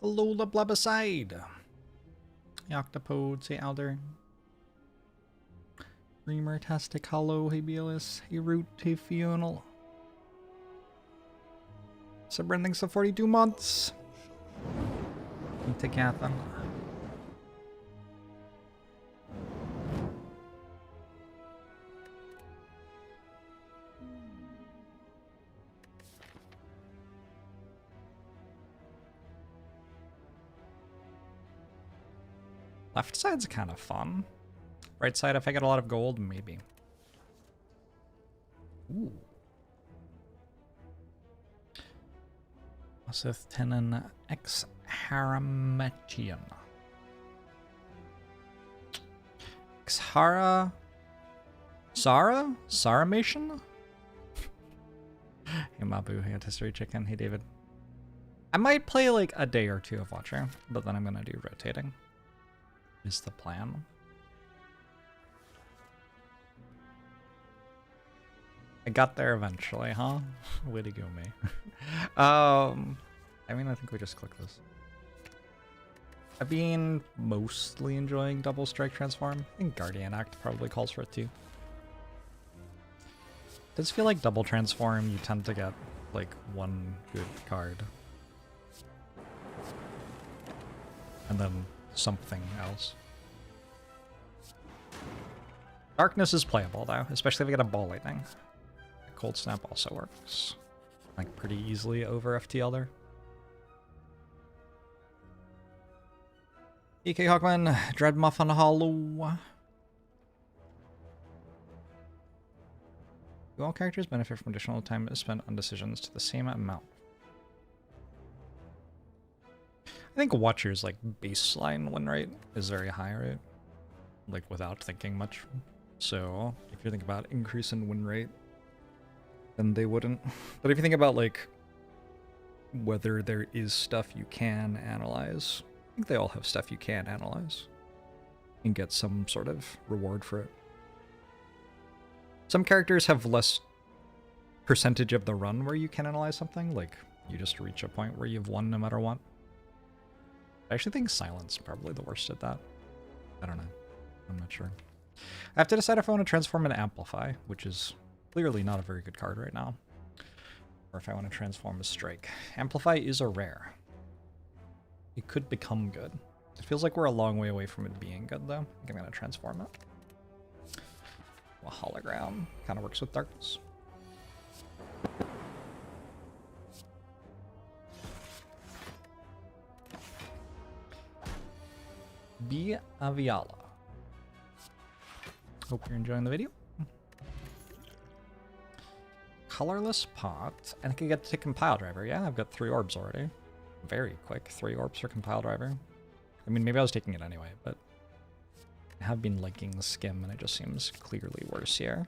Hello, the Blebicide. The Octopode, say Alder. Reamer, Tastic, Hollow, Hey Bealis, Hey Root, Hey Fional. Subrin, thanks for 42 months. Into Catherine. Left side's kind of fun. Right side, if I get a lot of gold, maybe. Ooh. Sith Tenon X Harametian. Xhara Sara? Saramation? Hey Mabu, hey History Chicken, hey David. I might play like a day or two of Watcher, but then I'm gonna do rotating. Is the plan. I got there eventually, huh? Way to go, me. I mean, I think we just click this. I've been mostly enjoying Double Strike Transform. I think Guardian Act probably calls for it too. Does feel like Double Transform, you tend to get like one good card. And then something else. Darkness is playable though, especially if we get a Ball Lightning. Cold Snap also works. Like pretty easily over FTL there. EK Hawkman, Dread Muffin Hollow. Do all characters benefit from additional time spent on decisions to the same amount? I think Watcher's like baseline win rate is very high, right? Like without thinking much. So if you think about increase in win rate, then they wouldn't. But if you think about like whether there is stuff you can analyze, I think they all have stuff you can analyze and get some sort of reward for it. Some characters have less percentage of the run where you can analyze something, like you just reach a point where you've won no matter what. I actually think Silence is probably the worst at that. I don't know. I'm not sure. I have to decide if I want to transform and amplify, which is clearly not a very good card right now. Or if I want to transform a Strike. Amplify is a rare. It could become good. It feels like we're a long way away from it being good though. I think I'm going to transform it. A hologram kind of works with darkness. Be Aviala. Hope you're enjoying the video. Colorless pot, and I can get to Compile Driver. Yeah, I've got 3 orbs already. Very quick, 3 orbs for Compile Driver. I mean, maybe I was taking it anyway, but I have been liking Skim, and it just seems clearly worse here.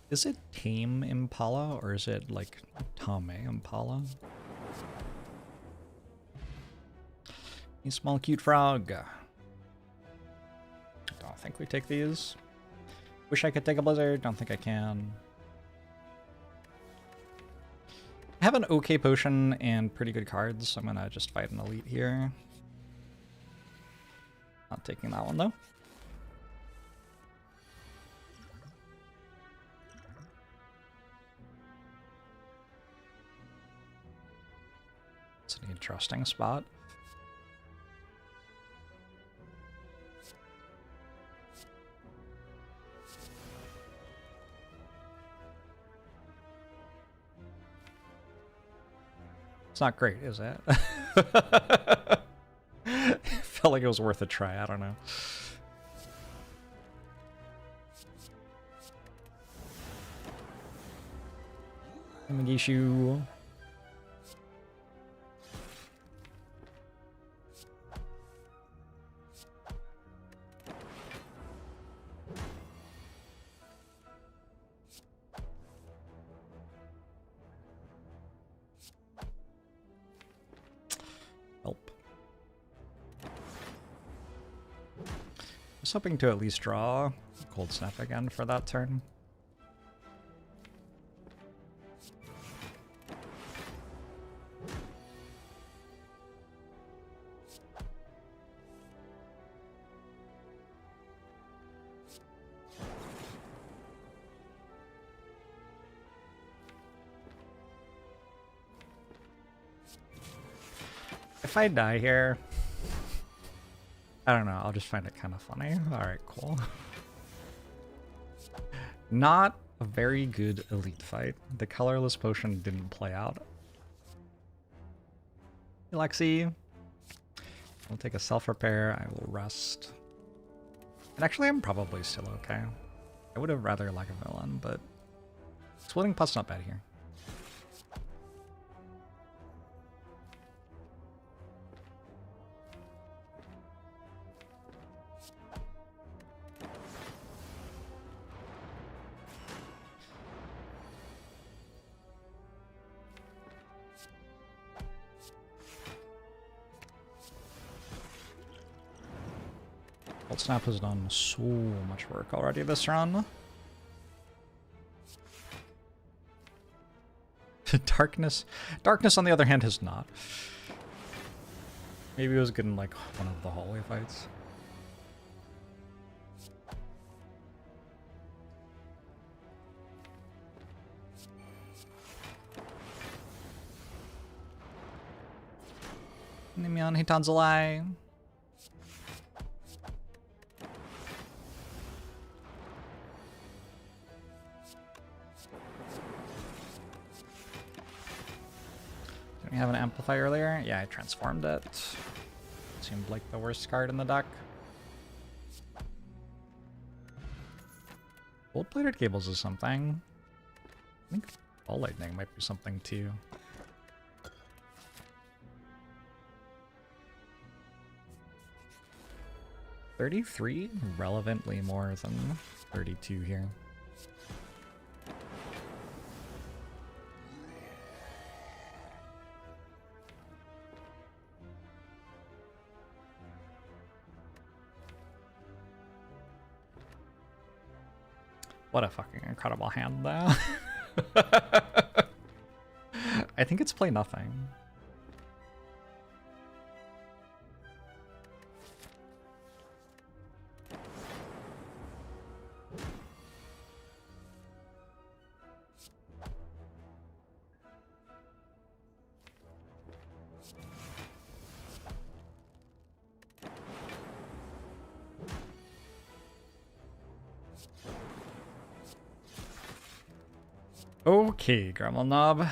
Is it Tame Impala, or is it like Tame Impala? You small cute frog. Don't think we take these. Wish I could take a Blizzard, don't think I can. I have an okay potion and pretty good cards, so I'm gonna just fight an elite here. Not taking that one though. It's an interesting spot. It's not great, is it? Felt like it was worth a try, I don't know. Magishu. was hoping to at least draw Cold Snap again for that turn. If I die here, I don't know, I'll just find it kind of funny. Alright, cool. Not a very good elite fight. The colorless potion didn't play out. Hey, Lexi. I'll take a self-repair, I will rest. And actually, I'm probably still okay. I would have rather like a villain, but Splitting Put's not bad here. Cold Snap has done so much work already this run. Darkness on the other hand has not. Maybe it was good in like one of the hallway fights. Nimion Hitanzalai. We have an Amplify earlier? Yeah, I transformed it. Seemed like the worst card in the deck. Gold-plated cables is something. I think Ball Lightning might be something too. $33? Relevantly more than 32 here. What a fucking incredible hand, though. I think it's play nothing. Okay, Gremlin Knob.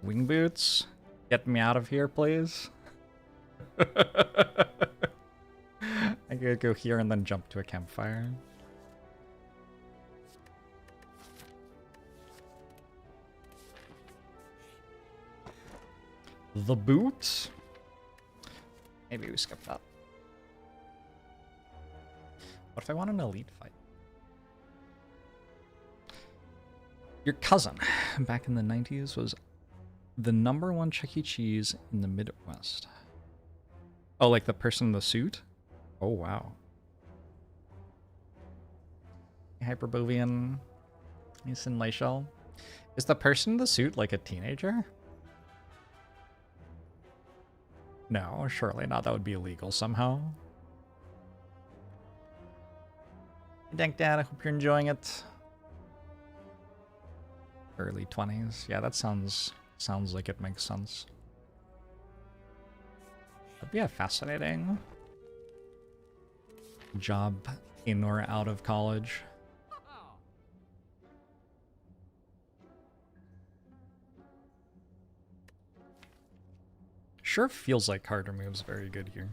Wing boots. Get me out of here, please. I could go here and then jump to a campfire. The boot? Maybe we skip that. What if I want an elite fight? Your cousin, back in the 90s, was the #1 Chuck E. Cheese in the Midwest. Oh, like the person in the suit? Oh, wow. Hyperbovian. He's in Leyshell. Is the person in the suit like a teenager? No, surely not. That would be illegal somehow. Hey, Dank Dad, I hope you're enjoying it. Early 20s. Yeah, that sounds like it makes sense. That'd be a fascinating job in or out of college. Sure feels like Carter moves very good here.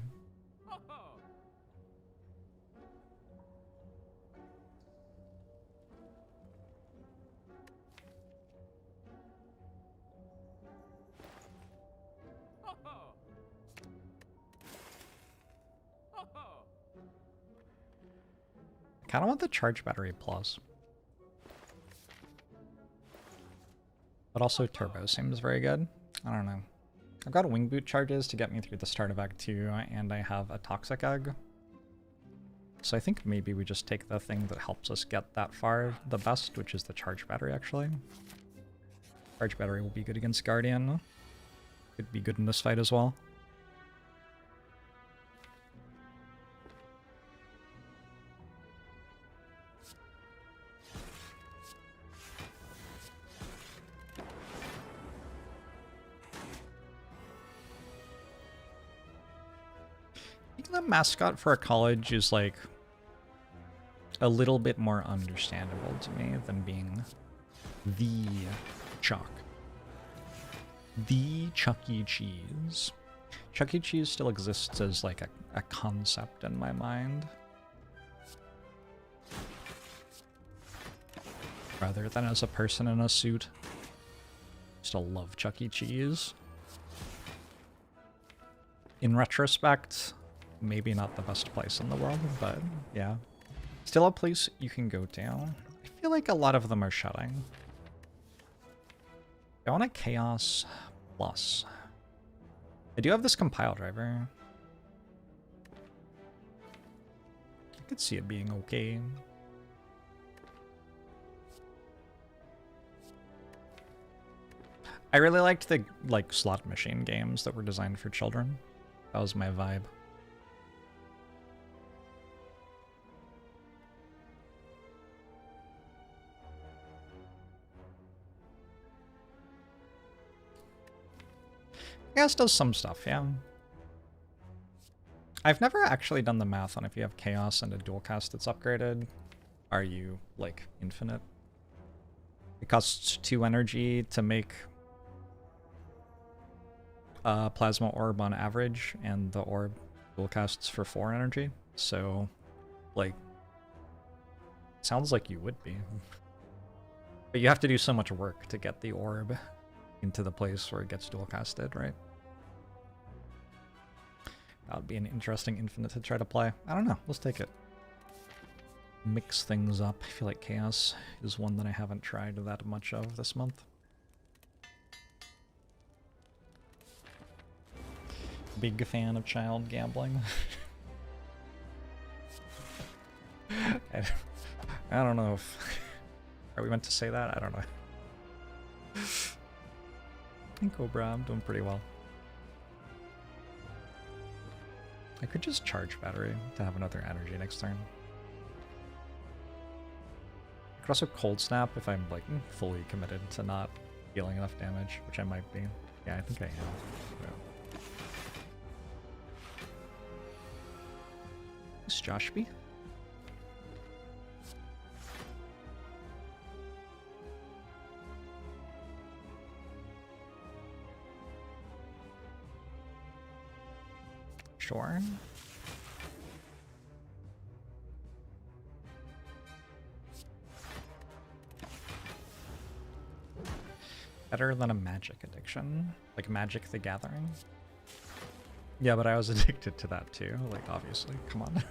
I kind of want the charge battery plus. But also turbo seems very good. I don't know. I've got wing boot charges to get me through the start of Act 2, and I have a toxic egg. So I think maybe we just take the thing that helps us get that far the best, which is the charge battery, actually. Charge battery will be good against Guardian. Could be good in this fight as well. The mascot for a college is like a little bit more understandable to me than being the Chuck. The Chuck E. Cheese. Chuck E. Cheese still exists as like a concept in my mind, rather than as a person in a suit. Still love Chuck E. Cheese. In retrospect, maybe not the best place in the world, but yeah. Still a place you can go to. I feel like a lot of them are shutting. I want a Chaos Plus. I do have this compile driver. I could see it being okay. I really liked the slot machine games that were designed for children. That was my vibe. Chaos does some stuff, yeah. I've never actually done the math on if you have Chaos and a dual cast that's upgraded. Are you, like, infinite? It costs 2 energy to make a Plasma Orb on average, and the orb dual casts for 4 energy. So, like, sounds like you would be. But you have to do so much work to get the orb into the place where it gets dual casted, right? That would be an interesting infinite to try to play. I don't know. Let's take it. Mix things up. I feel like Chaos is one that I haven't tried that much of this month. Big fan of child gambling. I don't know if... Are we meant to say that? I don't know. Cobra, I'm doing pretty well. I could just charge battery to have another energy next turn. I could also cold snap if I'm like fully committed to not dealing enough damage, which I might be. Yeah, I think I am. Yeah. Is Josh B? Sure. Better than a magic addiction. Like Magic the Gathering. Yeah, but I was addicted to that too. Like, obviously. Come on.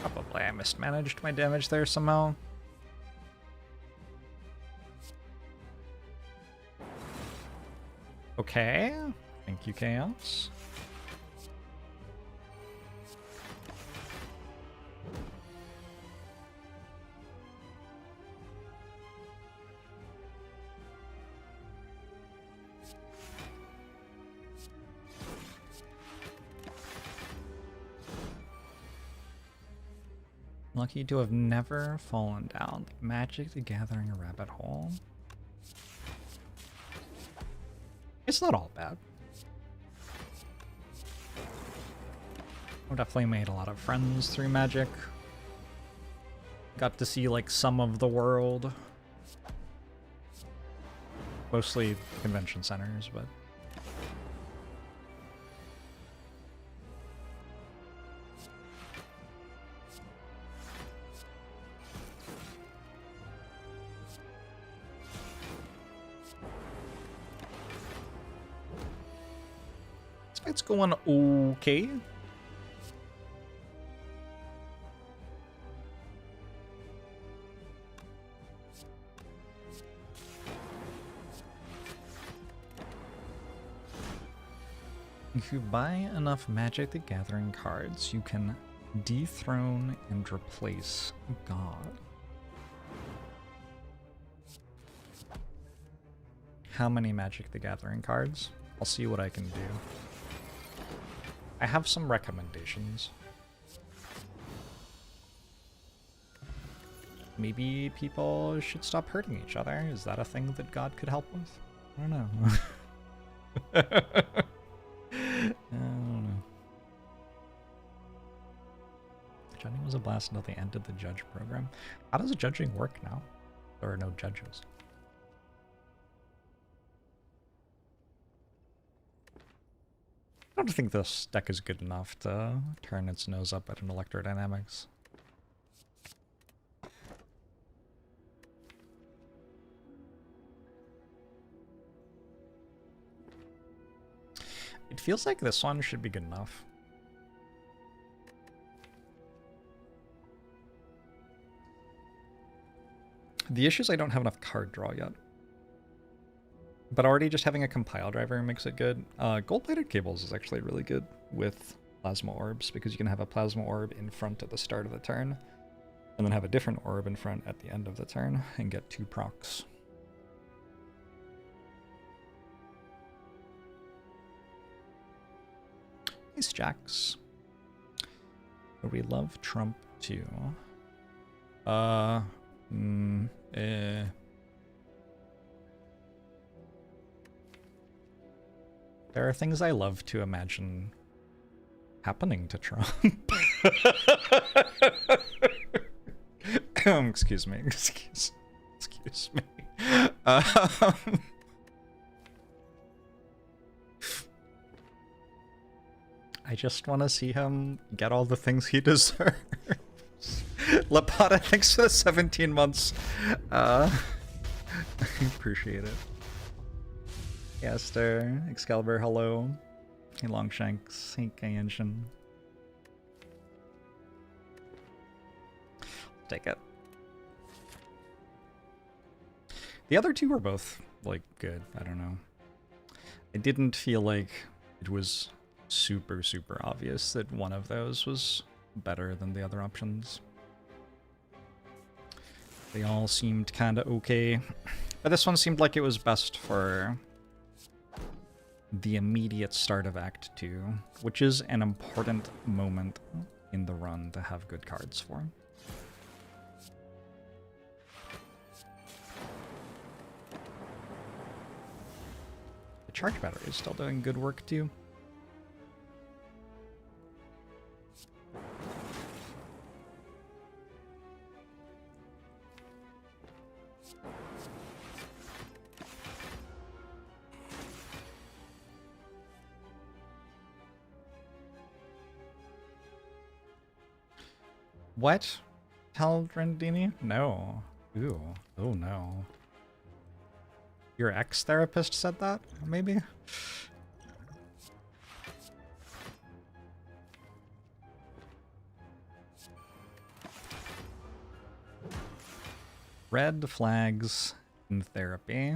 Probably I mismanaged my damage there somehow. Okay. Thank you, Chaos. Lucky to have never fallen down. Magic the Gathering a rabbit hole. It's not all bad. I definitely made a lot of friends through Magic. Got to see like some of the world. Mostly convention centers, but... It's going okay. If you buy enough Magic the Gathering cards, you can dethrone and replace God. How many Magic the Gathering cards? I'll see what I can do. I have some recommendations. Maybe people should stop hurting each other. Is that a thing that God could help with? I don't know. I don't know. Judging was a blast until they ended the judge program. How does judging work now? There are no judges. I don't think this deck is good enough to turn its nose up at an electrodynamics. It feels like this one should be good enough. The issue is I don't have enough card draw yet. But already just having a compile driver makes it good. Gold-plated cables is actually really good with plasma orbs because you can have a plasma orb in front at the start of the turn and then have a different orb in front at the end of the turn and get 2 procs. Ace Jacks. We love Trump too. There are things I love to imagine happening to Trump. Excuse me. Excuse me. I just want to see him get all the things he deserves. Lapata, thanks for the 17 months. I appreciate it. Esther, Excalibur, hello. Hey Longshanks, hey Kayenshin. Take it. The other two were both, like, good. I don't know. I didn't feel like it was super obvious that one of those was better than the other options. They all seemed kinda okay. But this one seemed like it was best for the immediate start of Act 2, which is an important moment in the run to have good cards for. The charge battery is still doing good work too. What? Tell Rendini? No. Ooh. Oh no. Your ex-therapist said that? Maybe? Red flags in therapy.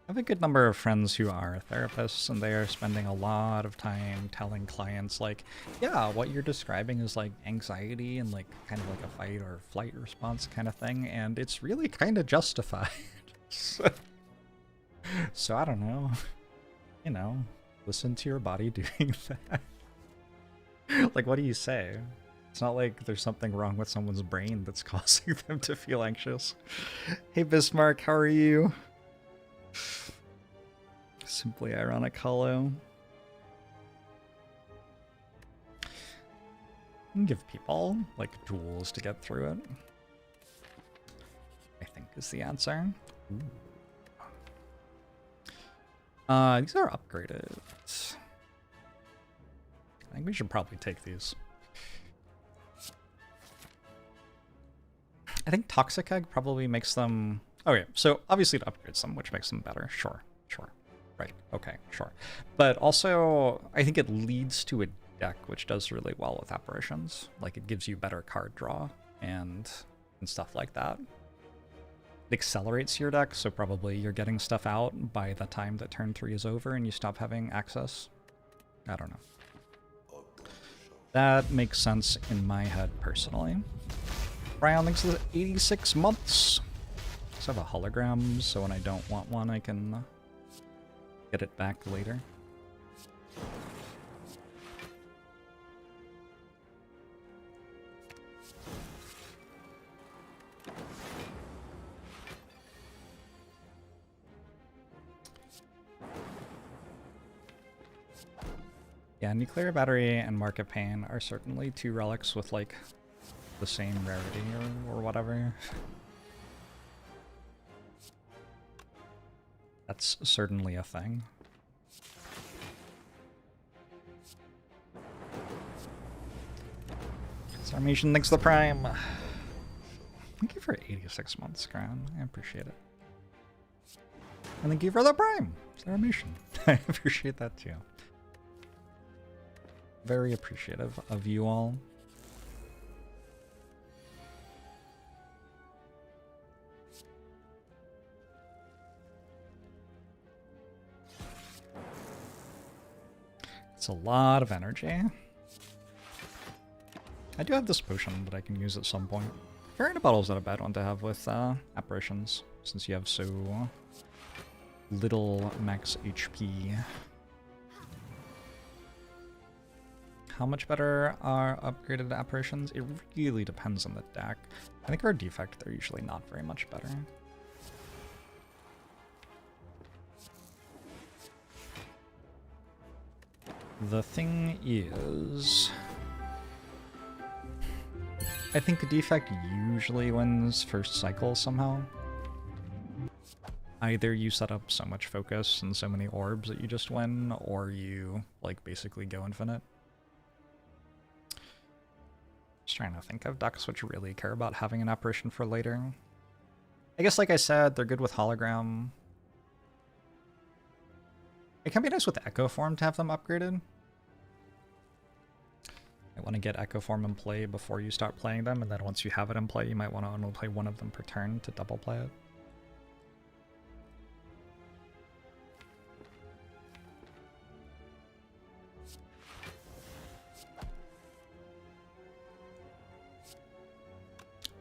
I have a good number of friends who are therapists, and they are spending a lot of time telling clients, like, yeah, what you're describing is like anxiety and like kind of like a fight or flight response kind of thing, and it's really kind of justified. So I don't know. You know, listen to your body doing that. Like, what do you say? It's not like there's something wrong with someone's brain that's causing them to feel anxious. Hey Bismarck, how are you? Simply ironic hollow. And give people like tools to get through it, I think is the answer. Ooh. These are upgraded. I think we should probably take these. I think Toxic Egg probably makes them... Okay, so obviously it upgrades them, which makes them better. Sure. Right, okay, sure. But also, I think it leads to a deck which does really well with apparitions. Like, it gives you better card draw and stuff like that. It accelerates your deck, so probably you're getting stuff out by the time that turn 3 is over and you stop having access. I don't know. That makes sense in my head, personally. Brian, thanks for the 86 months. I have a hologram, so when I don't want one, I can get it back later. Yeah, Nuclear Battery and Market Pain are certainly two relics with, like, the same rarity or whatever. That's certainly a thing. Sarmation, thanks for the Prime. Thank you for 86 months, Gran. I appreciate it. And thank you for the Prime, Sarmation. I appreciate that too. Very appreciative of you all. It's a lot of energy. I do have this potion that I can use at some point. Variant Bottle's not a bad one to have with apparitions, since you have so little max HP. How much better are upgraded apparitions? It really depends on the deck. I think for a defect, they're usually not very much better. The thing is, I think a defect usually wins first cycle somehow. Either you set up so much focus and so many orbs that you just win, or you, like, basically go infinite. Just trying to think of decks which really care about having an apparition for later. I guess, like I said, they're good with hologram. It can be nice with Echo Form to have them upgraded. I want to get Echo Form in play before you start playing them, and then once you have it in play, you might want to only play one of them per turn to double play it.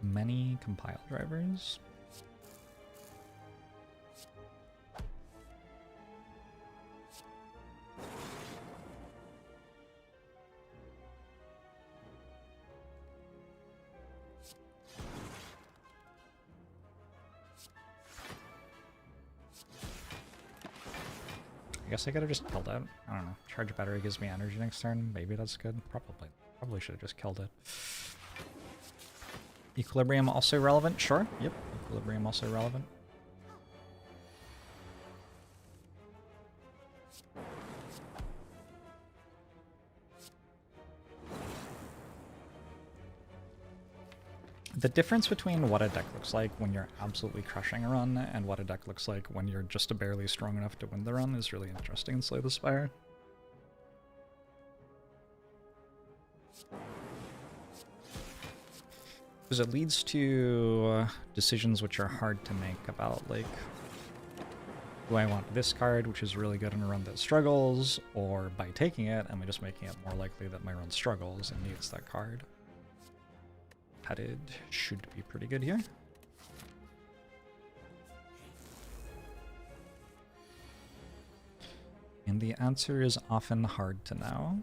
Many compile drivers. I guess I could've just killed it. I don't know. Charge battery gives me energy next turn. Maybe that's good. Probably should have just killed it. Equilibrium also relevant? Sure. Yep. Equilibrium also relevant. The difference between what a deck looks like when you're absolutely crushing a run and what a deck looks like when you're just barely strong enough to win the run is really interesting in Slay the Spire. Because it leads to decisions which are hard to make about, like, do I want this card, which is really good in a run that struggles, or by taking it, am I just making it more likely that my run struggles and needs that card? Headed should be pretty good here. And the answer is often hard to know.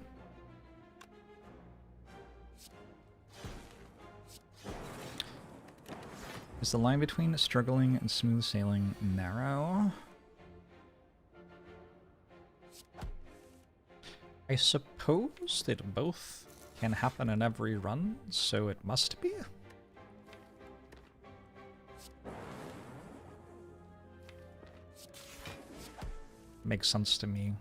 Is the line between struggling and smooth sailing narrow? I suppose that both can happen in every run, so it must be. Makes sense to me.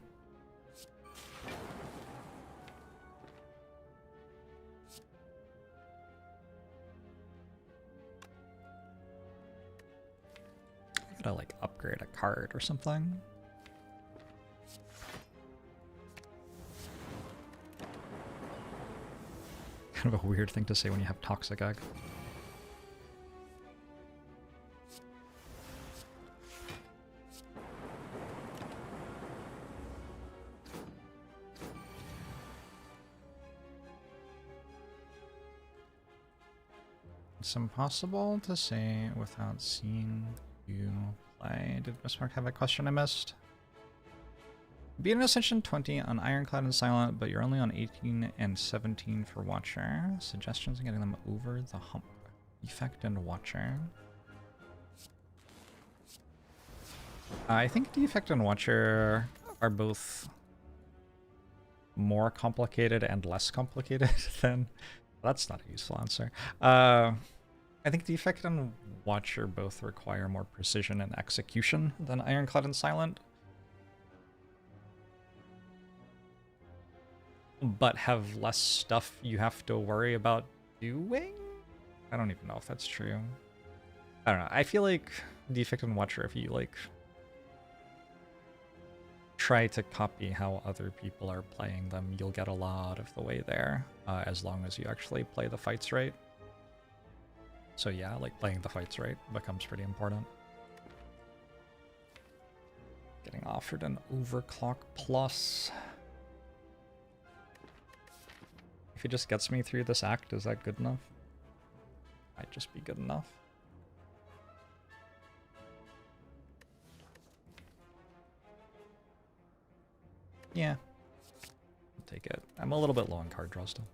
I gotta, like, upgrade a card or something. kind of a weird thing to say when you have Toxic Egg. It's impossible to say without seeing you play. Did Mismark have a question I missed? Beat an Ascension 20 on Ironclad and Silent, but you're only on 18 and 17 for Watcher. Suggestions on getting them over the hump. Defect and Watcher. I think Defect and Watcher are both more complicated and less complicated than... That's not a useful answer. I think Defect and Watcher both require more precision and execution than Ironclad and Silent. But have less stuff you have to worry about doing? I don't even know if that's true. I don't know. I feel like Defect and Watcher, if you like try to copy how other people are playing them, you'll get a lot of the way there, as long as you actually play the fights right. So yeah, like playing the fights right becomes pretty important. Getting offered an overclock plus. If it just gets me through this act, is that good enough? Might just be good enough. Yeah. I'll take it. I'm a little bit low on card draw still.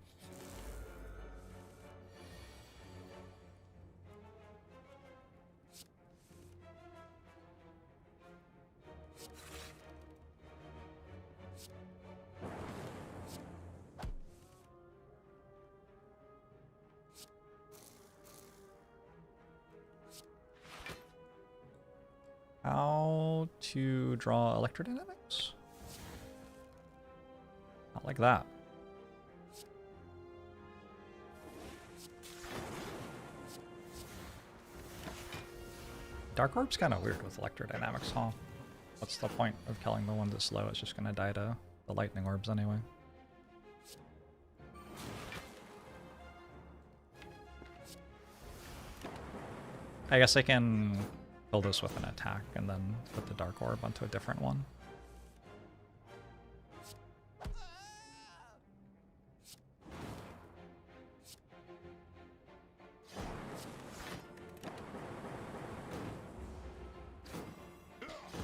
How to draw electrodynamics? Not like that. Dark Orb's kind of weird with electrodynamics, huh? What's the point of killing the one that's low? It's just gonna die to the lightning orbs anyway. I guess I can kill this with an attack and then put the Dark Orb onto a different one.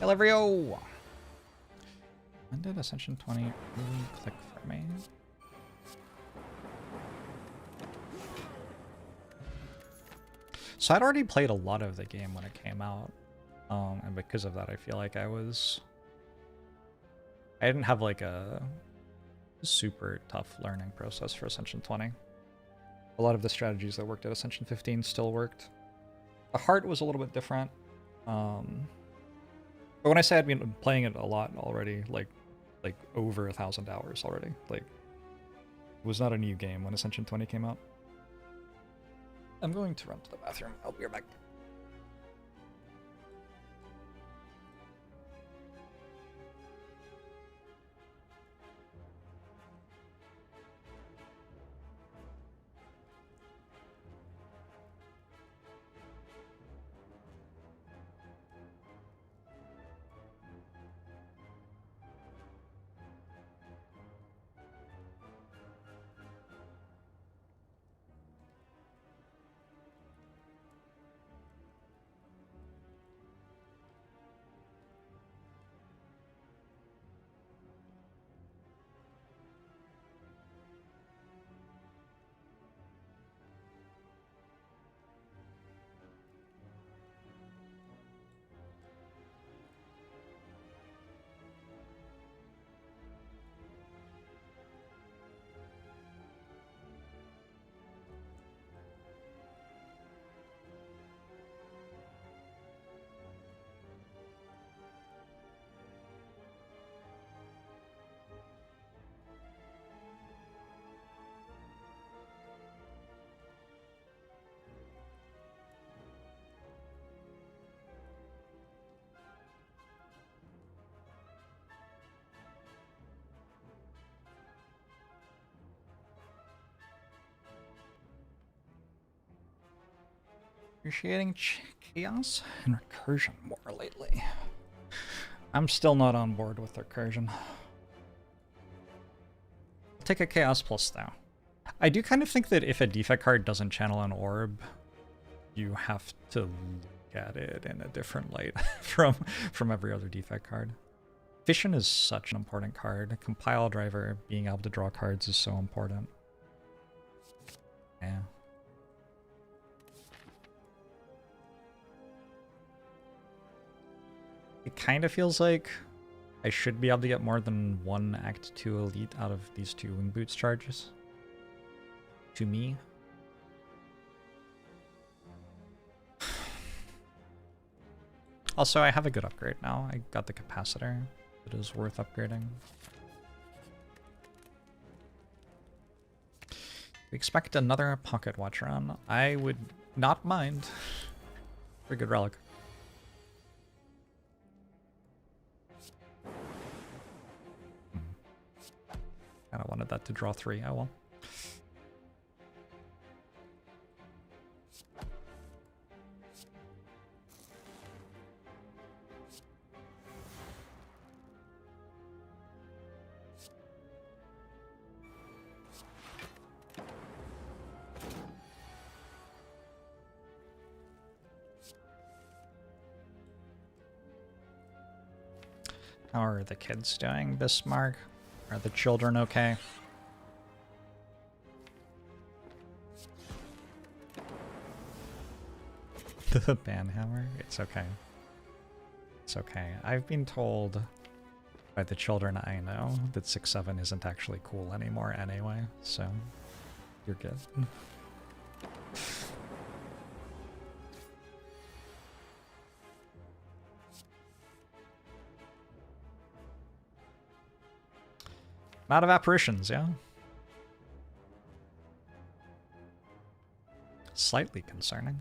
Elivrio! When did Ascension 20 really click for me? So I'd already played a lot of the game when it came out, and because of that I feel like I didn't have like a super tough learning process for Ascension 20. A lot of the strategies that worked at Ascension 15 still worked. The heart was a little bit different, but when I say I'd been playing it a lot already, like over 1,000 hours already, like it was not a new game when Ascension 20 came out. I'm going to run to the bathroom. I'll be right back. Appreciating chaos and recursion more lately. I'm still not on board with recursion. I'll take a chaos plus though. I do kind of think that if a defect card doesn't channel an orb, you have to look at it in a different light from every other defect card. Fission is such an important card. Compile driver, being able to draw cards is so important. Yeah. It kind of feels like I should be able to get more than one Act 2 Elite out of these 2 Wing Boots charges. To me. Also, I have a good upgrade now. I got the capacitor. It is worth upgrading. We expect another Pocket Watch run. I would not mind. Pretty good relic. Kind of wanted that to draw 3. Oh well. How are the kids doing, Bismarck? Are the children okay? The banhammer? It's okay. It's okay. I've been told by the children I know that 6-7 isn't actually cool anymore anyway, so you're good. Amount of apparitions, yeah. Slightly concerning.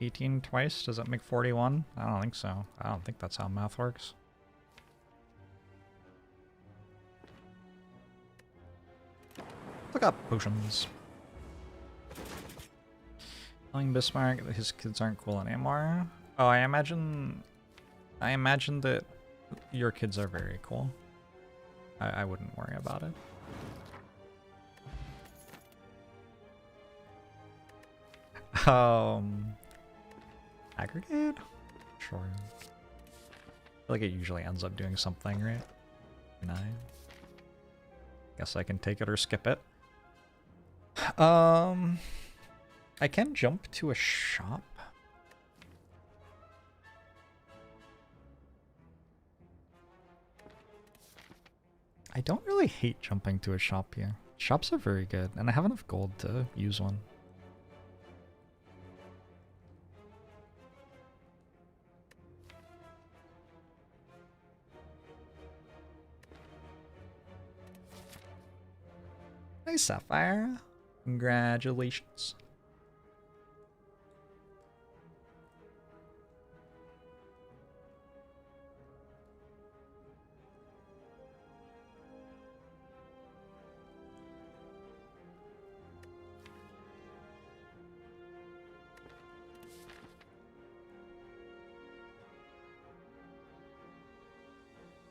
$18 twice? Does that make 41? I don't think so. I don't think that's how math works. Look up potions. Telling Bismarck that his kids aren't cool anymore. Oh, I imagine that your kids are very cool. I wouldn't worry about it. Aggregate? Sure. I feel like it usually ends up doing something, right? 9. Guess I can take it or skip it. I can jump to a shop. I don't really hate jumping to a shop here. Shops are very good, and I have enough gold to use one. Nice Sapphire. Congratulations.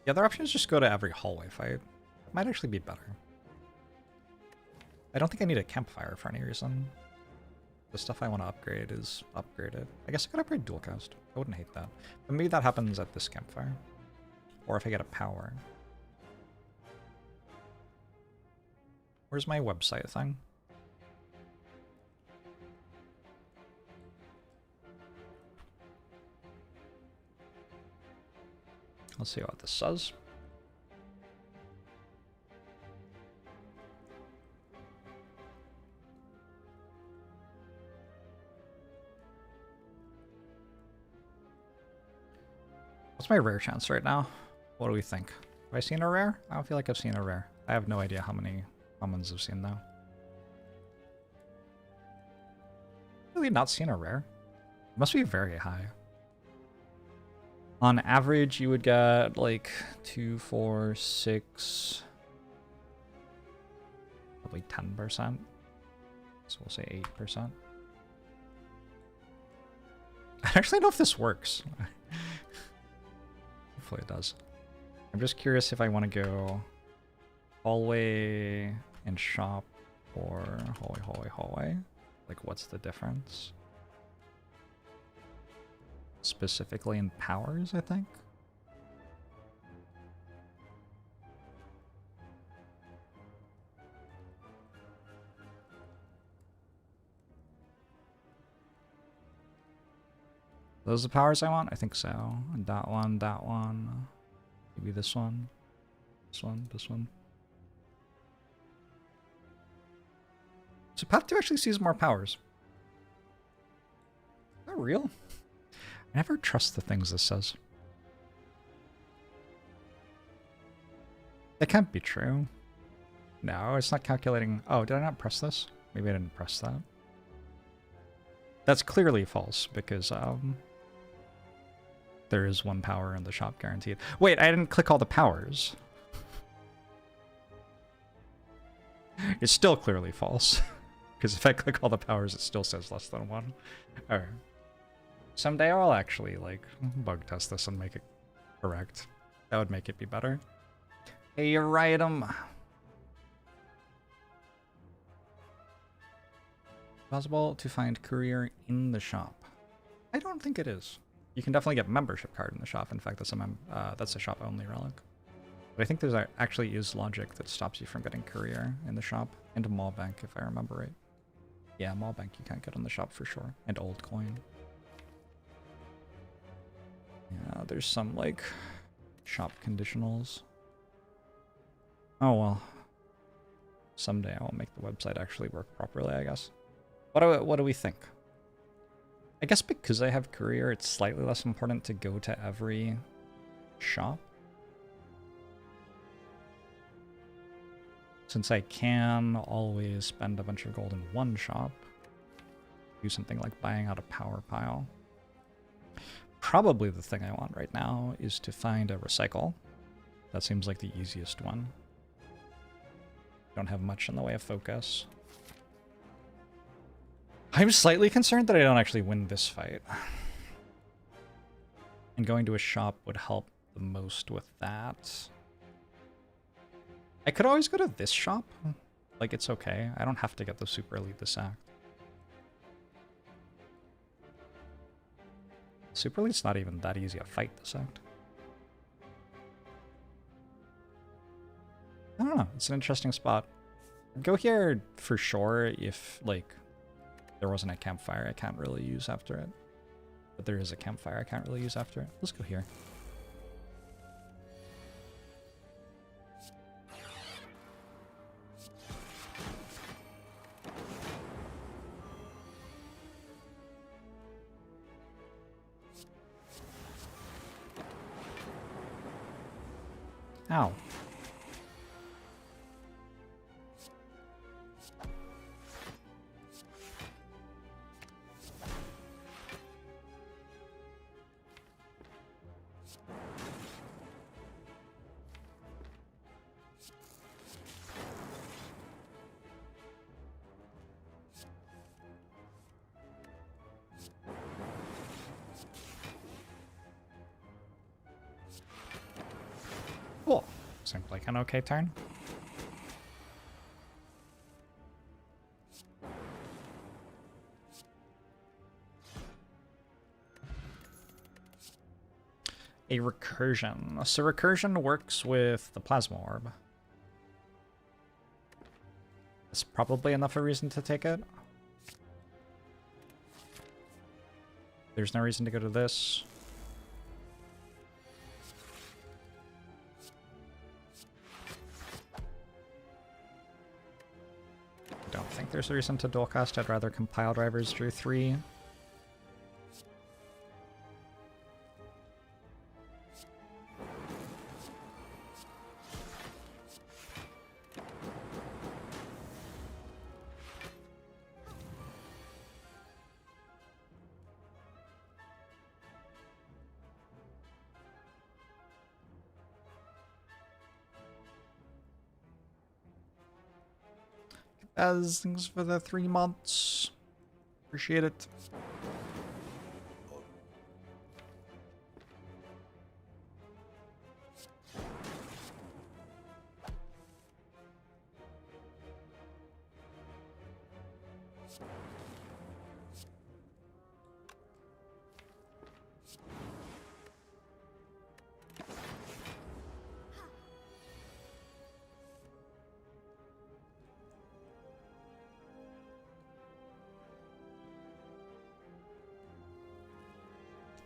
The other option is just go to every hallway fight. It might actually be better. I don't think I need a campfire for any reason. The stuff I want to upgrade is upgraded. I guess I could upgrade dual cast. I wouldn't hate that. But maybe that happens at this campfire. Or if I get a power. Where's my website thing? Let's see what this says. What's my rare chance right now? What do we think? Have I seen a rare? I don't feel like I've seen a rare. I have no idea how many commons I've seen though. Really not seen a rare. It must be very high. On average, you would get like 2, 4, 6, probably 10%. So we'll say 8%. I don't actually know if this works. Hopefully it does. I'm just curious if I want to go hallway and shop or hallway. Like, what's the difference? Specifically in powers, I think. Those are the powers I want? I think so. And that one. Maybe this one. This one. So Path 2 actually sees more powers. Is that real? I never trust the things this says. It can't be true. No, it's not calculating. Oh, did I not press this? Maybe I didn't press that. That's clearly false because there is one power in the shop guaranteed. Wait, I didn't click all the powers. It's still clearly false. Because if I click all the powers, it still says less than 1. Alright. Someday I'll actually, like, bug test this and make it correct. That would make it be better. Hey, you're item. Possible to find courier in the shop. I don't think it is. You can definitely get membership card in the shop. In fact, that's a shop only relic. But I think there's actually is logic that stops you from getting courier in the shop. And mall bank, if I remember right. Yeah, mall bank you can't get in the shop for sure. And old coin. Yeah, there's some like shop conditionals. Oh well. Someday I will make the website actually work properly, I guess. What do we think? I guess because I have courier, it's slightly less important to go to every shop. Since I can always spend a bunch of gold in one shop, do something like buying out a power pile. Probably the thing I want right now is to find a recycle. That seems like the easiest one. Don't have much in the way of focus. I'm slightly concerned that I don't actually win this fight. And going to a shop would help the most with that. I could always go to this shop. Like, it's okay. I don't have to get the super elite this act. Super elite's not even that easy a fight this act. I don't know. It's an interesting spot. I'd go here for sure if, like, there wasn't a campfire I can't really use after it. But there is a campfire I can't really use after it. Let's go here. Ow. Cool. Seemed like an okay turn. A recursion. So recursion works with the plasma orb. That's probably enough a reason to take it. There's no reason to go to this. I don't think there's a reason to dual cast. I'd rather compile drivers drew 3. As thanks for the 3 months. Appreciate it.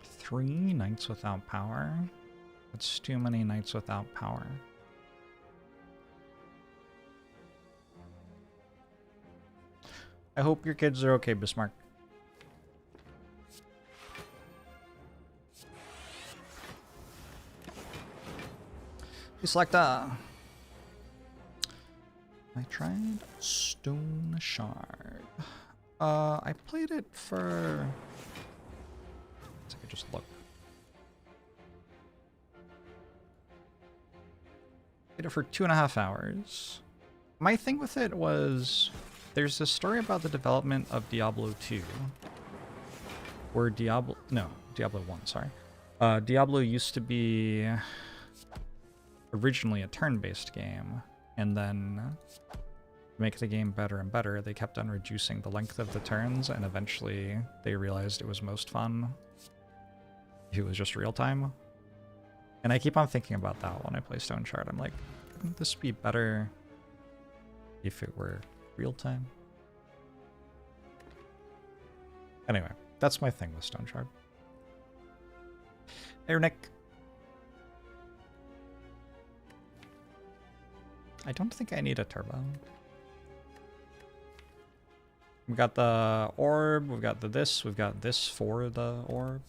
Three knights without power. That's too many knights without power. I hope your kids are okay, Bismarck. You select I tried Stone Shard. I played it for... I could just look. Played it for 2.5 hours. My thing with it was there's a story about the development of Diablo 2, where Diablo 1, sorry. Diablo used to be originally a turn-based game, and then to make the game better and better, they kept on reducing the length of the turns, and eventually they realized it was most fun if it was just real time. And I keep on thinking about that when I play Stone Shard. I'm like, wouldn't this be better if it were real time? Anyway, that's my thing with Stone Shard. Hey, Nick. I don't think I need a turbo. We've got the orb, we've got we've got this for the orb.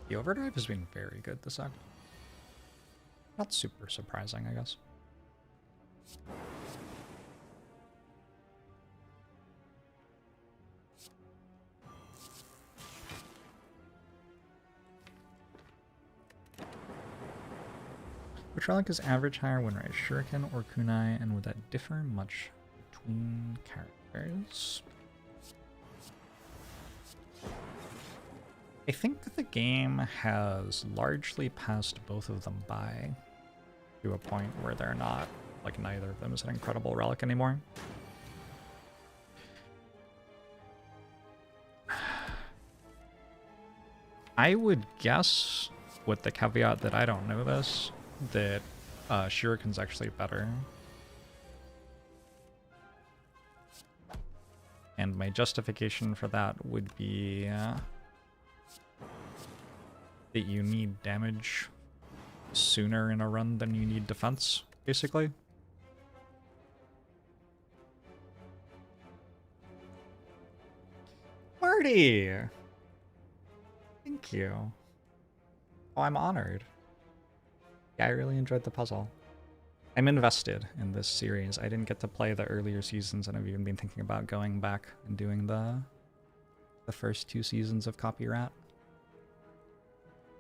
The overdrive has been very good this act. Not super surprising, I guess. Which relic is average higher when right? Shuriken or kunai, and would that differ much between characters? I think the game has largely passed both of them by to a point where they're not, like, neither of them is an incredible relic anymore. I would guess, with the caveat that I don't know this, that Shuriken's actually better. And my justification for that would be that you need damage sooner in a run than you need defense, basically. Marty! Thank you. Oh, I'm honored. Yeah, I really enjoyed the puzzle. I'm invested in this series. I didn't get to play the earlier seasons, and I've even been thinking about going back and doing the first 2 seasons of Copyrat.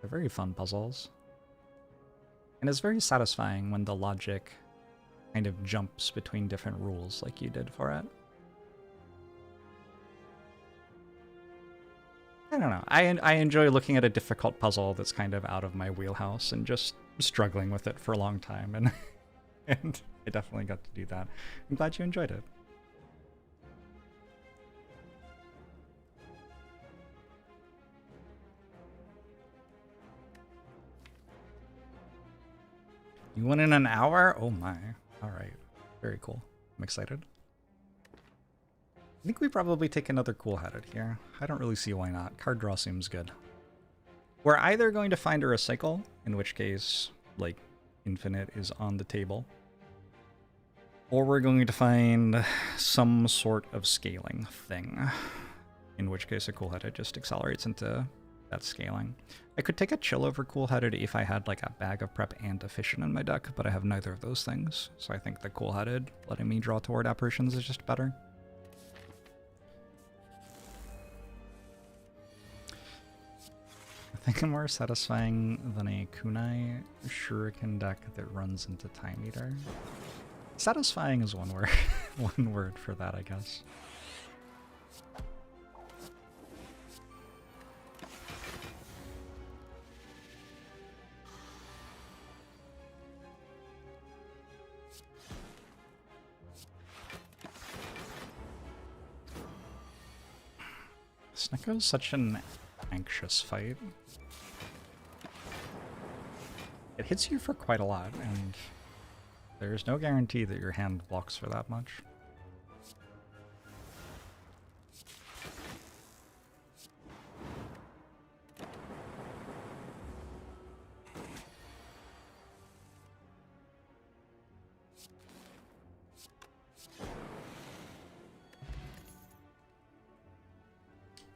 They're very fun puzzles. And it's very satisfying when the logic kind of jumps between different rules like you did for it. I don't know. I enjoy looking at a difficult puzzle that's kind of out of my wheelhouse and just struggling with it for a long time, and and I definitely got to do that. I'm glad you enjoyed it. You went in an hour? Oh my. Alright. Very cool. I'm excited. I think we probably take another cool-headed here. I don't really see why not. Card draw seems good. We're either going to find a recycle, in which case, like, infinite is on the table, or we're going to find some sort of scaling thing, in which case a cool-headed just accelerates into that scaling. I could take a chill over cool-headed if I had like a bag of prep and efficient in my deck, but I have neither of those things, so I think the cool-headed letting me draw toward apparitions is just better. nothing more satisfying than a kunai shuriken deck that runs into Time Eater. Satisfying is one word, one word for that, I guess. Snecko is such an anxious fight. It hits you for quite a lot, and there's no guarantee that your hand blocks for that much.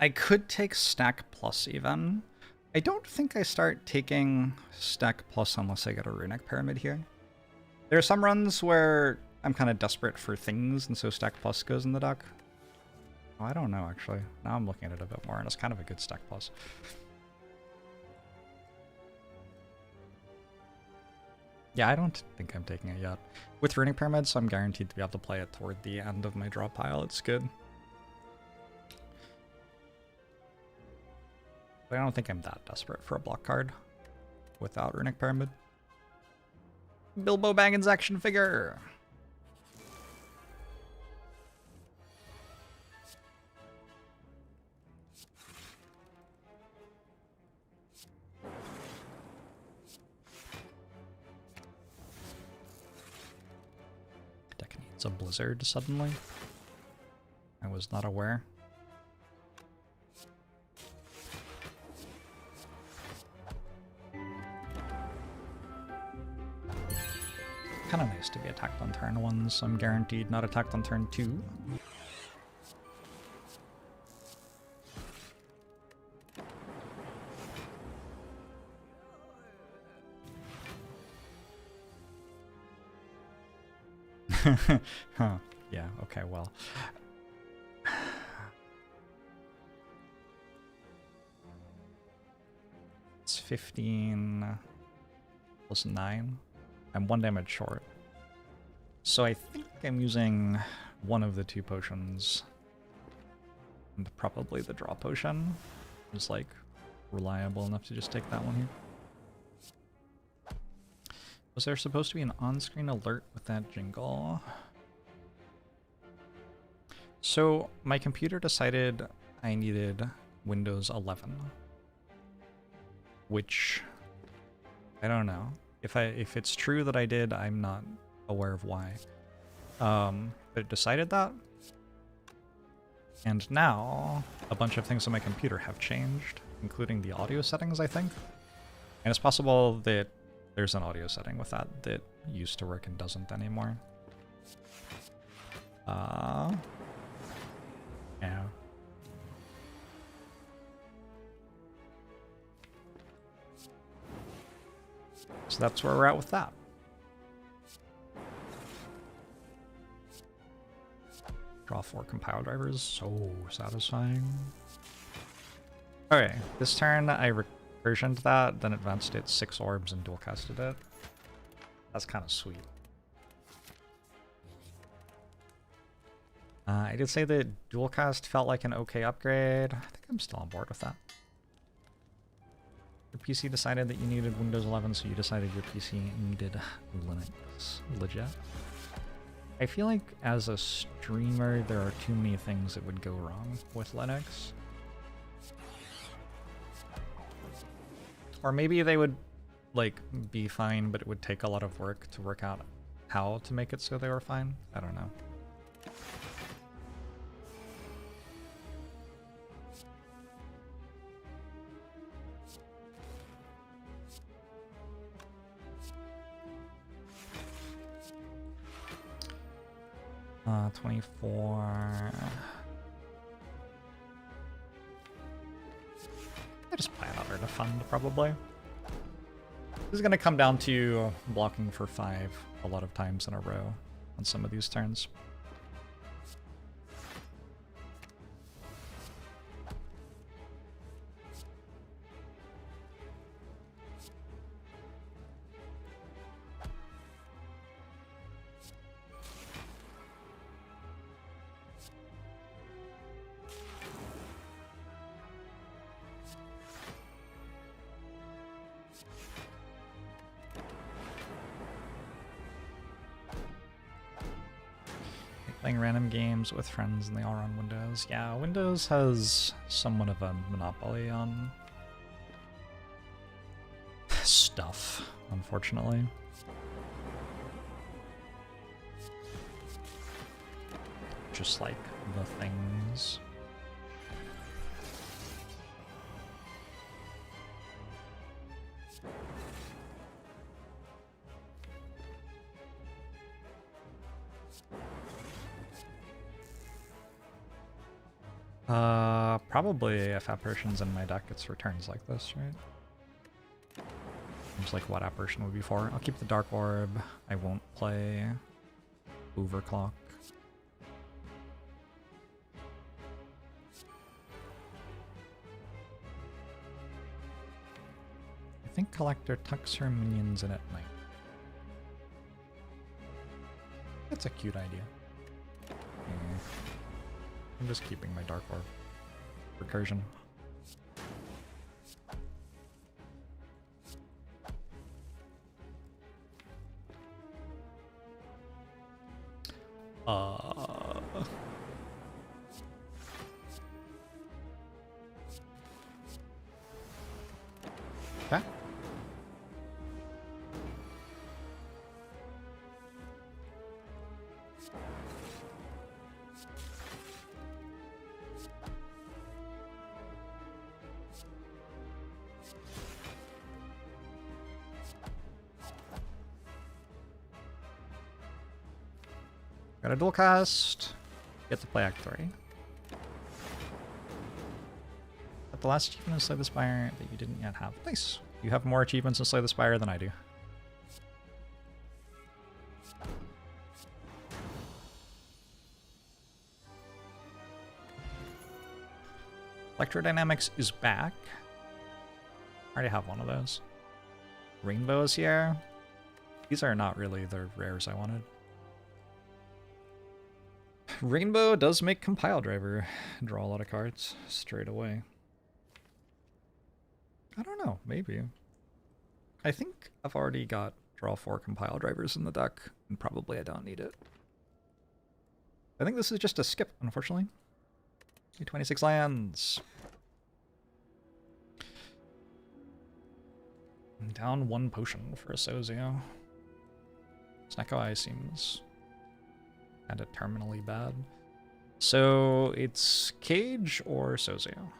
I could take Stack Plus even. I don't think I start taking Stack Plus unless I get a Runic Pyramid here. There are some runs where I'm kind of desperate for things, and so Stack Plus goes in the deck. Oh, I don't know, actually. Now I'm looking at it a bit more, and it's kind of a good Stack Plus. Yeah, I don't think I'm taking it yet. With Runic Pyramids, I'm guaranteed to be able to play it toward the end of my draw pile. It's good. But I don't think I'm that desperate for a block card without Runic Pyramid. Bilbo Baggins action figure! Deck needs a blizzard suddenly. I was not aware. Kind of nice to be attacked on turn 1, so I'm guaranteed not attacked on turn 2. Huh. Yeah, okay, well. It's 15 plus 9. I'm 1 damage short. So I think I'm using one of the 2 potions. And probably the draw potion is like reliable enough to just take that one here. Was there supposed to be an on-screen alert with that jingle? So my computer decided I needed Windows 11. Which, I don't know. If it's true that I did, I'm not aware of why. But it decided that. And now, a bunch of things on my computer have changed, including the audio settings, I think. And it's possible that there's an audio setting with that used to work and doesn't anymore. Yeah. So that's where we're at with that. Draw 4 compile drivers, so satisfying. Okay, this turn I recursioned that, then advanced it 6 orbs and dual casted it. That's kind of sweet. I did say that dual cast felt like an okay upgrade. I think I'm still on board with that. Your PC decided that you needed Windows 11, so you decided your PC needed Linux. Legit. I feel like as a streamer, there are too many things that would go wrong with Linux. Or maybe they would, like, be fine, but it would take a lot of work to work out how to make it so they were fine. I don't know. Uh, 24. I just play another defend, probably. This is going to come down to blocking for 5 a lot of times in a row on some of these turns. Playing random games with friends and they all run Windows. Yeah, Windows has somewhat of a monopoly on stuff, unfortunately. Just like the things. Probably if apparition's in my deck, it's returns like this, right? Seems like what apparition would be for. I'll keep the Dark Orb. I won't play Overclock. I think Collector tucks her minions in at night. That's a cute idea. I'm just keeping my Dark Orb. Recursion. Okay. Got a dual cast. Get to play Act 3. But the last achievement is Slay the Spire that you didn't yet have. Nice. You have more achievements in Slay the Spire than I do. Electrodynamics is back. I already have one of those. Rainbow is here. These are not really the rares I wanted. Rainbow does make Compile Driver draw a lot of cards straight away. I don't know, maybe. I think I've already got draw 4 Compile Drivers in the deck, and probably I don't need it. I think this is just a skip, unfortunately. 26 lands. Down 1 potion for a Sozio. Snecko Eye seems kind of terminally bad. So it's Cage or Sozio?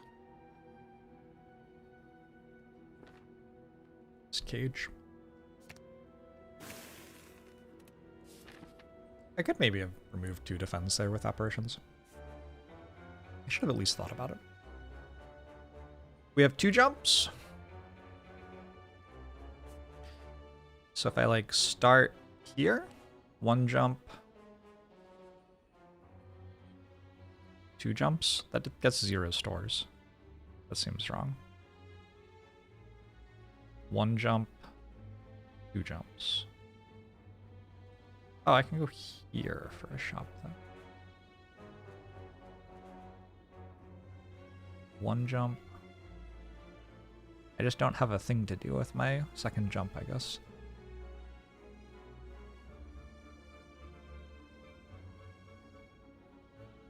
It's Cage. I could maybe have removed 2 defense there with apparitions. I should have at least thought about it. We have 2 jumps. So if I like start here, 1 jump, 2 jumps, that gets 0 stores. That seems wrong. 1 jump, 2 jumps. Oh, I can go here for a shop then. 1 jump. I just don't have a thing to do with my second jump, I guess.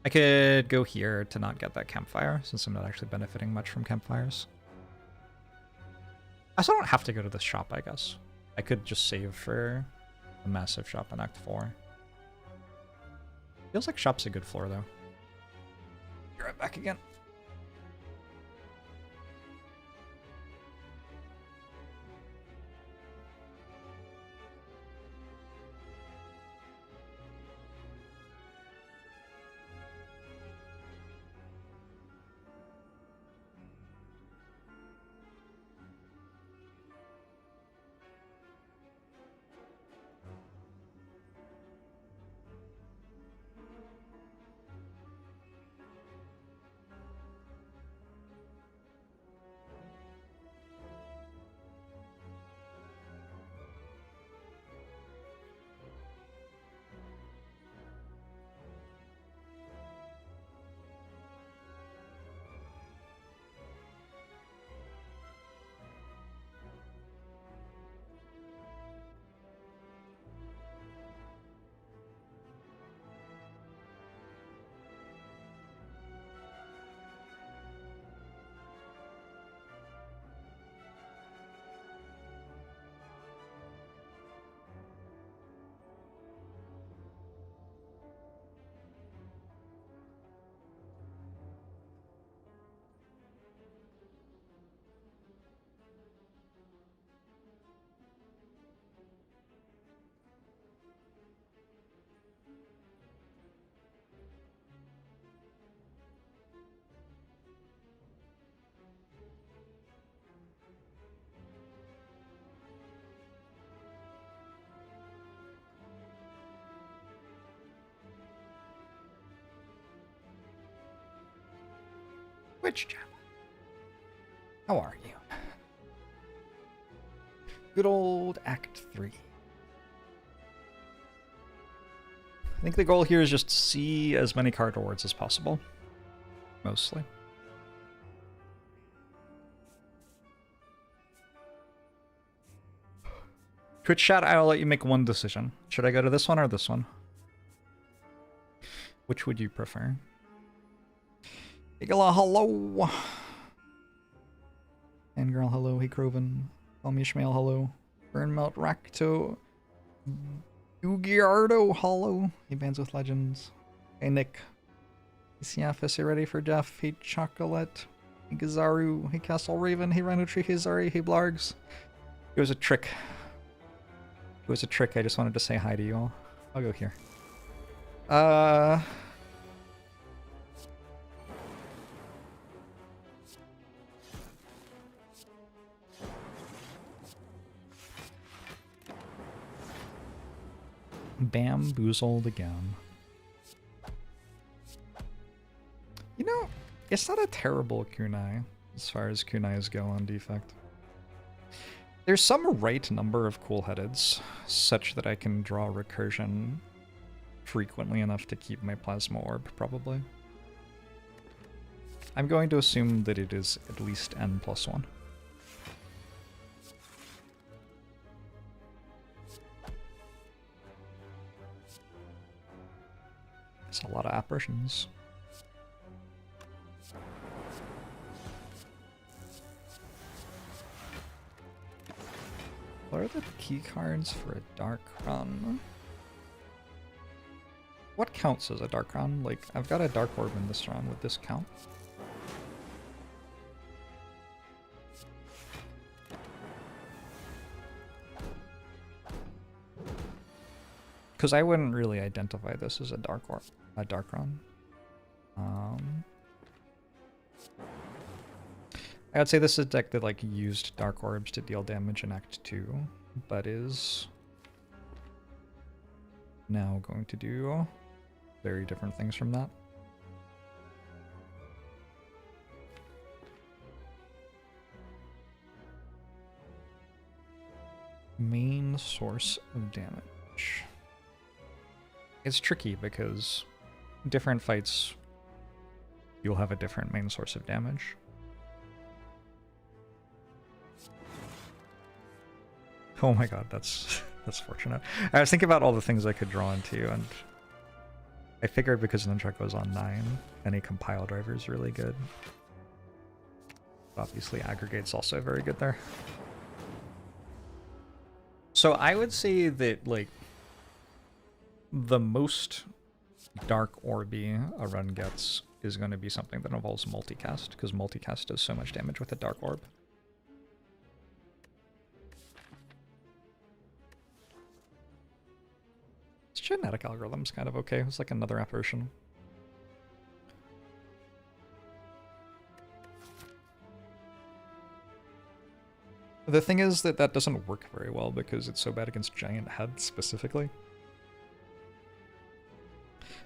I could go here to not get that campfire, since I'm not actually benefiting much from campfires. I still don't have to go to this shop, I guess. I could just save for a massive shop in Act 4. Feels like shop's a good floor, though. Be right back again. Twitch chat. How are you? Good old Act 3. I think the goal here is just to see as many card rewards as possible. Mostly. Twitch chat, I'll let you make one decision. Should I go to this one or this one? Which would you prefer? Igala, hello! Angirl, hello. Hey, Croven. Call me Ishmael, hello. Burnmelt, Rakto. Ugiardo, hello. Hey, Bands with Legends. Hey, Nick. Hey, Siafis, you ready for Jeff? Hey, Chocolate. Hey, Gazaru. Hey, Castle Raven. Hey, Rhino Tree. Hey, Zari. Hey, Blargs. It was a trick. It was a trick. I just wanted to say hi to you all. I'll go here. Bamboozled again. You know, it's not a terrible kunai as far as kunais go on Defect. There's some right number of cool headeds, such that I can draw recursion frequently enough to keep my plasma orb, probably. I'm going to assume that it is at least n+1. It's a lot of apparitions. What are the key cards for a dark run? What counts as a dark run? Like, I've got a dark orb in this run. Would this count? Because I wouldn't really identify this as a dark run. I would say this is a deck that like used dark orbs to deal damage in Act 2, but is now going to do very different things from that. Main source of damage. It's tricky because different fights, you'll have a different main source of damage. Oh my god, that's fortunate. I was thinking about all the things I could draw into, and I figured because Nunchaku's on 9, any compile driver is really good. But obviously aggregate's also very good there. So I would say that, like, the most dark orby a run gets is going to be something that involves multicast, because multicast does so much damage with a dark orb. This genetic algorithm's kind of okay. It's like another apparition. The thing is that that doesn't work very well because it's so bad against giant heads specifically.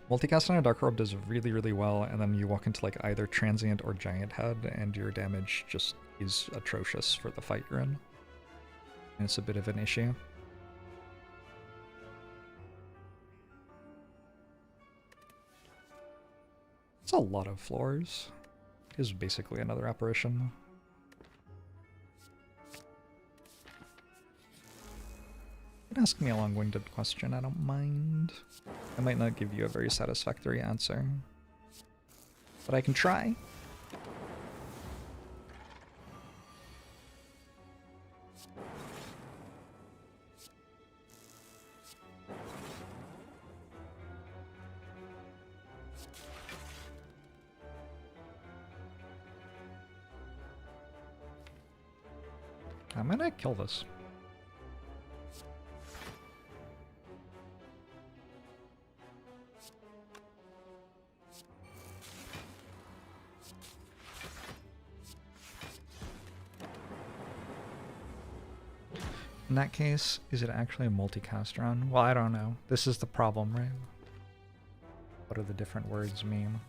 Multicast on a dark orb does really, really well, and then you walk into like either transient or giant head, and your damage just is atrocious for the fight you're in. And it's a bit of an issue. It's a lot of floors. It is basically another apparition. You can ask me a long-winded question, I don't mind. I might not give you a very satisfactory answer, but I can try. I'm gonna kill this. In that case, is it actually a multicast run? Well, I don't know. This is the problem, right? What do the different words mean?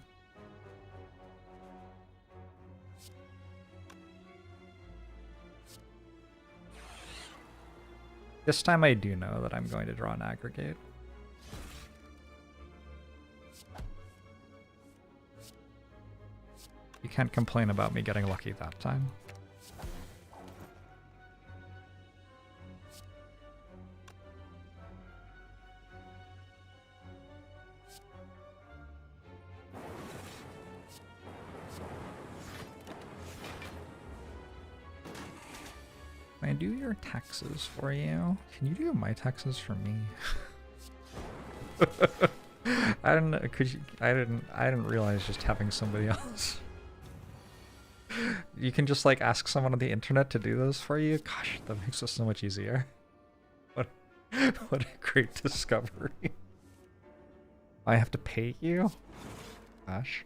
This time I do know that I'm going to draw an aggregate. You can't complain about me getting lucky that time. Can I do your taxes for you? Can you do my taxes for me? I don't know. I didn't realize just having somebody else. You can just like ask someone on the internet to do those for you. Gosh, that makes it so much easier. What a great discovery. I have to pay you? Gosh.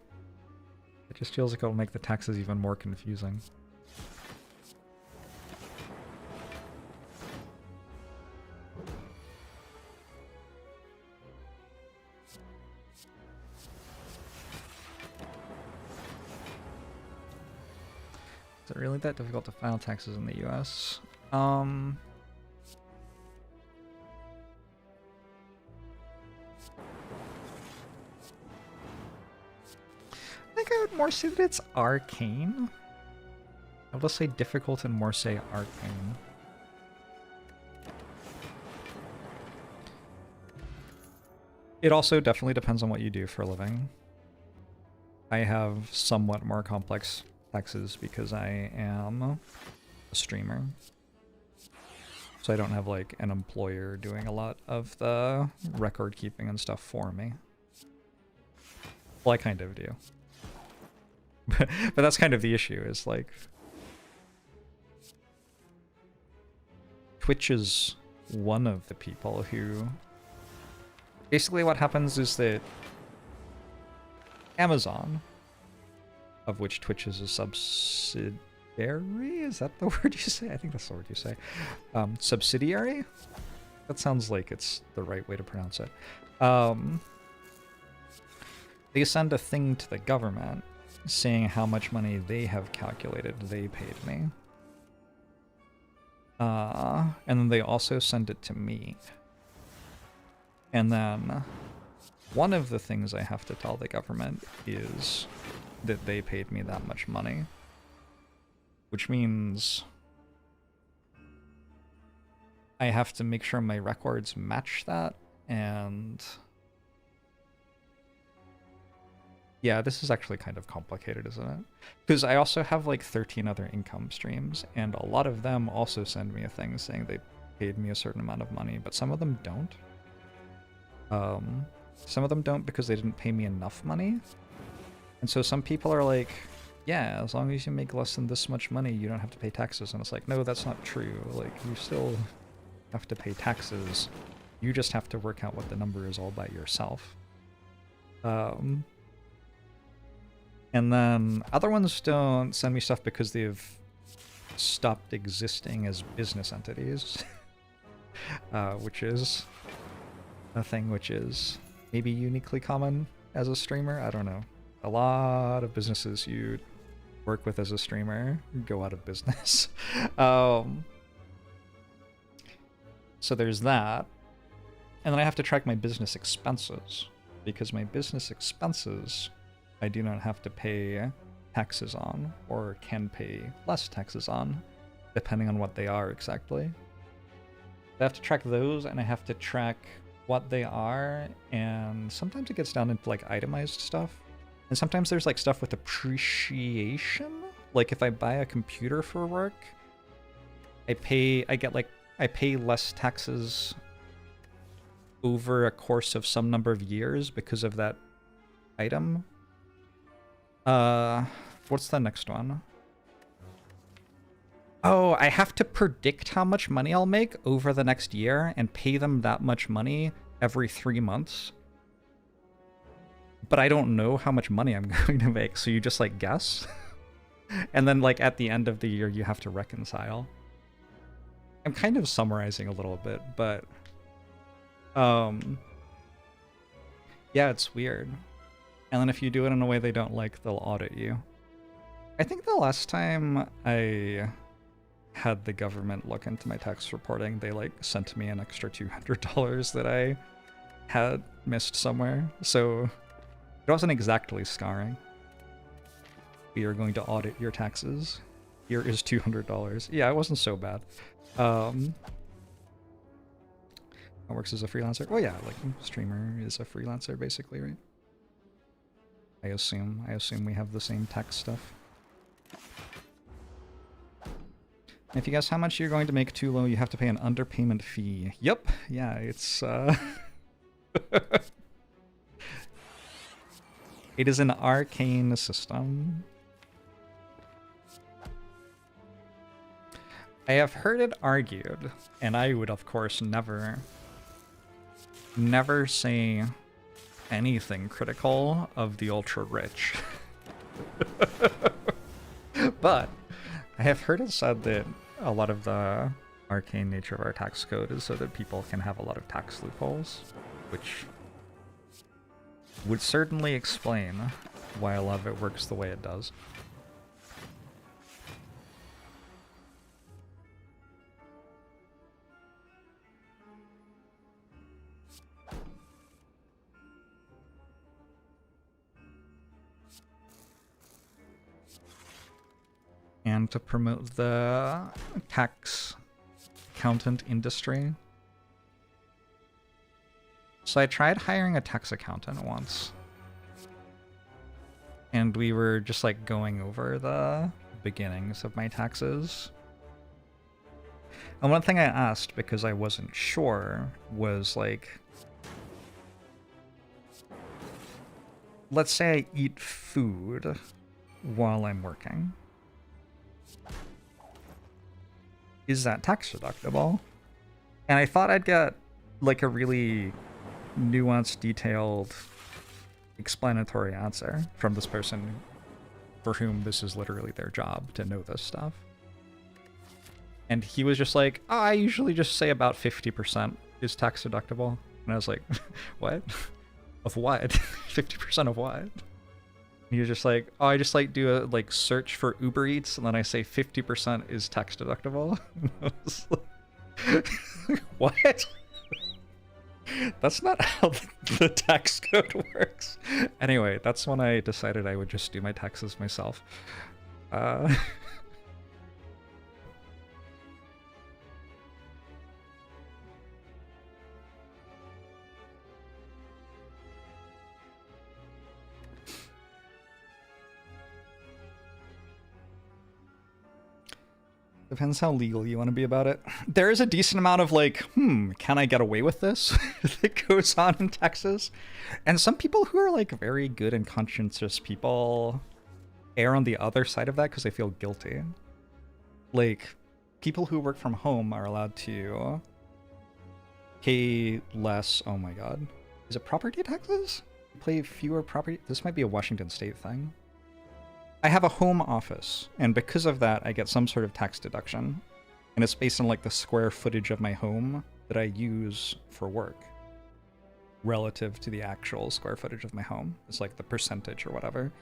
It just feels like it'll make the taxes even more confusing. Is it really that difficult to file taxes in the US? I think I would more say that it's arcane. I'll just say difficult and more say arcane. It also definitely depends on what you do for a living. I have somewhat more complex taxes because I am a streamer. So I don't have like an employer doing a lot of the record keeping and stuff for me. Well, I kind of do. But that's kind of the issue, is like Twitch is one of the people who basically what happens is that Amazon, of which Twitch is a subsidiary, is that the word you say? I think that's the word you say. Subsidiary? That sounds like it's the right way to pronounce it. They send a thing to the government saying how much money they have calculated they paid me. And then they also send it to me. And then one of the things I have to tell the government is that they paid me that much money. Which means I have to make sure my records match that, and yeah, this is actually kind of complicated, isn't it? Because I also have like 13 other income streams, and a lot of them also send me a thing saying they paid me a certain amount of money, but some of them don't. Some of them don't because they didn't pay me enough money. And so some people are like, yeah, as long as you make less than this much money, you don't have to pay taxes. And it's like, no, that's not true. Like, you still have to pay taxes. You just have to work out what the number is all by yourself. And then other ones don't send me stuff because they've stopped existing as business entities. Which is a thing which is maybe uniquely common as a streamer. I don't know. A lot of businesses you work with as a streamer go out of business. So there's that. And then I have to track my business expenses, because my business expenses I do not have to pay taxes on, or can pay less taxes on, depending on what they are exactly. I have to track those, and I have to track what they are, and sometimes it gets down into like itemized stuff. And sometimes there's like stuff with appreciation. Like if I buy a computer for work, I pay less taxes over a course of some number of years because of that item. What's the next one? Oh, I have to predict how much money I'll make over the next year and pay them that much money every 3 months. But I don't know how much money I'm going to make, so you just like guess. And then like at the end of the year you have to reconcile. I'm kind of summarizing a little bit, but yeah, it's weird. And then if you do it in a way they don't like, they'll audit you. I think the last time I had the government look into my tax reporting. They like sent me an extra $200 that I had missed somewhere. So it wasn't exactly scarring. We are going to audit your taxes. Here is $200. Yeah, it wasn't so bad. It works as a freelancer. Oh yeah, like streamer is a freelancer basically, right? I assume we have the same tax stuff. If you guess how much you're going to make too low, you have to pay an underpayment fee. Yep, yeah, it's it is an arcane system. I have heard it argued, and I would of course never say anything critical of the ultra rich. But I have heard it said that a lot of the arcane nature of our tax code is so that people can have a lot of tax loopholes, which would certainly explain why a lot of it works the way it does. And to promote the tax accountant industry. So I tried hiring a tax accountant once. And we were just like going over the beginnings of my taxes. And one thing I asked, because I wasn't sure, was like, let's say I eat food while I'm working. Is that tax deductible? And I thought I'd get like a really nuanced, detailed, explanatory answer from this person for whom this is literally their job to know this stuff. And he was just like, oh, I usually just say about 50% is tax deductible. And I was like, what? Of what? 50% of what? He was just like, oh, I just like do a like search for Uber Eats, and then I say 50% is tax deductible. I was like, what? That's not how the tax code works. Anyway, that's when I decided I would just do my taxes myself. Depends how legal you want to be about it. There is a decent amount of like, can I get away with this that goes on in Texas? And some people who are like very good and conscientious people err on the other side of that because they feel guilty. Like, people who work from home are allowed to pay less. Oh my god. Is it property taxes? Pay fewer property? This might be a Washington State thing. I have a home office, and because of that, I get some sort of tax deduction. And it's based on like the square footage of my home that I use for work relative to the actual square footage of my home. It's like the percentage or whatever.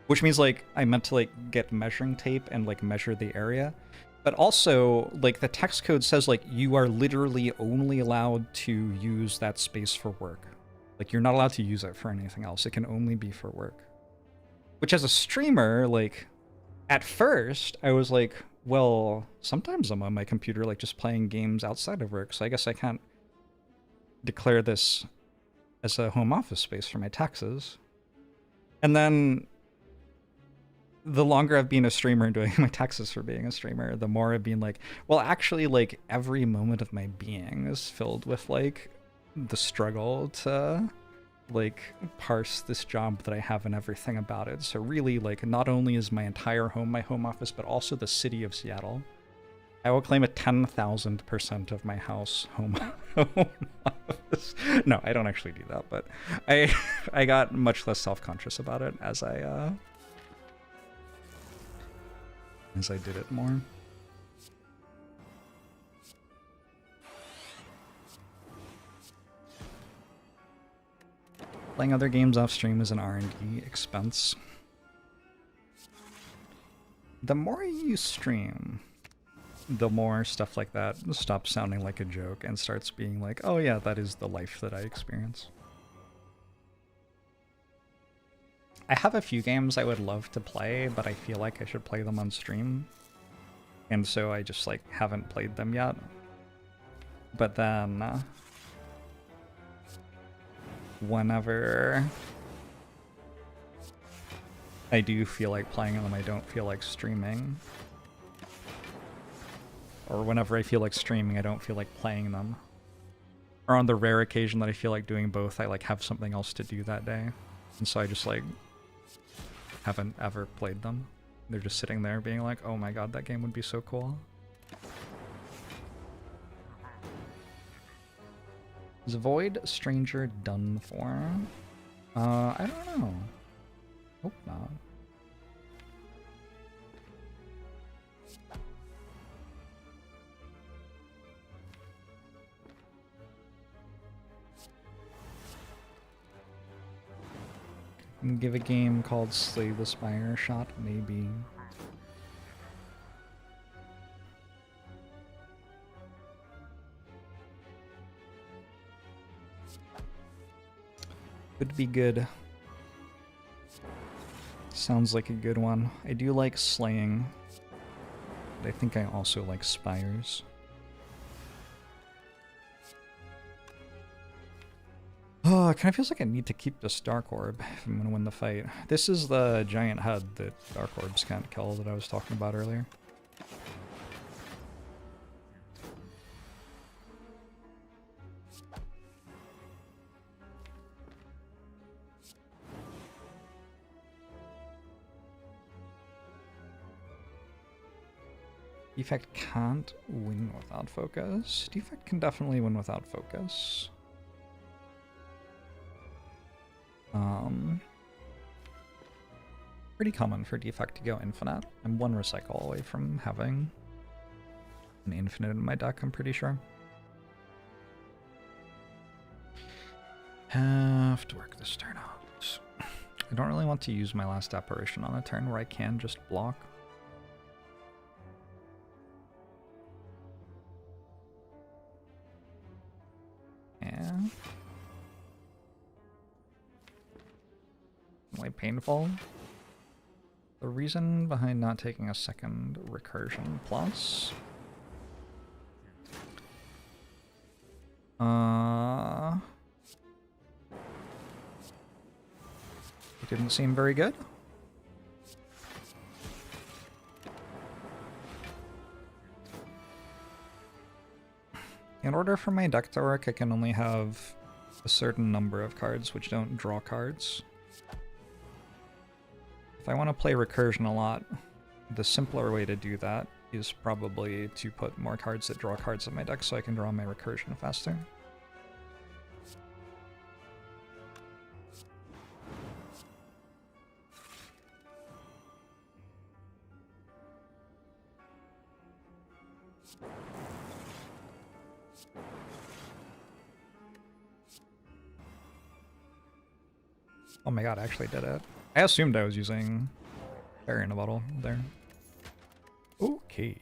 Which means like I meant to like get measuring tape and like measure the area. But also, like the tax code says like you are literally only allowed to use that space for work. Like you're not allowed to use it for anything else. It can only be for work. Which as a streamer, like, at first, I was like, well, sometimes I'm on my computer, like, just playing games outside of work, so I guess I can't declare this as a home office space for my taxes. And then, the longer I've been a streamer and doing my taxes for being a streamer, the more I've been like, well, actually, like, every moment of my being is filled with, like, the struggle to like parse this job that I have and everything about it. So really, like, not only is my entire home my home office, but also the city of Seattle. I will claim a 10,000% of my house home office. No, I don't actually do that, but I got much less self-conscious about it as I did it more. Playing other games off stream is an R&D expense. The more you stream, the more stuff like that stops sounding like a joke and starts being like, oh yeah, that is the life that I experience. I have a few games I would love to play, but I feel like I should play them on stream. And so I just like haven't played them yet. But then whenever I do feel like playing them, I don't feel like streaming. Or whenever I feel like streaming, I don't feel like playing them. Or on the rare occasion that I feel like doing both, I like have something else to do that day. And so I just like haven't ever played them. They're just sitting there being like, oh my god, that game would be so cool. Is Void Stranger done for? I don't know. Hope not. Give a game called Slay the Spire a shot, maybe. Would be good. Sounds like a good one. I do like slaying, but I think I also like spires. Oh, it kind of feels like I need to keep this Dark Orb if I'm going to win the fight. This is the giant head that Dark Orbs can't kill that I was talking about earlier. Defect can't win without focus. Defect can definitely win without focus. Pretty common for Defect to go infinite. I'm one recycle away from having an infinite in my deck, I'm pretty sure. Have to work this turn out. I don't really want to use my last apparition on a turn where I can just block. Yeah. Like painful. The reason behind not taking a second recursion plus. It didn't seem very good. In order for my deck to work, I can only have a certain number of cards which don't draw cards. If I want to play recursion a lot, the simpler way to do that is probably to put more cards that draw cards in my deck so I can draw my recursion faster. Oh my god, I actually did it. I assumed I was using Fairy in a Bottle there. Okay.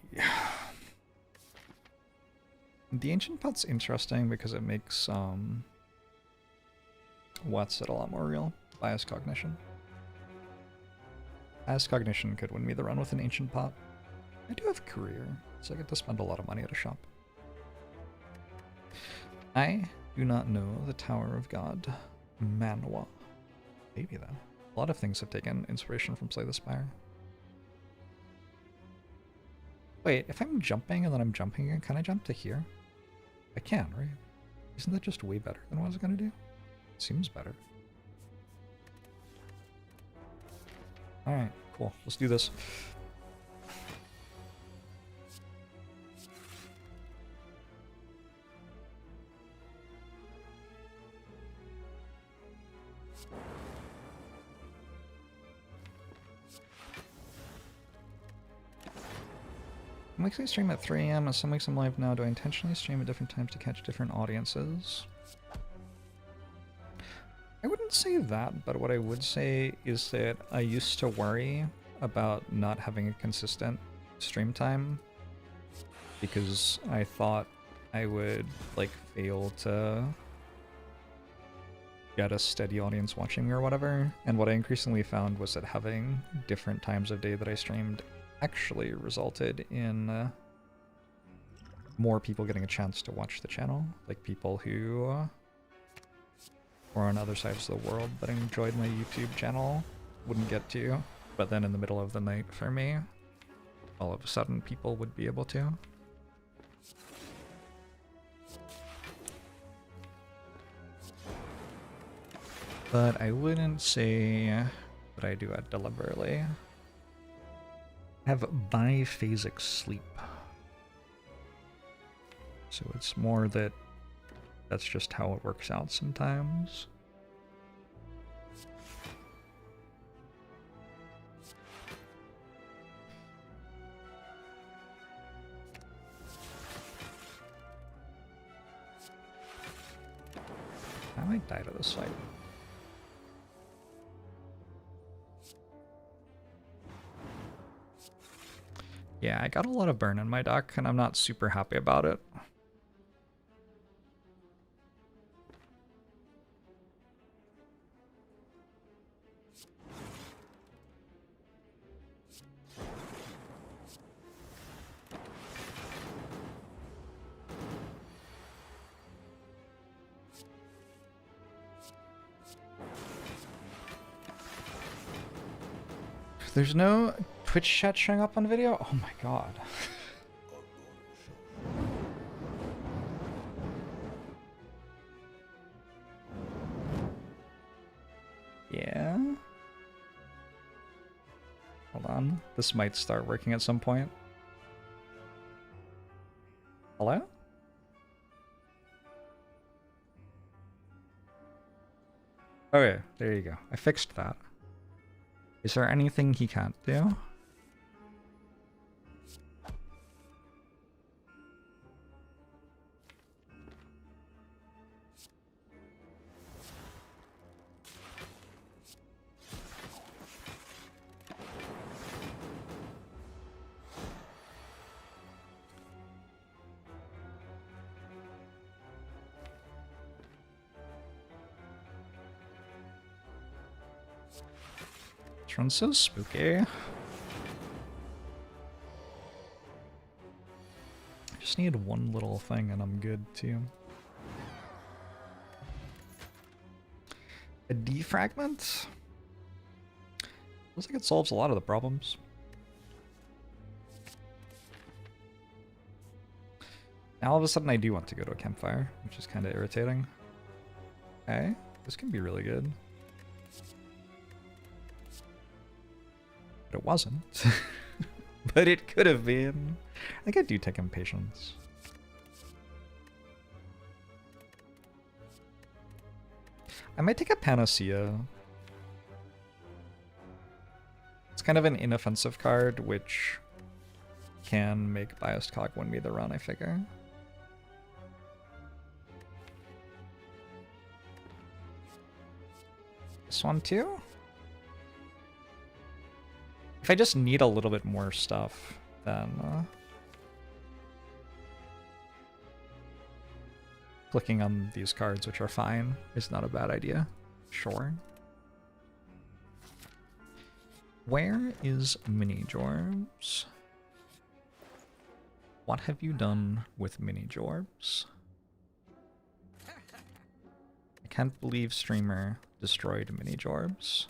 The Ancient Pot's interesting because it makes what's it a lot more real. Bias Cognition. Bias Cognition could win me the run with an Ancient Pot. I do have a career, so I get to spend a lot of money at a shop. I do not know the Tower of God. Manwa. Maybe though. A lot of things have taken inspiration from Slay the Spire. Wait, if I'm jumping and then I'm jumping again, can I jump to here? I can, right? Isn't that just way better than what I was gonna do? Seems better. Alright, cool. Let's do this. Some weeks I stream at 3 AM and some weeks I'm live now. Do I intentionally stream at different times to catch different audiences? I wouldn't say that, but what I would say is that I used to worry about not having a consistent stream time because I thought I would like fail to get a steady audience watching me or whatever, and what I increasingly found was that having different times of day that I streamed actually resulted in more people getting a chance to watch the channel, like people who were on other sides of the world that enjoyed my YouTube channel wouldn't get to, but then in the middle of the night for me, all of a sudden people would be able to. But I wouldn't say that I do it deliberately. I have biphasic sleep. So it's more that that's just how it works out sometimes. I might die to this fight. Yeah, I got a lot of burn in my deck, and I'm not super happy about it. There's no Twitch chat showing up on video? Oh my god. Yeah? Hold on. This might start working at some point. Hello? Okay, there you go. I fixed that. Is there anything he can't do? This one's so spooky. I just need one little thing and I'm good too. A defragment? Looks like it solves a lot of the problems. Now all of a sudden I do want to go to a campfire, which is kind of irritating. Okay, this can be really good. But it wasn't. But it could have been. I think I do take impatience. I might take a Panacea. It's kind of an inoffensive card, which can make Biased Cog win me the run, I figure. This one too? If I just need a little bit more stuff, then clicking on these cards, which are fine, is not a bad idea. Sure. Where is Mini Jorbs? What have you done with Mini Jorbs? I can't believe streamer destroyed Mini Jorbs.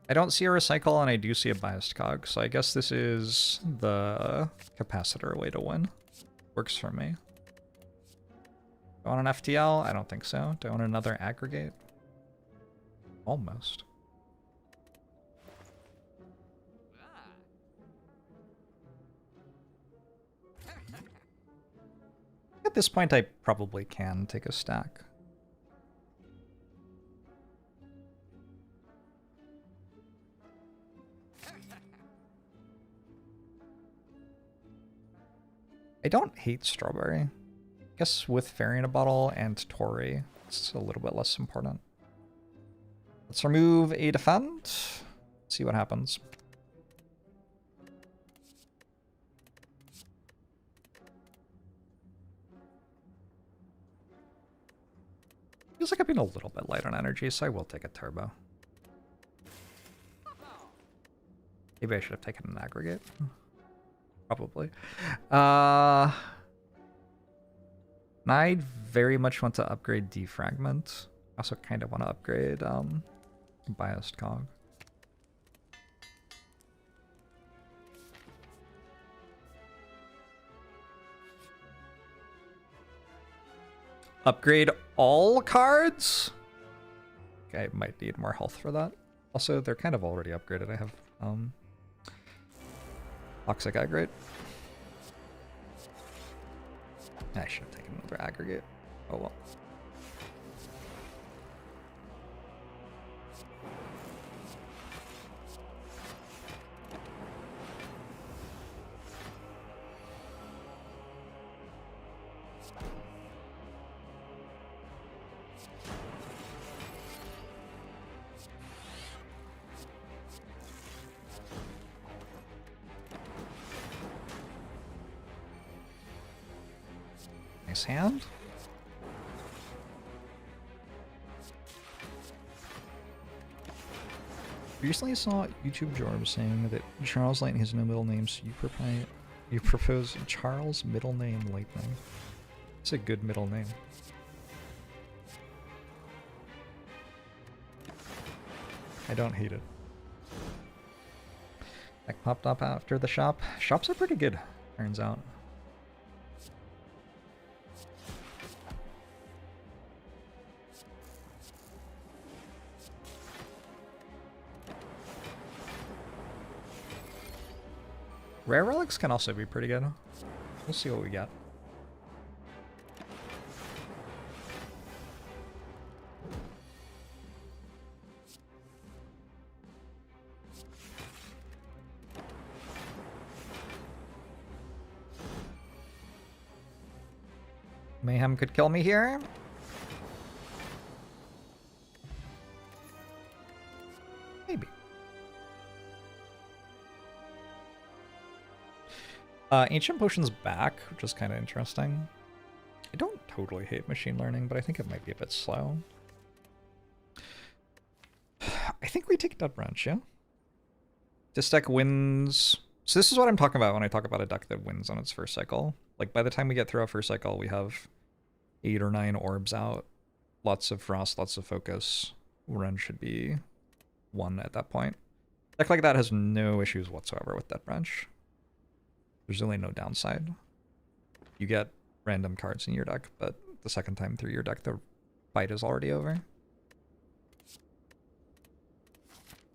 I don't see a recycle and I do see a biased cog, so I guess this is the capacitor way to win. Works for me. Do I want an FTL? I don't think so. Do I want another aggregate? Almost. At this point I probably can take a stack. I don't hate Strawberry. I guess with Fairy in a Bottle and Tori, it's a little bit less important. Let's remove a Defend. See what happens. Feels like I've been a little bit light on energy, so I will take a turbo. Maybe I should have taken an aggregate. Probably. I very much want to upgrade Defragment. I also kind of want to upgrade Biased Cog. Upgrade all cards? Okay, I might need more health for that. Also, they're kind of already upgraded. I have Toxic Aggregate. I should have taken another aggregate. Oh well. Nice hand. Recently saw YouTube Jorbs saying that Charles Lightning has no middle name, so you propose Charles middle name Lightning. It's a good middle name. I don't hate it. Deck popped up after the shop. Shops are pretty good, turns out. Rare relics can also be pretty good. We'll see what we get. Mayhem could kill me here. Maybe. Ancient Potion's back, which is kind of interesting. I don't totally hate machine learning, but I think it might be a bit slow. I think we take Dead Branch, yeah? This deck wins... So this is what I'm talking about when I talk about a deck that wins on its first cycle. Like, by the time we get through our first cycle, we have 8 or 9 orbs out. Lots of Frost, lots of Focus. Run should be 1 at that point. A deck like that has no issues whatsoever with Dead Branch. There's really no downside. You get random cards in your deck, but the second time through your deck, the fight is already over.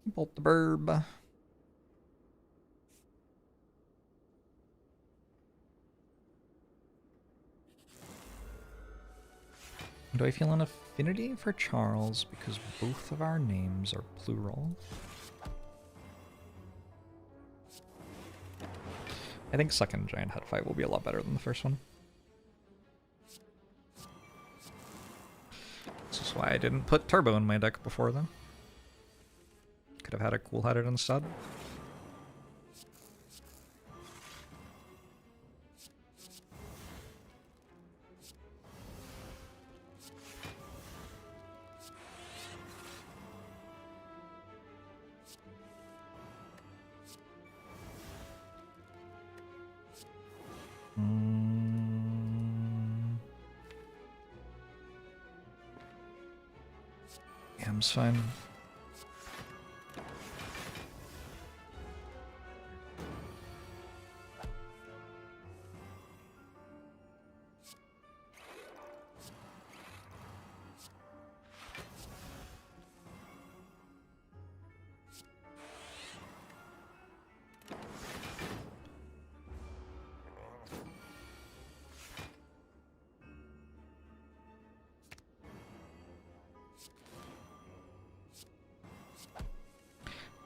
Bolt the Burb. Do I feel an affinity for Charles because both of our names are plural? I think second Giant Head fight will be a lot better than the first one. This is why I didn't put Turbo in my deck before, though. Could have had a Cool-Headed instead. It's fine.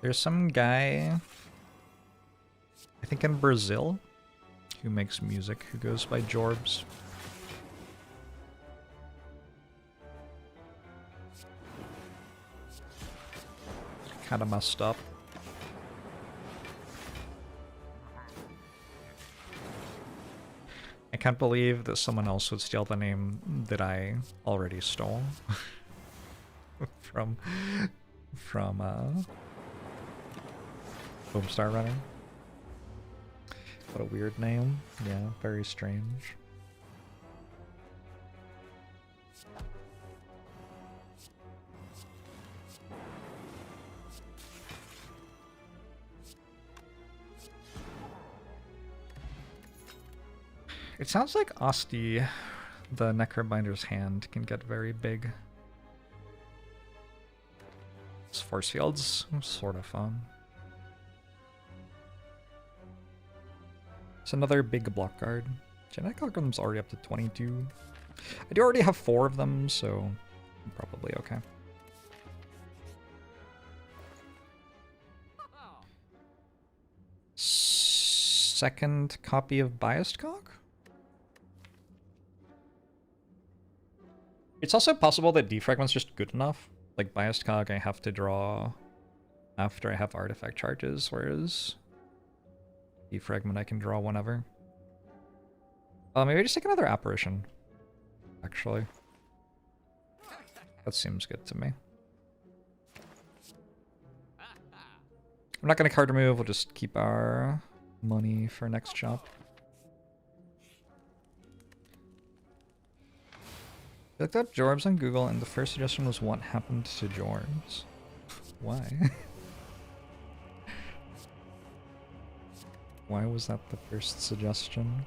There's some guy, I think in Brazil, who makes music, who goes by Jorbs. Kinda messed up. I can't believe that someone else would steal the name that I already stole from Homestar Runner. What a weird name. Yeah, very strange. It sounds like Osti, the Necrobinder's hand, can get very big. This force field's sort of fun. It's another big block guard. Genetic Algorithm's already up to 22. I do already have 4 of them, so I'm probably okay. Second copy of Biased Cog? It's also possible that Defragment's just good enough. Like Biased Cog I have to draw after I have artifact charges, whereas Defragment I can draw whenever. Maybe just take another Apparition, actually. That seems good to me. I'm not going to card remove, we'll just keep our money for next shop. I looked up Jorbs on Google and the first suggestion was what happened to Jorbs. Why? Why was that the first suggestion?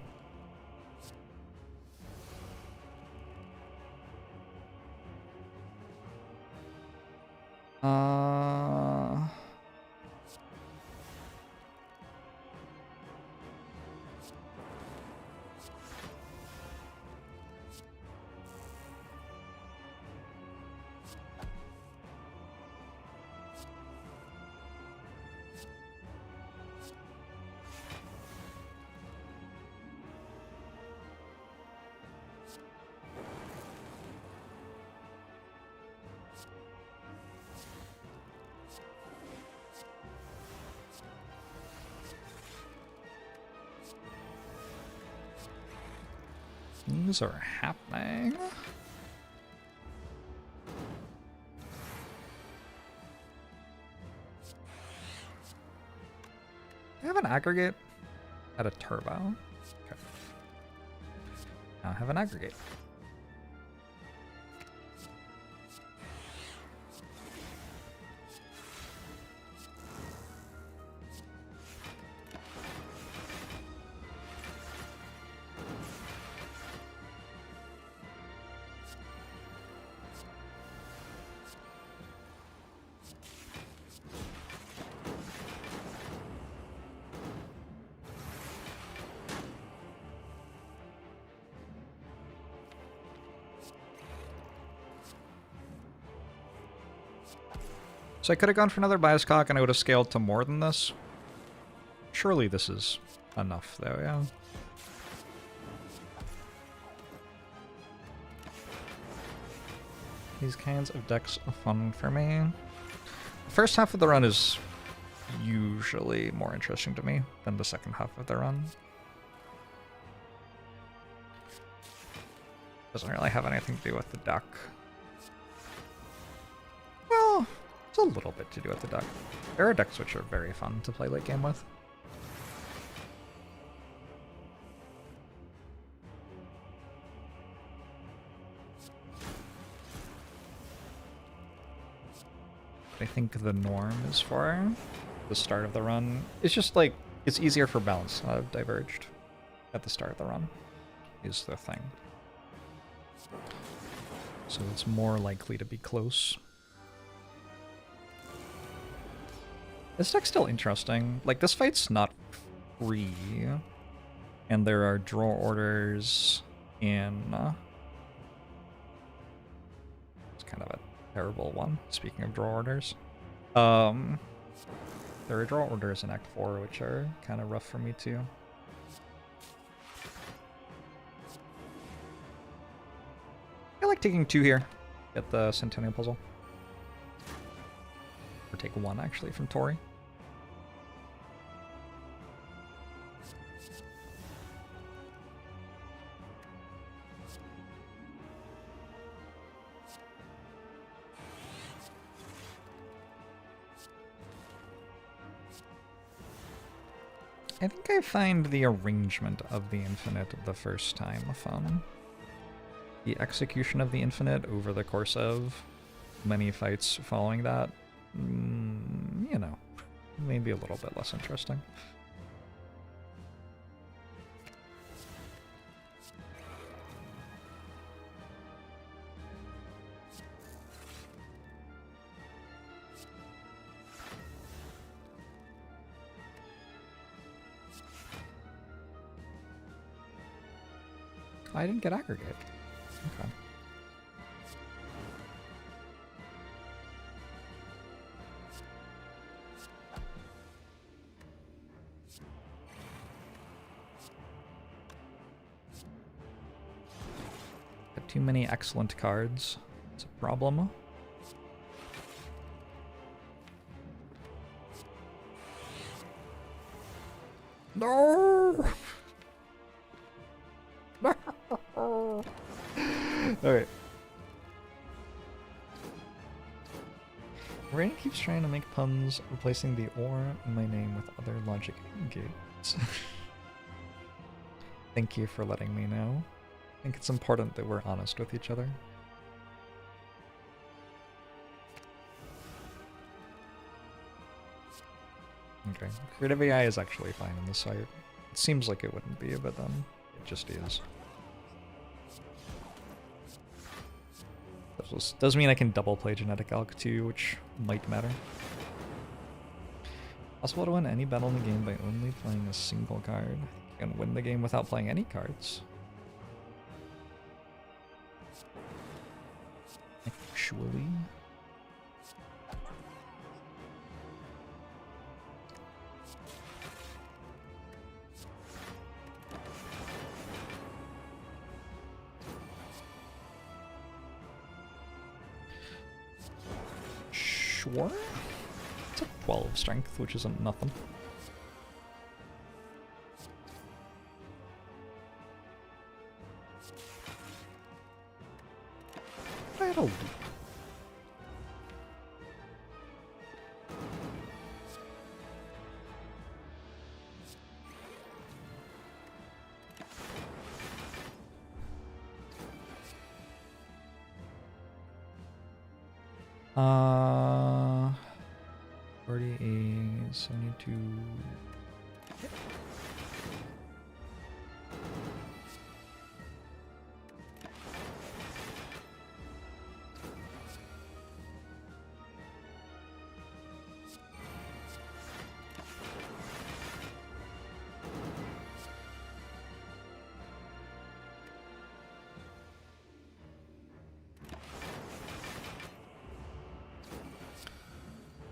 Things are happening. I have an aggregate at a turbo. Okay. Now I have an aggregate. So I could have gone for another Bias Cock and I would have scaled to more than this. Surely this is enough though, yeah. These kinds of decks are fun for me. The first half of the run is usually more interesting to me than the second half of the run. Doesn't really have anything to do with the deck. Well, it's a little bit to do with the deck. There are decks which are very fun to play late game with. I think the norm is for the start of the run. It's just like, it's easier for balance to have diverged at the start of the run, is the thing. So it's more likely to be close. This deck's still interesting. Like, this fight's not free, and there are draw orders in... it's kind of a terrible one, speaking of draw orders. There are draw orders in Act 4, which are kind of rough for me too. I like taking 2 here. Get the Centennial Puzzle. Or take 1 actually from Tori. I think I find the arrangement of the infinite the first time fun. The execution of the infinite over the course of many fights following that, you know, maybe a little bit less interesting. I didn't get aggregate. Okay. Got too many excellent cards. It's a problem. No! Alright. Rain keeps trying to make puns, replacing the or in my name with other logic gates. Thank you for letting me know. I think it's important that we're honest with each other. Okay, creative AI is actually fine in this site. It seems like it wouldn't be, but then it just is. Does mean I can double play Genetic Alch too, which might matter. Possible to win any battle in the game by only playing a single card. You can win the game without playing any cards. Actually. Sure. It's a 12 strength, which isn't nothing. That'll do. Already a 72.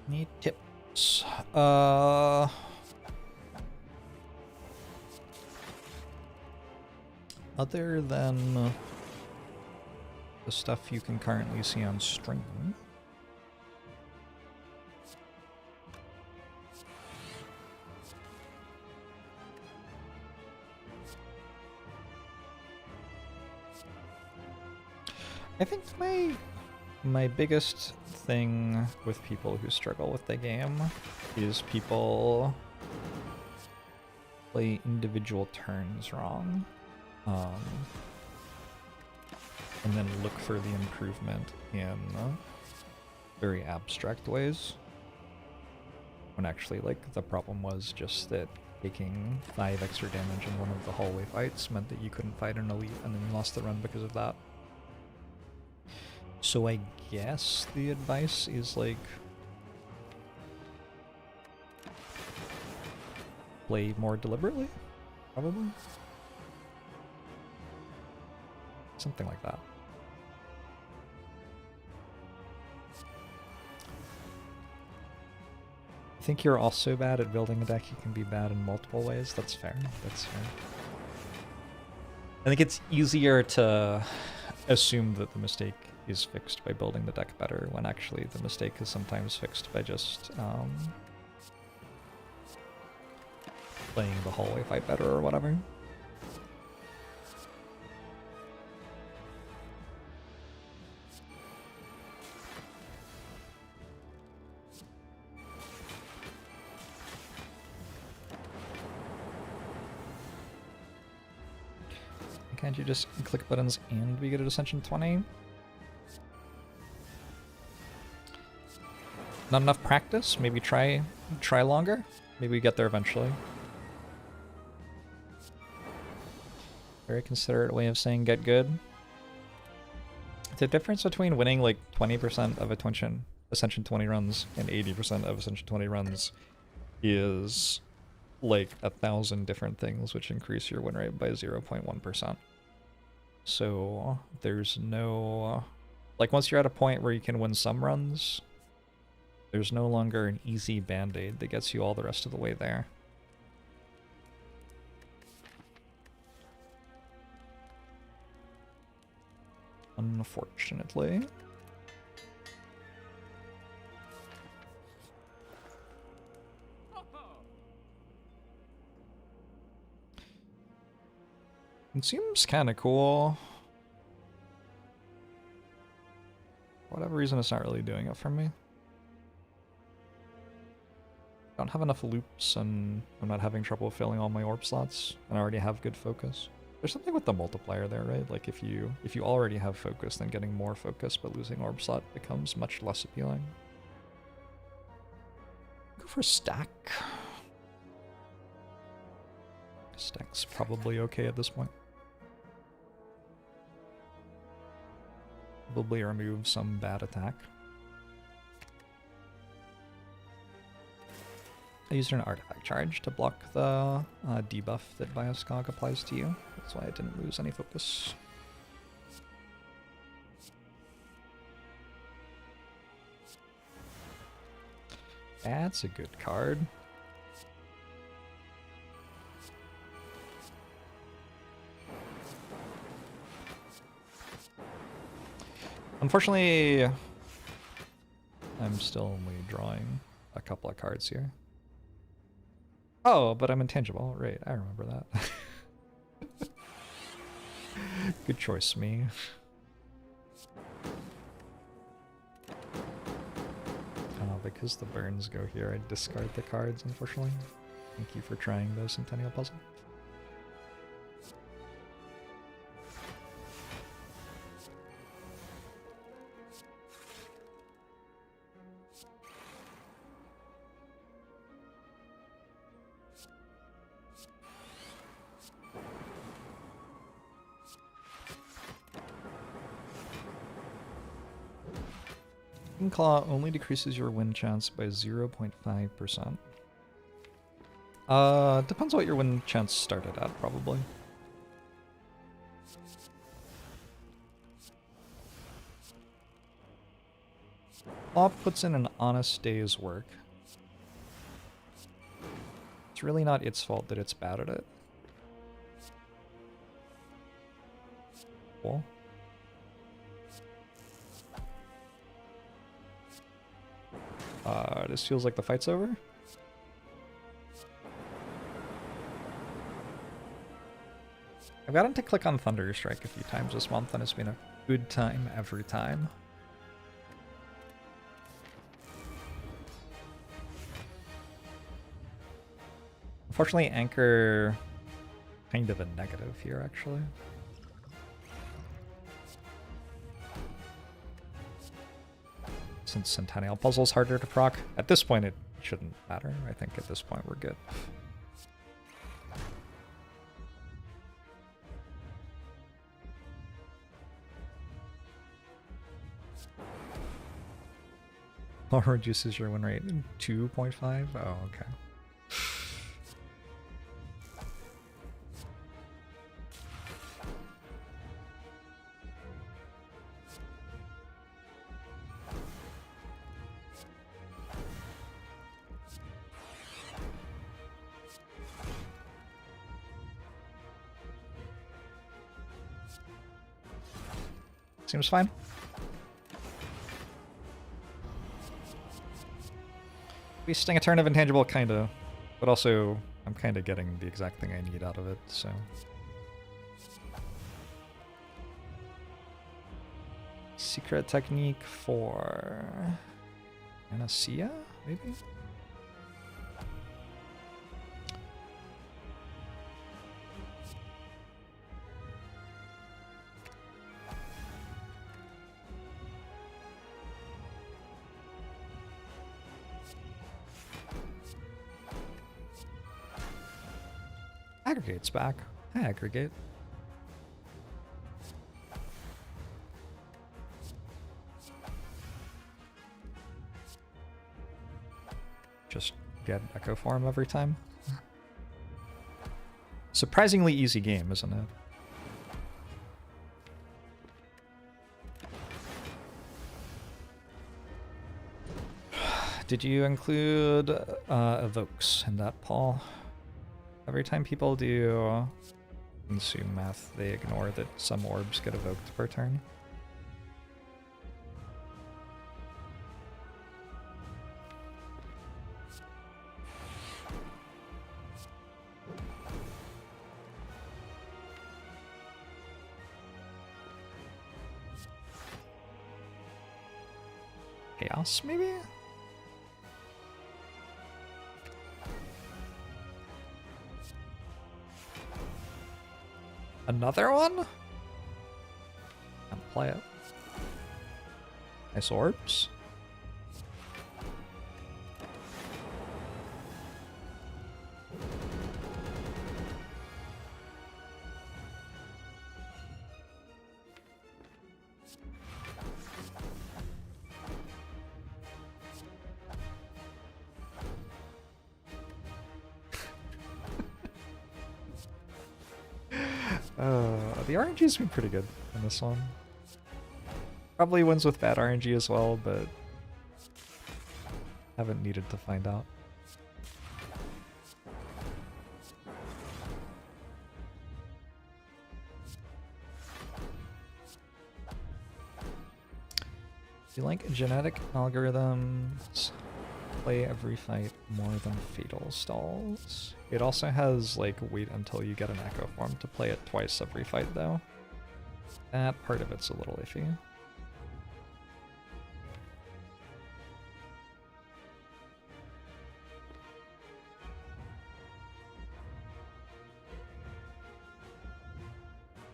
Need tips. Other than the stuff you can currently see on stream, I think my biggest thing with people who struggle with the game is people play individual turns wrong, and then look for the improvement in very abstract ways, when actually, like, the problem was just that taking 5 extra damage in one of the hallway fights meant that you couldn't fight an elite and then you lost the run because of that. So I guess the advice is, like, play more deliberately, probably? Something like that. I think you're also bad at building a deck. You can be bad in multiple ways. That's fair. That's fair. I think it's easier to assume that the mistake is fixed by building the deck better, when actually the mistake is sometimes fixed by just playing the hallway fight better or whatever. Can't you just click buttons and we get an Ascension 20? Not enough practice? Maybe try longer? Maybe we get there eventually. Very considerate way of saying get good. The difference between winning like 20% of Ascension 20 runs and 80% of Ascension 20 runs is like 1,000 different things which increase your win rate by 0.1%. So there's no... like once you're at a point where you can win some runs, there's no longer an easy band-aid that gets you all the rest of the way there. Unfortunately. It seems kind of cool. For whatever reason, it's not really doing it for me. Don't have enough loops, and I'm not having trouble filling all my orb slots, and I already have good focus. There's something with the multiplier there, right? Like if you already have focus, then getting more focus but losing orb slot becomes much less appealing. Go for stack. Stack's probably okay at this point. Probably remove some bad attack. I used an artifact charge to block the debuff that Bioscog applies to you. That's why I didn't lose any focus. That's a good card. Unfortunately, I'm still only drawing a couple of cards here. Oh, but I'm intangible. Right, I remember that. Good choice, me. Oh, because the burns go here, I discard the cards, unfortunately. Thank you for trying the Centennial Puzzle. Claw only decreases your win chance by 0.5%. Depends what your win chance started at, probably. Claw puts in an honest day's work. It's really not its fault that it's bad at it. Cool. This feels like the fight's over. I've gotten to click on Thunder Strike a few times this month, and it's been a good time every time. Unfortunately, Anchor kind of a negative here, actually. Since Centennial Puzzle's harder to proc. At this point, it shouldn't matter. I think at this point, we're good. Or reduces your win rate 2.5? Oh, okay. Seems fine. Wasting a turn of intangible, kinda. But also, I'm kinda getting the exact thing I need out of it, so... Secret technique for... Anacia, maybe? Aggregate's back. Hi, Aggregate. Just get Echo Form every time. Surprisingly easy game, isn't it? Did you include evokes in that, Paul? Every time people do consume math, they ignore that some orbs get evoked per turn. Chaos, maybe? Another one? Can't play it. Nice orbs. The RNG's been pretty good in this one. Probably wins with bad RNG as well, but haven't needed to find out. Do you like genetic algorithms? Play every fight more than fatal stalls. It also has like wait until you get an echo form to play it twice every fight though. That part of it's a little iffy.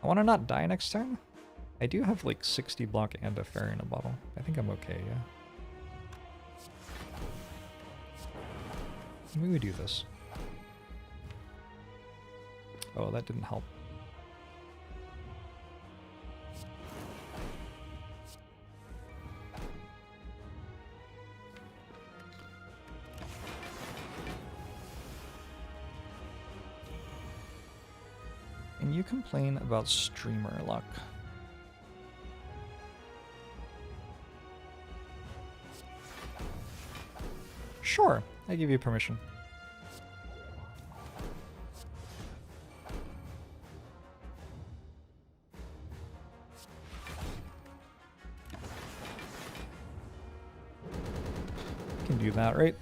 I want to not die next turn. I do have like 60 block and a fairy in a bottle. I think I'm okay, yeah. Maybe we do this. Oh, that didn't help. And you complain about streamer luck. Sure, I give you permission. Can do that, right?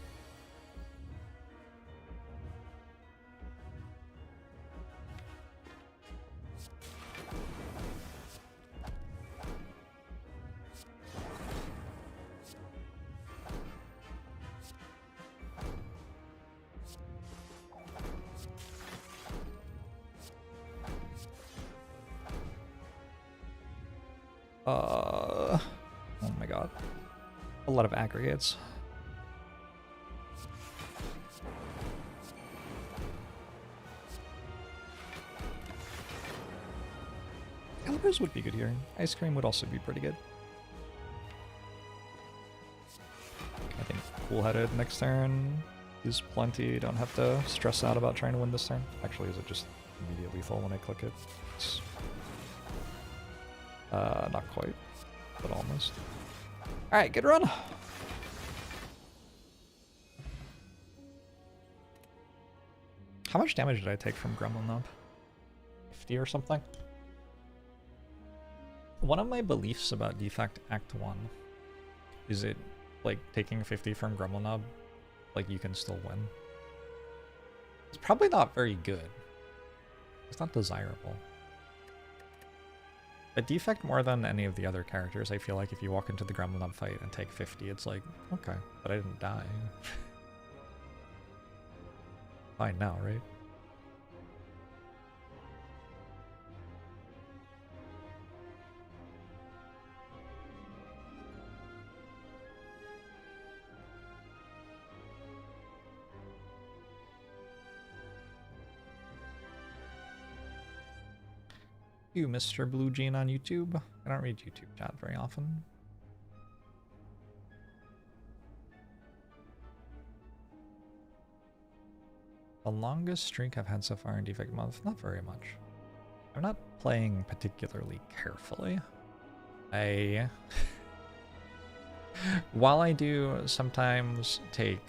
Oh my god. A lot of aggregates. Calibers would be good here. Ice cream would also be pretty good. I think cool-headed next turn is plenty. You don't have to stress out about trying to win this turn. Actually, is it just immediate lethal when I click it? It's, not quite, but almost. Alright, good run! How much damage did I take from Gremlin Knob? 50 or something? One of my beliefs about Defect Act 1 is it, like, taking 50 from Gremlin Knob, like, you can still win. It's probably not very good. It's not desirable. But Defect, more than any of the other characters, I feel like if you walk into the Gremlin Knob fight and take 50, it's like, okay, but I didn't die. Fine now, right? You, Mr. Blue Jean on YouTube. I don't read YouTube chat very often. The longest streak I've had so far in Defect month, not very much. I'm not playing particularly carefully. While I do sometimes take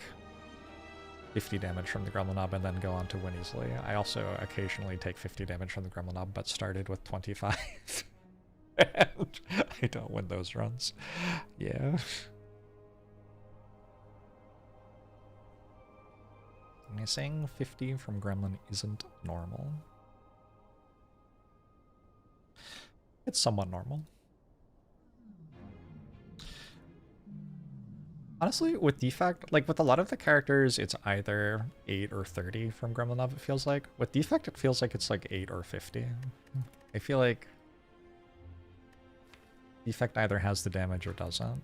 50 damage from the Gremlin Knob and then go on to win easily, I also occasionally take 50 damage from the Gremlin Knob but started with 25. And I don't win those runs. Yeah. Am I saying 50 from Gremlin isn't normal? It's somewhat normal. Honestly, with Defect, like with a lot of the characters, it's either 8 or 30 from Gremlin Knob, it feels like. With Defect, it feels like it's like 8 or 50. I feel like Defect either has the damage or doesn't.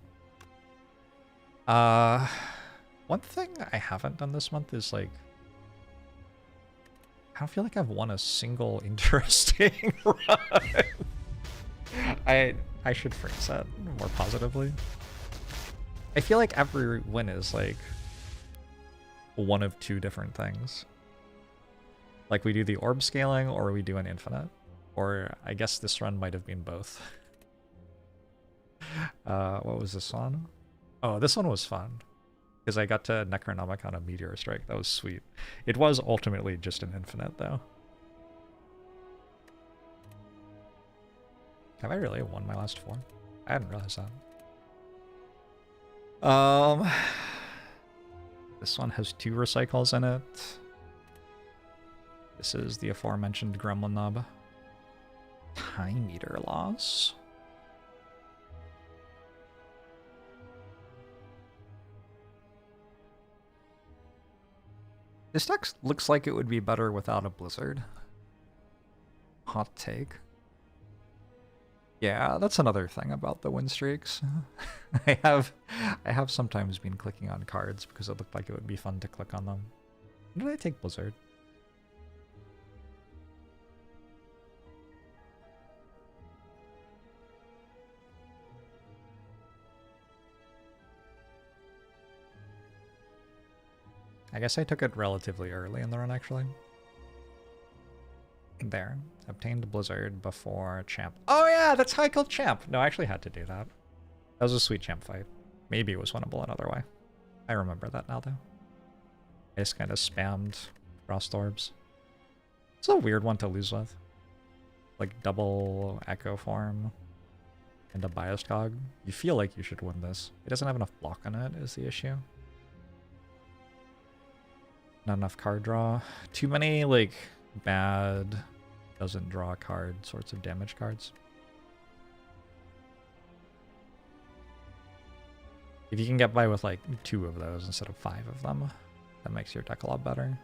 One thing I haven't done this month is like, I don't feel like I've won a single interesting run. I should phrase that more positively. I feel like every win is like one of two different things. Like we do the orb scaling or we do an infinite. Or I guess this run might have been both. What was this one? Oh, this one was fun. Because I got to Necronomicon a Meteor Strike. That was sweet. It was ultimately just an infinite though. Have I really won my last 4? I hadn't realized that. This one has 2 recycles in it. This is the aforementioned Gremlin Knob. Time Eater loss. This deck looks like it would be better without a Blizzard. Hot take. Yeah, that's another thing about the win streaks. I have sometimes been clicking on cards because it looked like it would be fun to click on them. When did I take Blizzard? I guess I took it relatively early in the run, actually. There. Obtained Blizzard before Champ. Oh yeah, that's how I killed Champ! No, I actually had to do that. That was a sweet Champ fight. Maybe it was winnable another way. I remember that now, though. I just kind of spammed Frost Orbs. It's a weird one to lose with. Like double Echo Form and a Biased Cog. You feel like you should win this. It doesn't have enough block on it, is the issue. Not enough card draw. Too many, like, bad, doesn't draw a card sorts of damage cards. If you can get by with, like, 2 of those instead of 5 of them, that makes your deck a lot better.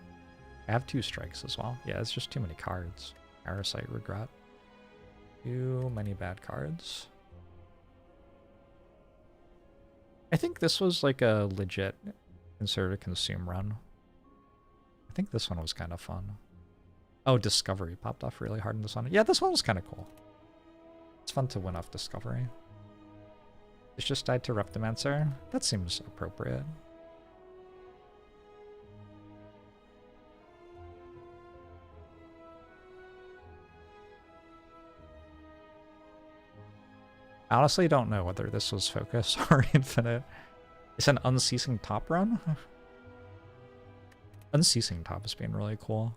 I have 2 strikes as well. Yeah, it's just too many cards. Parasite, Regret. Too many bad cards. I think this was, like, a legit insert a consume run. I think this one was kind of fun. Oh, Discovery popped off really hard in this one. Yeah, this one was kind of cool. It's fun to win off Discovery. It's just died to Reptimancer. That seems appropriate. I honestly don't know whether this was Focus or Infinite. It's an Unceasing Top run? Unceasing Top has been really cool.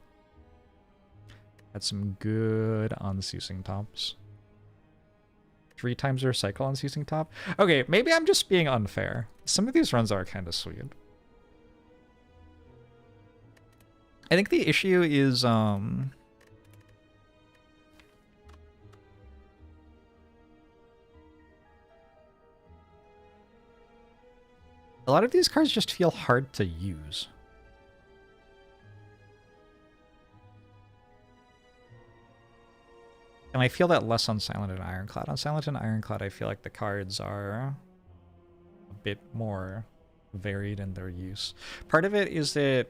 Had some good Unceasing Tops. 3 times recycle Unceasing Top? Okay, maybe I'm just being unfair. Some of these runs are kind of sweet. I think the issue is, a lot of these cards just feel hard to use. And I feel that less on Silent and Ironclad. On Silent and Ironclad, I feel like the cards are a bit more varied in their use. Part of it is that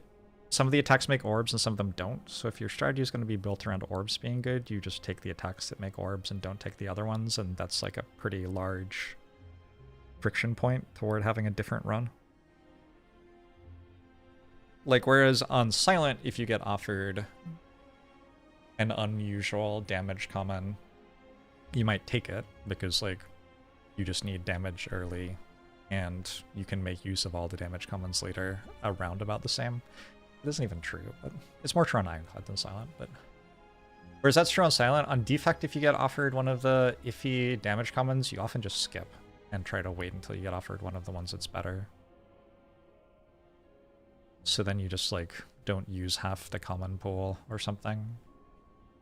Some of the attacks make orbs and some of them don't. So if your strategy is going to be built around orbs being good, you just take the attacks that make orbs and don't take the other ones. And that's like a pretty large friction point toward having a different run. Like, whereas on Silent, if you get offered an unusual damage common, you might take it because, like, you just need damage early and you can make use of all the damage commons later around about the same. It isn't even true, but it's more true on Ironclad than Silent. But whereas that's true on Silent, on Defect, if you get offered one of the iffy damage commons, you often just skip and try to wait until you get offered one of the ones that's better. So then you just, like, don't use half the common pool or something,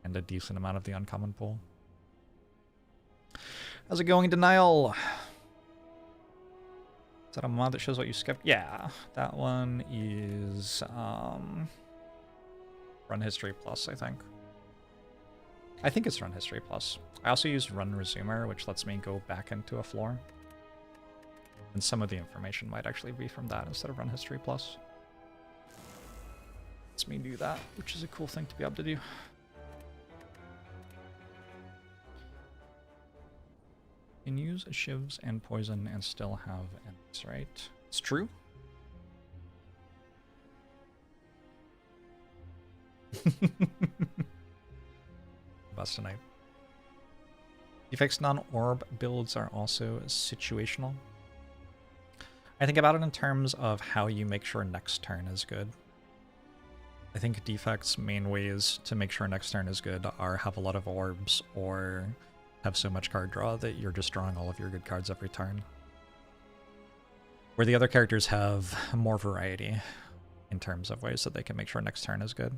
and a decent amount of the uncommon pool. How's it going, Denial? Is that a mod that shows what you skipped? Yeah, that one is Run History Plus, I think. I think it's Run History Plus. I also use Run Resumer, which lets me go back into a floor. And some of the information might actually be from that instead of Run History Plus. Lets me do that, which is a cool thing to be able to do. You can use shivs and poison and still have ends, right? It's true. Bust tonight. Defect's non-orb builds are also situational. I think about it in terms of how you make sure next turn is good. I think Defect's main ways to make sure next turn is good are have a lot of orbs or have so much card draw that you're just drawing all of your good cards every turn. Where the other characters have more variety in terms of ways that they can make sure next turn is good.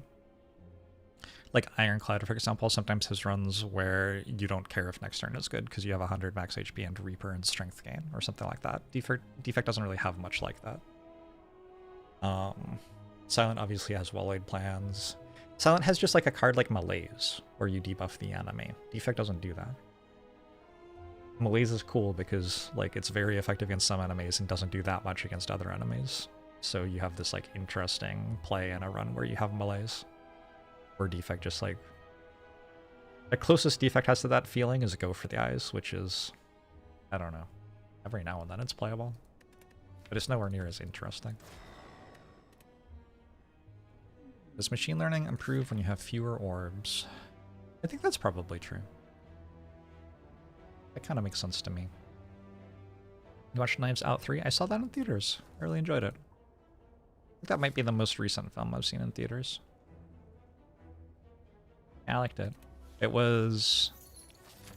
Like Ironclad, for example, sometimes has runs where you don't care if next turn is good because you have 100 max HP and Reaper and Strength Gain or something like that. Defect doesn't really have much like that. Silent obviously has Walloid plans. Silent has just like a card like Malaise, where you debuff the enemy. Defect doesn't do that. Malaise is cool because, like, it's very effective against some enemies and doesn't do that much against other enemies. So you have this, like, interesting play in a run where you have Malaise. Where Defect just, like... The closest Defect has to that feeling is Go for the Eyes, which is... I don't know. Every now and then it's playable. But it's nowhere near as interesting. Does machine learning improve when you have fewer orbs? I think that's probably true. That kind of makes sense to me. You watched Knives Out 3? I saw that in theaters. I really enjoyed it. I think that might be the most recent film I've seen in theaters. Yeah, I liked it. It was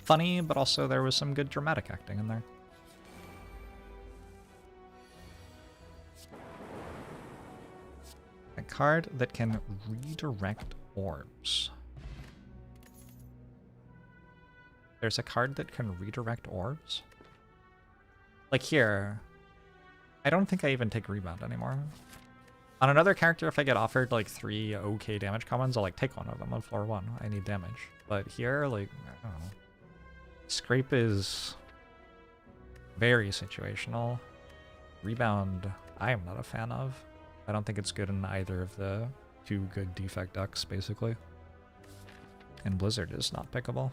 funny, but also there was some good dramatic acting in there. A card that can redirect orbs. There's a card that can redirect orbs? Like here, I don't think I even take Rebound anymore. On another character, if I get offered like 3 okay damage commons, I'll like take one of them on floor 1. I need damage. But here, like, I don't know. Scrape is very situational. Rebound, I am not a fan of. I don't think it's good in either of the 2 good Defect decks, basically. And Blizzard is not pickable.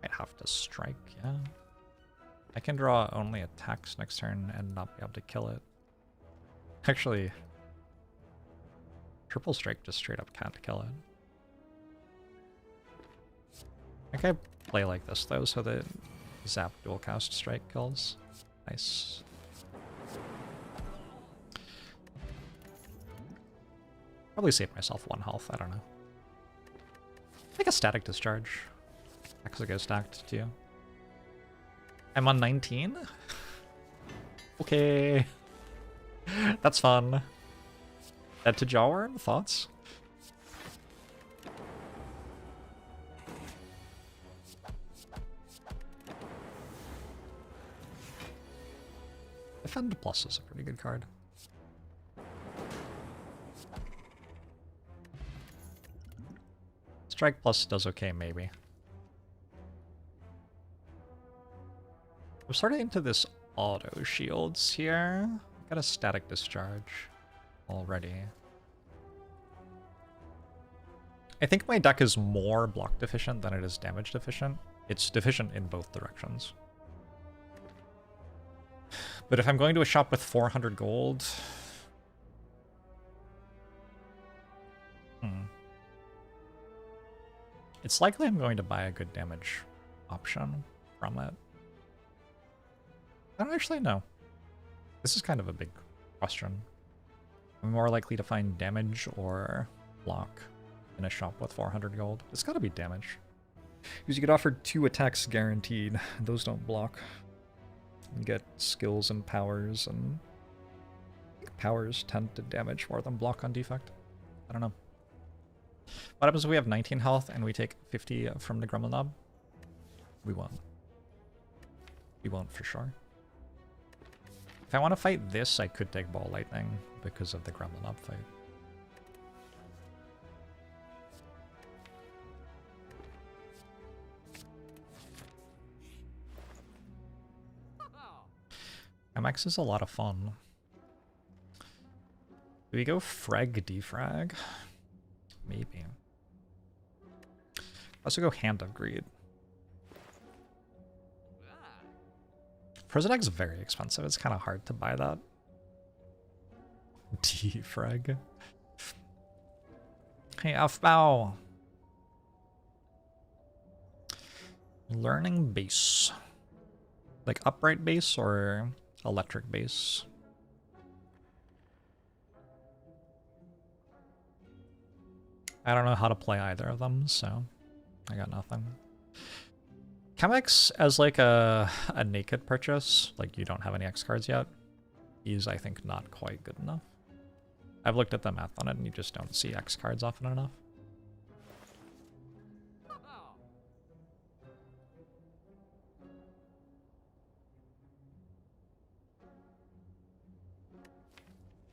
Might have to strike, yeah. I can draw only attacks next turn and not be able to kill it. Actually, Triple Strike just straight up can't kill it. I think I play like this though, so that Zap dual cast strike kills. Nice. Probably save myself 1 health, I don't know. Like a Static Discharge. Exego stacked too. I'm on 19? Okay. That's fun. Head to Jawworm? Thoughts? Defend Plus is a pretty good card. Strike plus does okay, maybe. We're starting into this auto shields here. Got a static discharge already. I think my deck is more block deficient than it is damage deficient. It's deficient in both directions. But if I'm going to a shop with 400 gold... It's likely I'm going to buy a good damage option from it. I don't actually know. This is kind of a big question. I'm more likely to find damage or block in a shop with 400 gold. It's gotta be damage. Because you get offered 2 attacks guaranteed. Those don't block. You get skills and powers, and I think powers tend to damage more than block on Defect. I don't know. What happens if we have 19 health and we take 50 from the Gremlin Knob? We won't. We won't for sure. If I want to fight this, I could take Ball Lightning because of the Gremlin Knob fight. MX is a lot of fun. Do we go Frag Defrag? Maybe. Also go Hand of Greed. Prison Egg's very expensive. It's kind of hard to buy that. Defrag. Hey, Aufbau. Learning base. Like upright base or electric base? I don't know how to play either of them, so I got nothing. Chemex as like a naked purchase, like you don't have any X cards yet, is I think not quite good enough. I've looked at the math on it and you just don't see X cards often enough.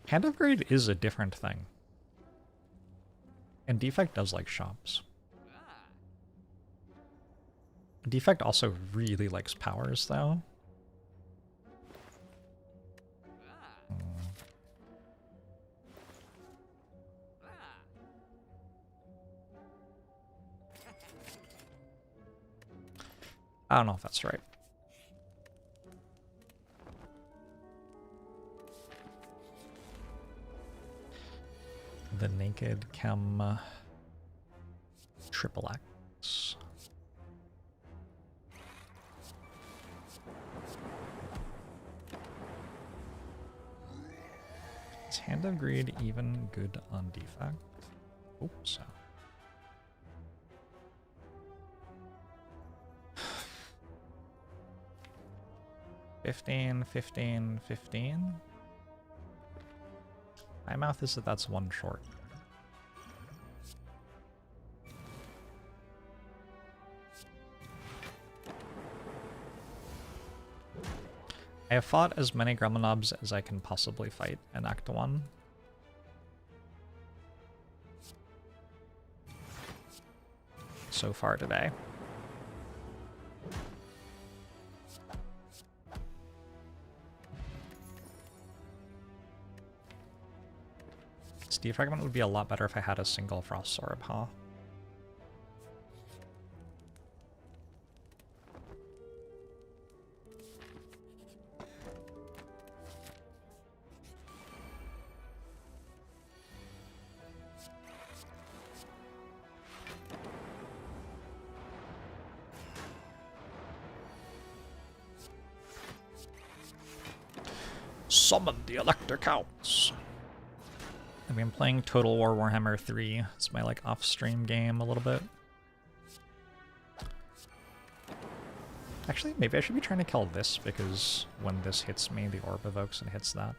Hand of Greed is a different thing. And Defect does like shops. Defect also really likes powers, though. I don't know if that's right. The Naked Chem Triple X. Is Hand of Greed even good on Defect? Oops. 15, 15, 15. My mouth is that that's one short. I have fought as many Gremlin Knobs as I can possibly fight in Act 1. So far today. Steve Fragment would be a lot better if I had a single Frost Orb, huh? Summon the Electric Outs. I mean, I'm playing Total War Warhammer 3. It's my like off-stream game a little bit. Actually, maybe I should be trying to kill this because when this hits me, the orb evokes and hits that.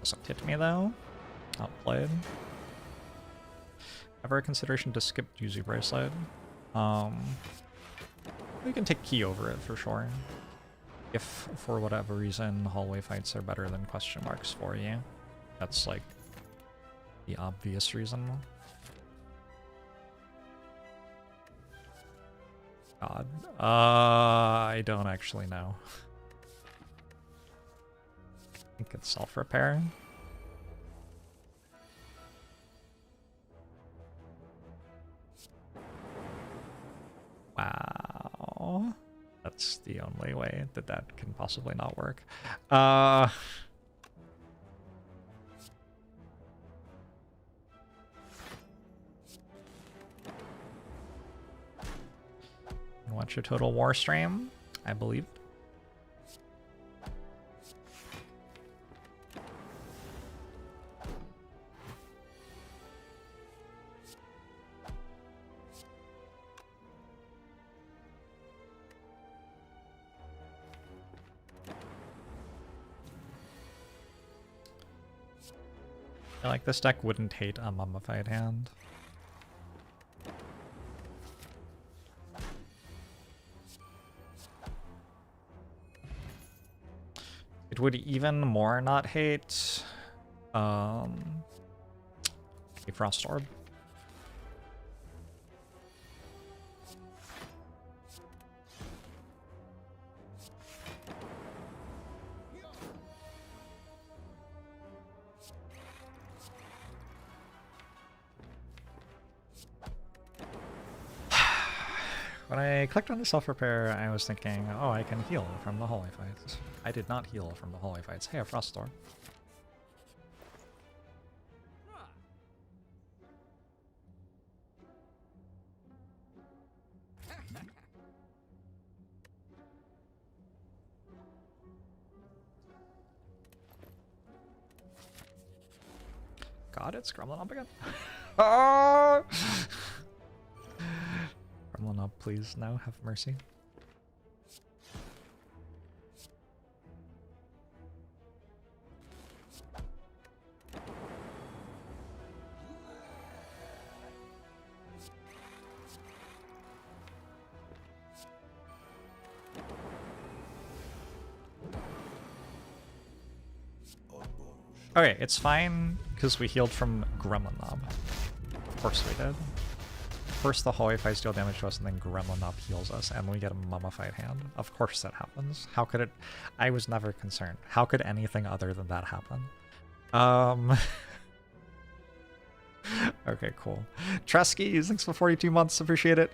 Doesn't hit me though. Outplayed. Ever a consideration to skip Yuzu Bracelet? We can take key over it for sure. If, for whatever reason, hallway fights are better than question marks for you. That's like The obvious reason. God. I don't actually know. I think it's self-repair. Wow. That's the only way that that can possibly not work. Watch your Total War stream, I believe. I feel like this deck wouldn't hate a mummified hand. It would even more not hate a Frost Orb. When I clicked on the self-repair, I was thinking, oh, I can heal from the Holy Fights. I did not heal from the Holy Fights. Hey, a Frost Storm. God, it's Gremlin up again. Oh! Gremlin up, please. Now, have mercy. Okay, it's fine because we healed from Gremlin Knob. Of course we did. First the Holy Fights deal damage to us and then Gremlin Knob heals us and we get a mummified hand. Of course that happens. How could it? I was never concerned. How could anything other than that happen? Okay, cool. Tresky, thanks for 42 months. Appreciate it.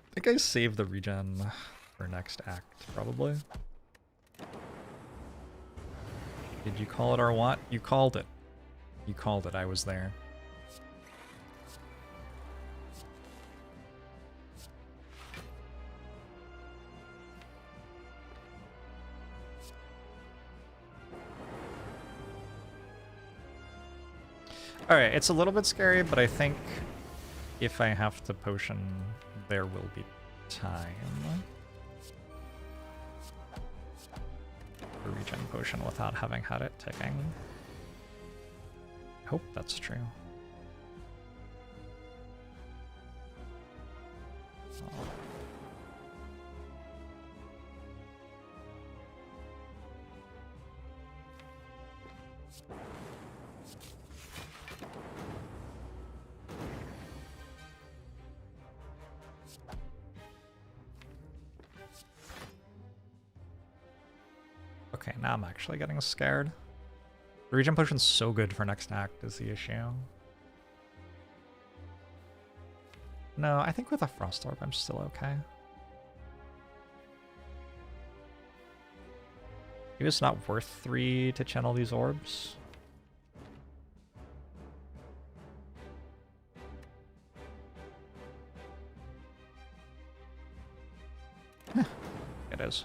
I think I saved the regen for next act, probably. Did you call it or what? You called it. You called it, I was there. Alright, it's a little bit scary, but I think if I have to potion, there will be time. A regen potion without having had it ticking. I hope that's true. Oh. Okay, now I'm actually getting scared. The regen potion's so good for next act is the issue. No, I think with a Frost Orb I'm still okay. Maybe it's not worth 3 to channel these orbs. It is.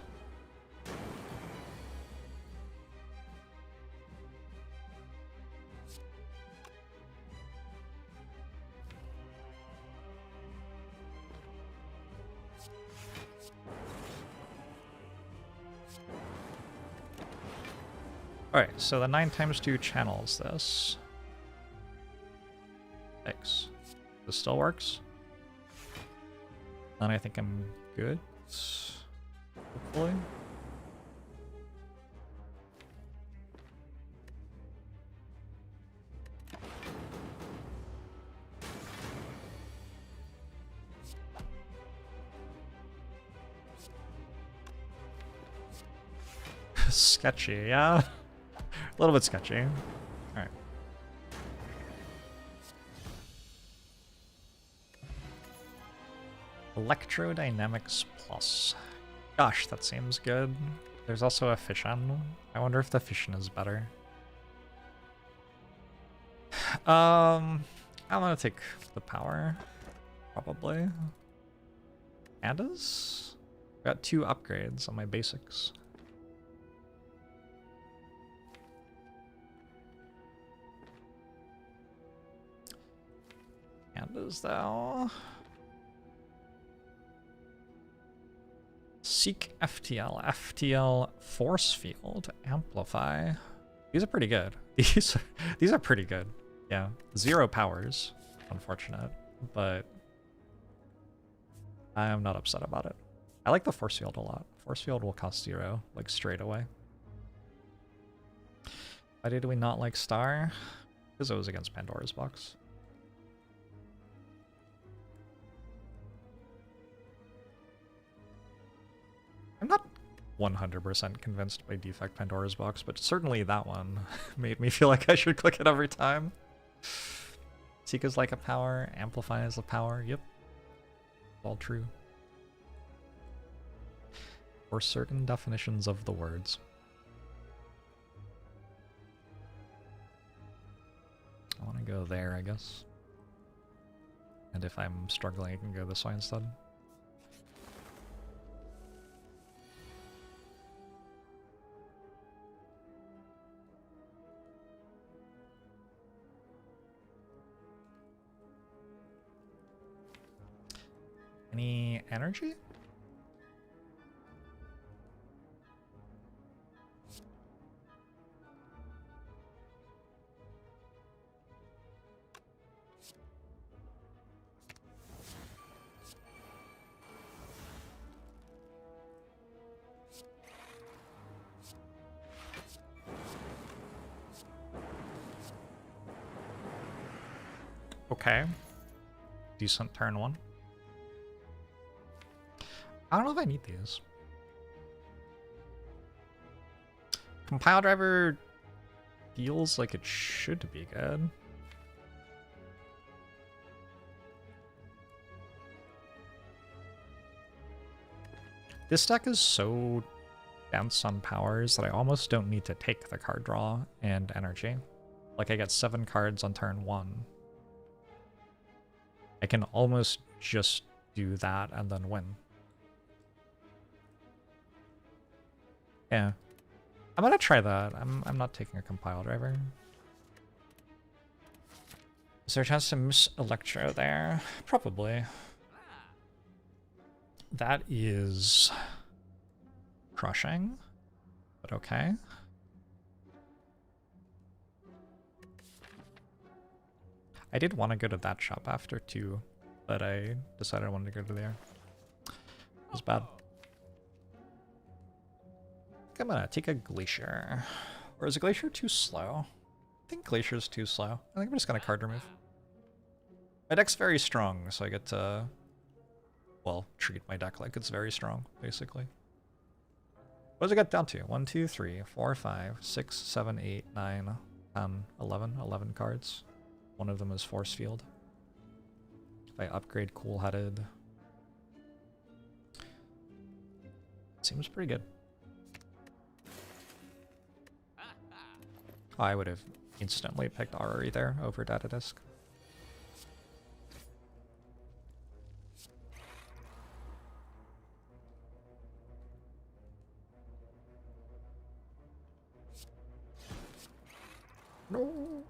Alright, so the 9 times 2 channels this. This still works. And I think I'm good. Hopefully. Sketchy, yeah. A little bit sketchy. Alright. Electrodynamics Plus. Gosh, that seems good. There's also a fission. I wonder if the fission is better. I'm gonna take the power. Probably. Pandas? Got 2 upgrades on my basics. Pandas though. Seek FTL. FTL Force Field. Amplify. These are pretty good. These are pretty good. Yeah. 0 powers. Unfortunate. But I am not upset about it. I like the Force Field a lot. Force Field will cost 0, like straight away. Why did we not like Star? Because it was against Pandora's Box. I'm not 100% convinced by Defect Pandora's Box, but certainly that one made me feel like I should click it every time. Seek is like a power, Amplify is a power, yep. All true. Or certain definitions of the words. I want to go there, I guess. And if I'm struggling, I can go this way instead. Any energy? Okay. Decent turn 1. I don't know if I need these. Compile driver feels like it should be good. This deck is so dense on powers that I almost don't need to take the card draw and energy. Like I get 7 cards on turn 1. I can almost just do that and then win. Yeah. I'm gonna try that. I'm not taking a compile driver. Is there a chance to miss Electro there? Probably. That is crushing, but okay. I did want to go to that shop after too, but I decided I wanted to go to there. It was bad. I'm gonna take a Glacier. Or is a Glacier too slow? I think Glacier's too slow. I think I'm just gonna card remove. My deck's very strong, so I get to, well, treat my deck like it's very strong, basically. What does it get down to? 1, 2, 3, 4, 5, 6, 7, 8, 9, 10, 11. 11 cards. One of them is Force Field. If I upgrade Cool Headed. Seems pretty good. I would have instantly picked Arori there over Data Disk. No.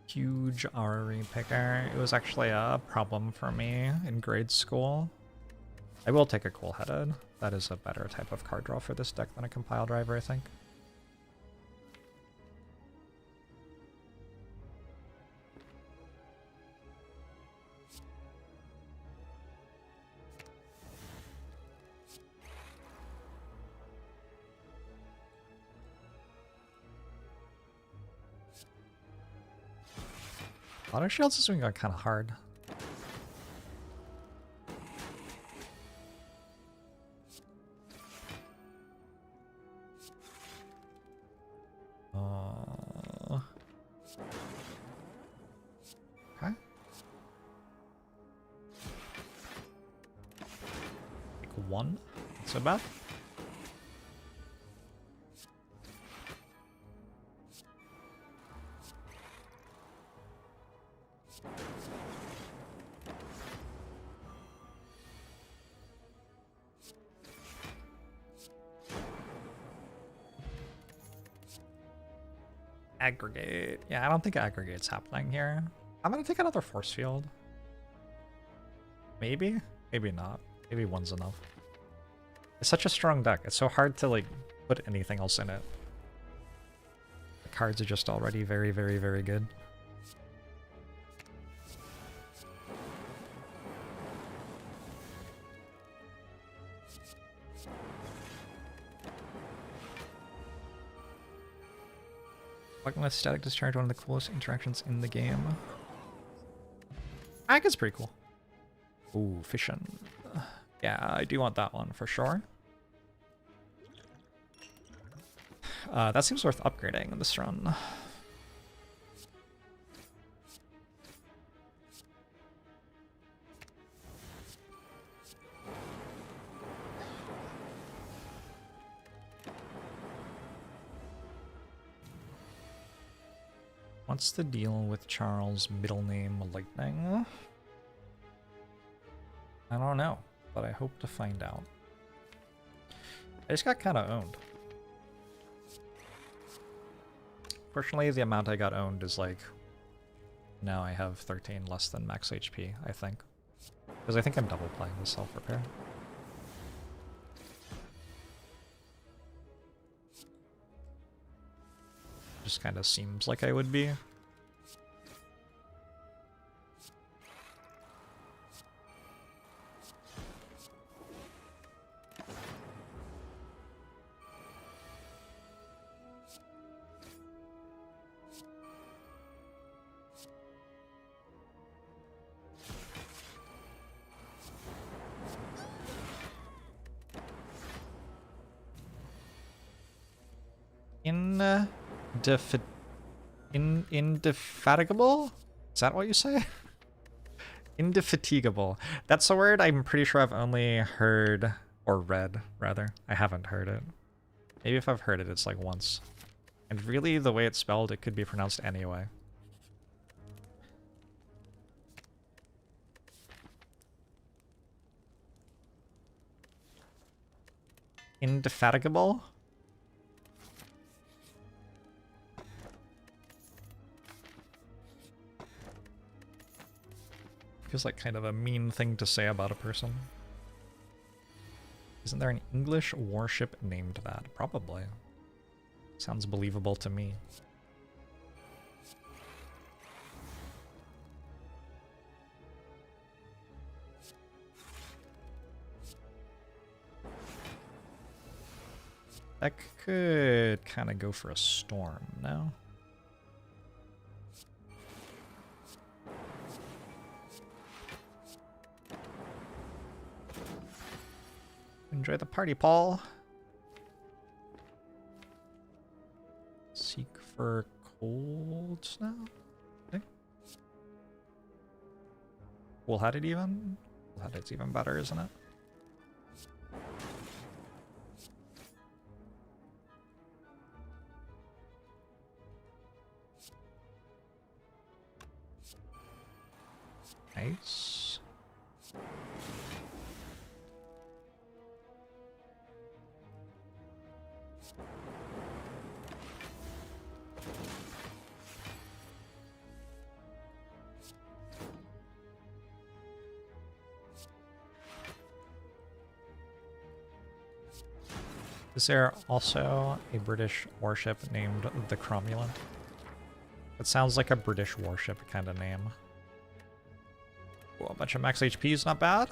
Huge RE picker. It was actually a problem for me in grade school. I will take a cool-headed. That is a better type of card draw for this deck than a compile driver, I think. Auto shields this one got kind of hard. Okay. Take one. Not so bad. Aggregate. Yeah, I don't think aggregate's happening here. I'm gonna take another force field. Maybe? Maybe not. Maybe one's enough. It's such a strong deck. It's so hard to, like, put anything else in it. The cards are just already very, very, very good. Fucking with static discharge, one of the coolest interactions in the game. I think it's pretty cool. Ooh, fission. Yeah, I do want that one for sure. That seems worth upgrading in this run. What's the deal with Charles' middle name Lightning? I don't know, but I hope to find out. I just got kind of owned. Fortunately, the amount I got owned is like... Now I have 13 less than max HP, I think. Because I think I'm double playing with self-repair. Just kind of seems like I would be. Indefatigable? Is that what you say? Indefatigable. That's a word I'm pretty sure I've only heard, or read, rather. I haven't heard it. Maybe if I've heard it, it's like once. And really, the way it's spelled, it could be pronounced anyway. Indefatigable? Feels like kind of a mean thing to say about a person. Isn't there an English warship named that? Probably. Sounds believable to me. That could kind of go for a storm, no? Enjoy the party, Paul. Seek for cold snow? Okay. Cool-headed even? Cool-headed's even better, isn't it? Nice. Is there also a British warship named the Cromulent? It sounds like a British warship kind of name. Well, a bunch of max HP is not bad.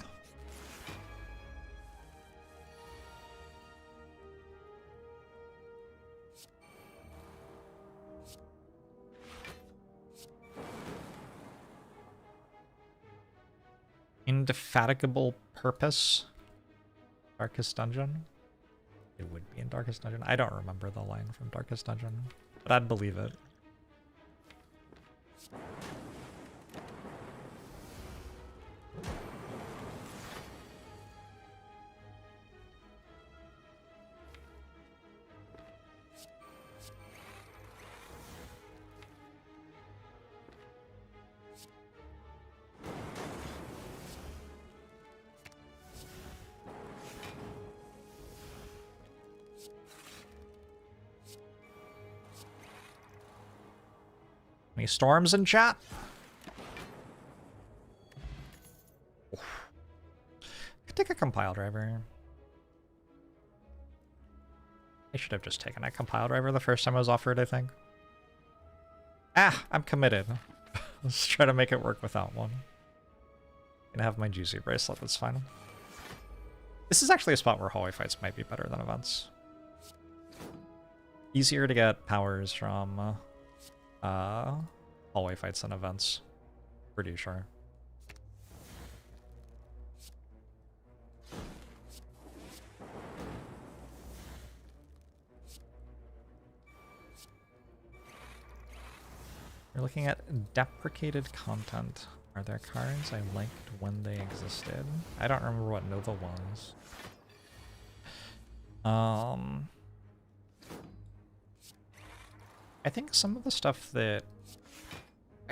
Indefatigable Purpose. Darkest Dungeon? It would be in Darkest Dungeon. I don't remember the line from Darkest Dungeon, but I'd believe it. Any storms in chat? Could take a compile driver. I should have just taken a compile driver the first time I was offered, I think. Ah, I'm committed. Let's try to make it work without one. Gonna have my juicy bracelet, that's fine. This is actually a spot where hallway fights might be better than events. Easier to get powers from hallway fights than events. Pretty sure. We're looking at deprecated content. Are there cards I liked when they existed? I don't remember what Nova was. I think some of the stuff that...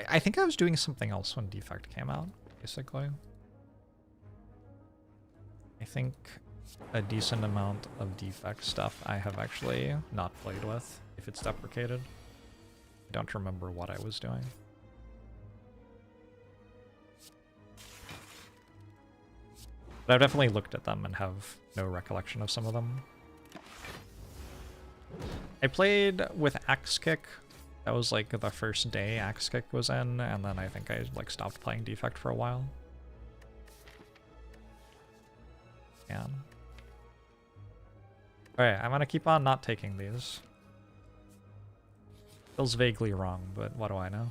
I think I was doing something else when Defect came out, basically. I think a decent amount of Defect stuff I have actually not played with, if it's deprecated. I don't remember what I was doing. But I've definitely looked at them and have no recollection of some of them. I played with Axe Kick. That was like the first day Axe Kick was in, and then I think I like stopped playing Defect for a while. Yeah. Alright, I'm gonna keep on not taking these. Feels vaguely wrong, but what do I know?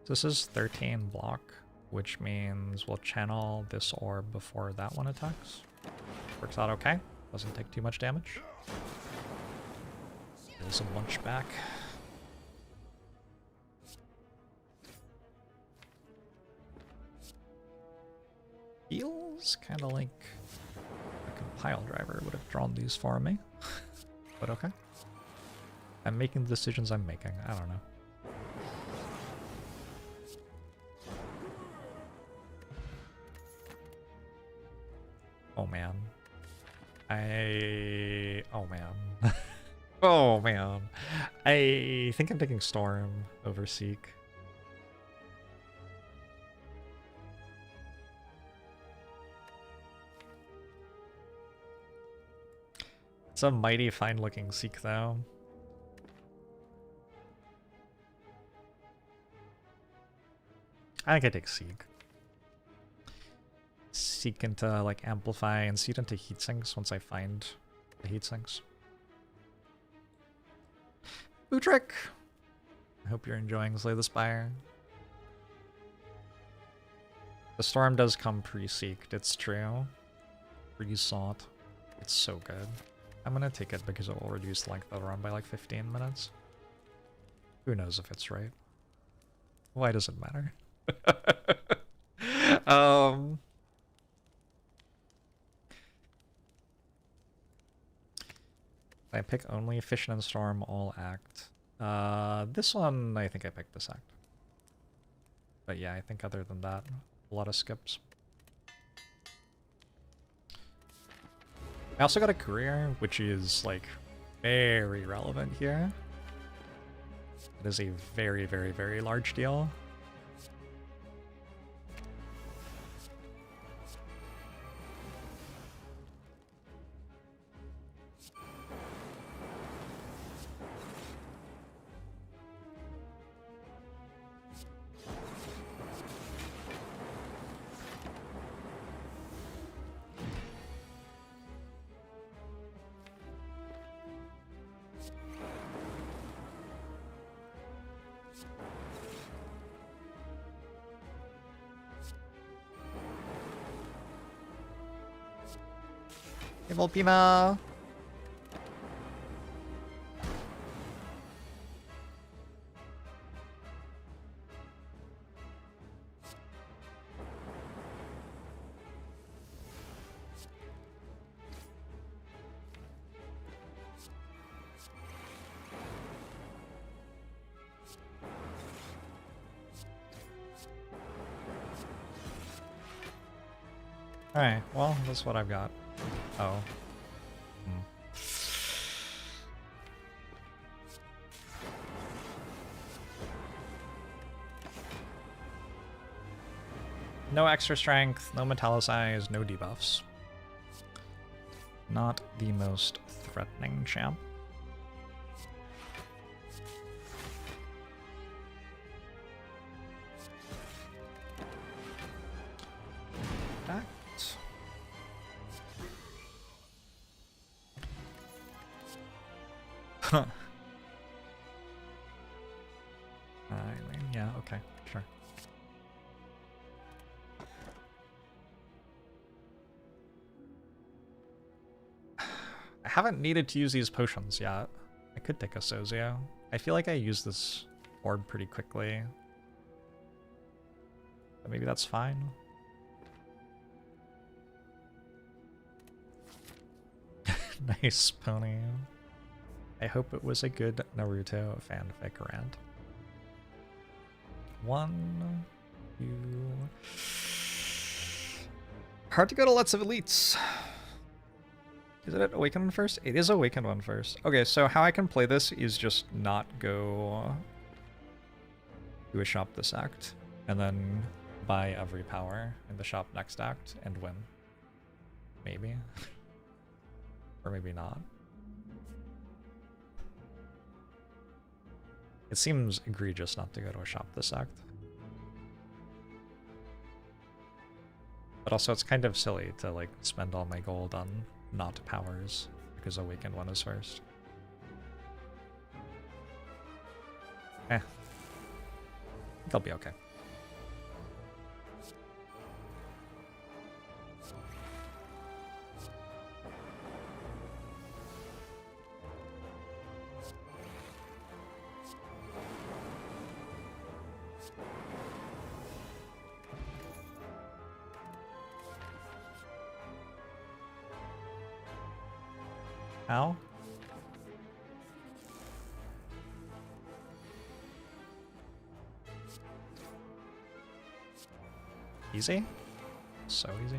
This is 13 block, which means we'll channel this orb before that one attacks. Works out okay. Doesn't take too much damage. Heals a bunch back. Feels kind of like a compile driver would have drawn these for me. But okay. I'm making the decisions I'm making. I don't know. Oh man. Oh man. Oh man. I think I'm taking Storm over Seek. It's a mighty fine looking Seek though. I think I take Seek. Seek into like amplify and seed into heatsinks once I find the heatsinks. Bootrick! I hope you're enjoying Slay the Spire. The Storm does come pre-seeked, it's true. Pre-sought. It's so good. I'm gonna take it because it will reduce length of the run by like 15 minutes. Who knows if it's right? Why does it matter? I pick only Fission and Storm, all act. This one, I think I picked this act. But yeah, I think other than that, a lot of skips. I also got a career, which is like very relevant here. It is a very, very, very large deal. Hey, Volpino! Alright, well, that's what I've got. Oh. No extra strength, no metallicize, no debuffs. Not the most threatening champ. Act. Huh. Yeah, okay, sure. I haven't needed to use these potions yet. I could take a Sozio. I feel like I use this orb pretty quickly. But maybe that's fine. Nice pony. I hope it was a good Naruto fanfic rant. 1, 2... Hard to go to lots of elites. Is it Awakened one first? It is Awakened one first. Okay, so how I can play this is just not go to a shop this act, and then buy every power in the shop next act and win. Maybe. Or maybe not. It seems egregious not to go to a shop this act. But also it's kind of silly to like spend all my gold on not powers, because Awakened one is first. I think I'll be okay. Ow. Easy? So easy.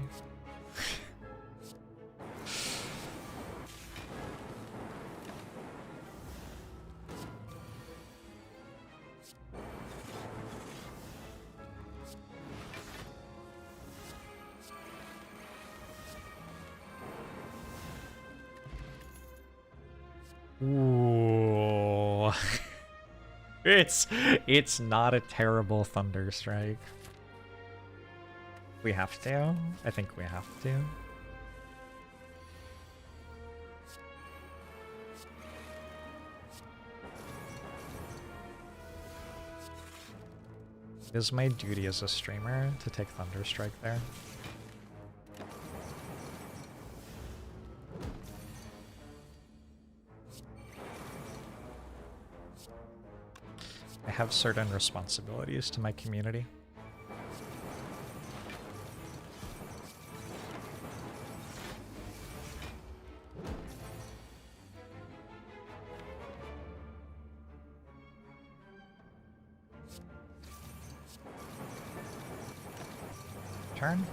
Ooh. It's not a terrible Thunder Strike. We have to. I think we have to. It is my duty as a streamer to take Thunder Strike there. I have certain responsibilities to my community. Turn.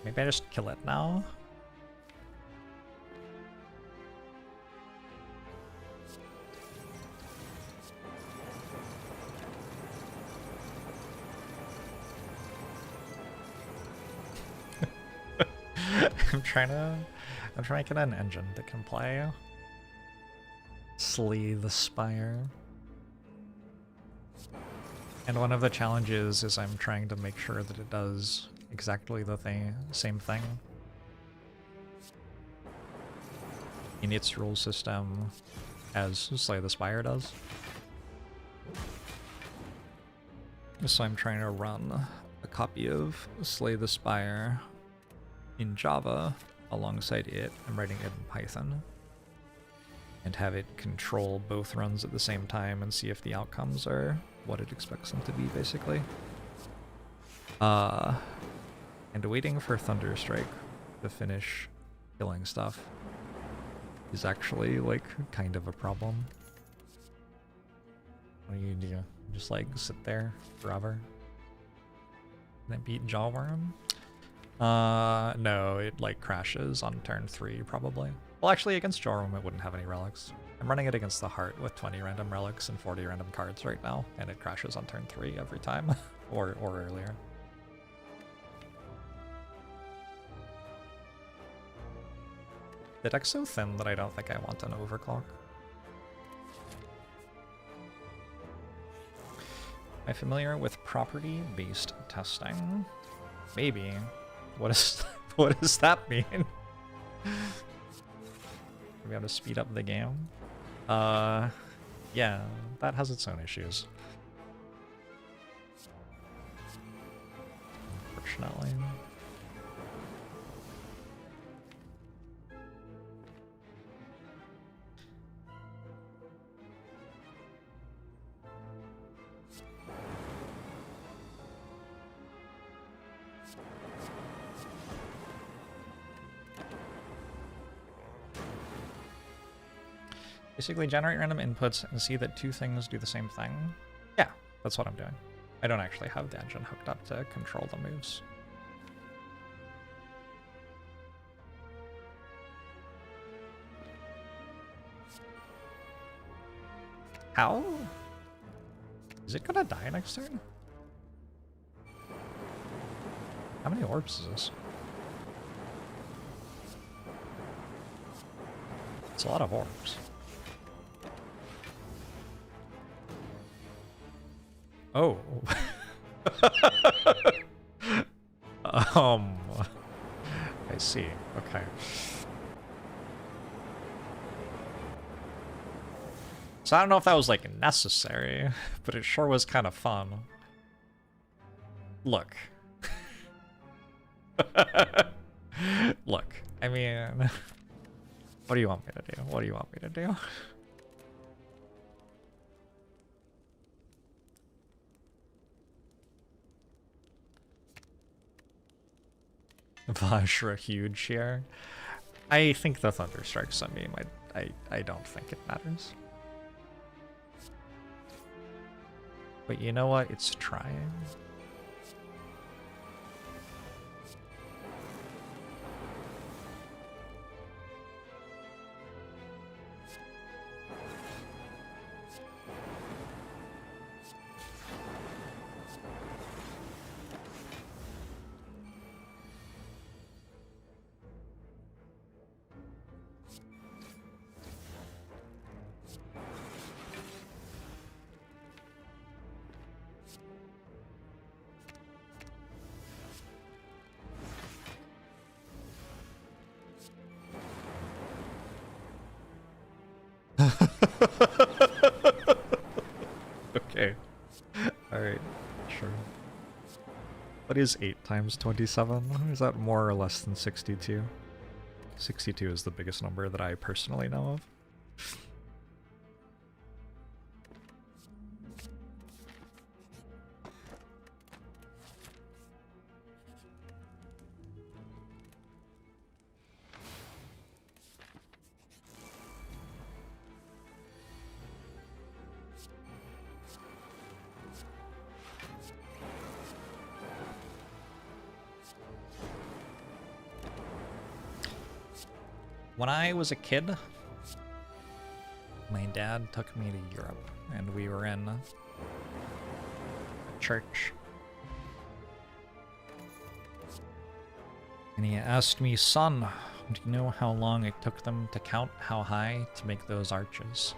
Maybe I just kill it now? I'm trying to get an engine that can play Slay the Spire. And one of the challenges is I'm trying to make sure that it does exactly the same thing in its rule system as Slay the Spire does. So I'm trying to run a copy of Slay the Spire in Java alongside it. I'm writing it in Python. And have it control both runs at the same time and see if the outcomes are what it expects them to be, basically. And waiting for Thunderstrike to finish killing stuff is actually, like, kind of a problem. What do? You just, like, sit there forever? And then beat Jawworm? No, it, like, crashes on turn 3, probably. Well, actually, against Jorbs, it wouldn't have any relics. I'm running it against the Heart with 20 random relics and 40 random cards right now, and it crashes on turn 3 every time, or earlier. The deck's so thin that I don't think I want an overclock. Am I familiar with property-based testing? Maybe. What does that mean? We have to speed up the game. Yeah, that has its own issues. Unfortunately. Basically generate random inputs and see that two things do the same thing. Yeah, that's what I'm doing. I don't actually have the engine hooked up to control the moves. How? Is it gonna die next turn? How many orbs is this? It's a lot of orbs. Oh. I see. Okay. So I don't know if that was, like, necessary, but it sure was kind of fun. Look. Look, I mean, what do you want me to do? What do you want me to do? Vajra huge here. I think the Thunderstrike Sunbeam, I don't think it matters. But you know what? It's trying. Okay. Alright, sure. What is 8 times 27? Is that more or less than 62? 62 is the biggest number that I personally know of. When I was a kid, my dad took me to Europe, and we were in a church. And he asked me, "Son, do you know how long it took them to count how high to make those arches?"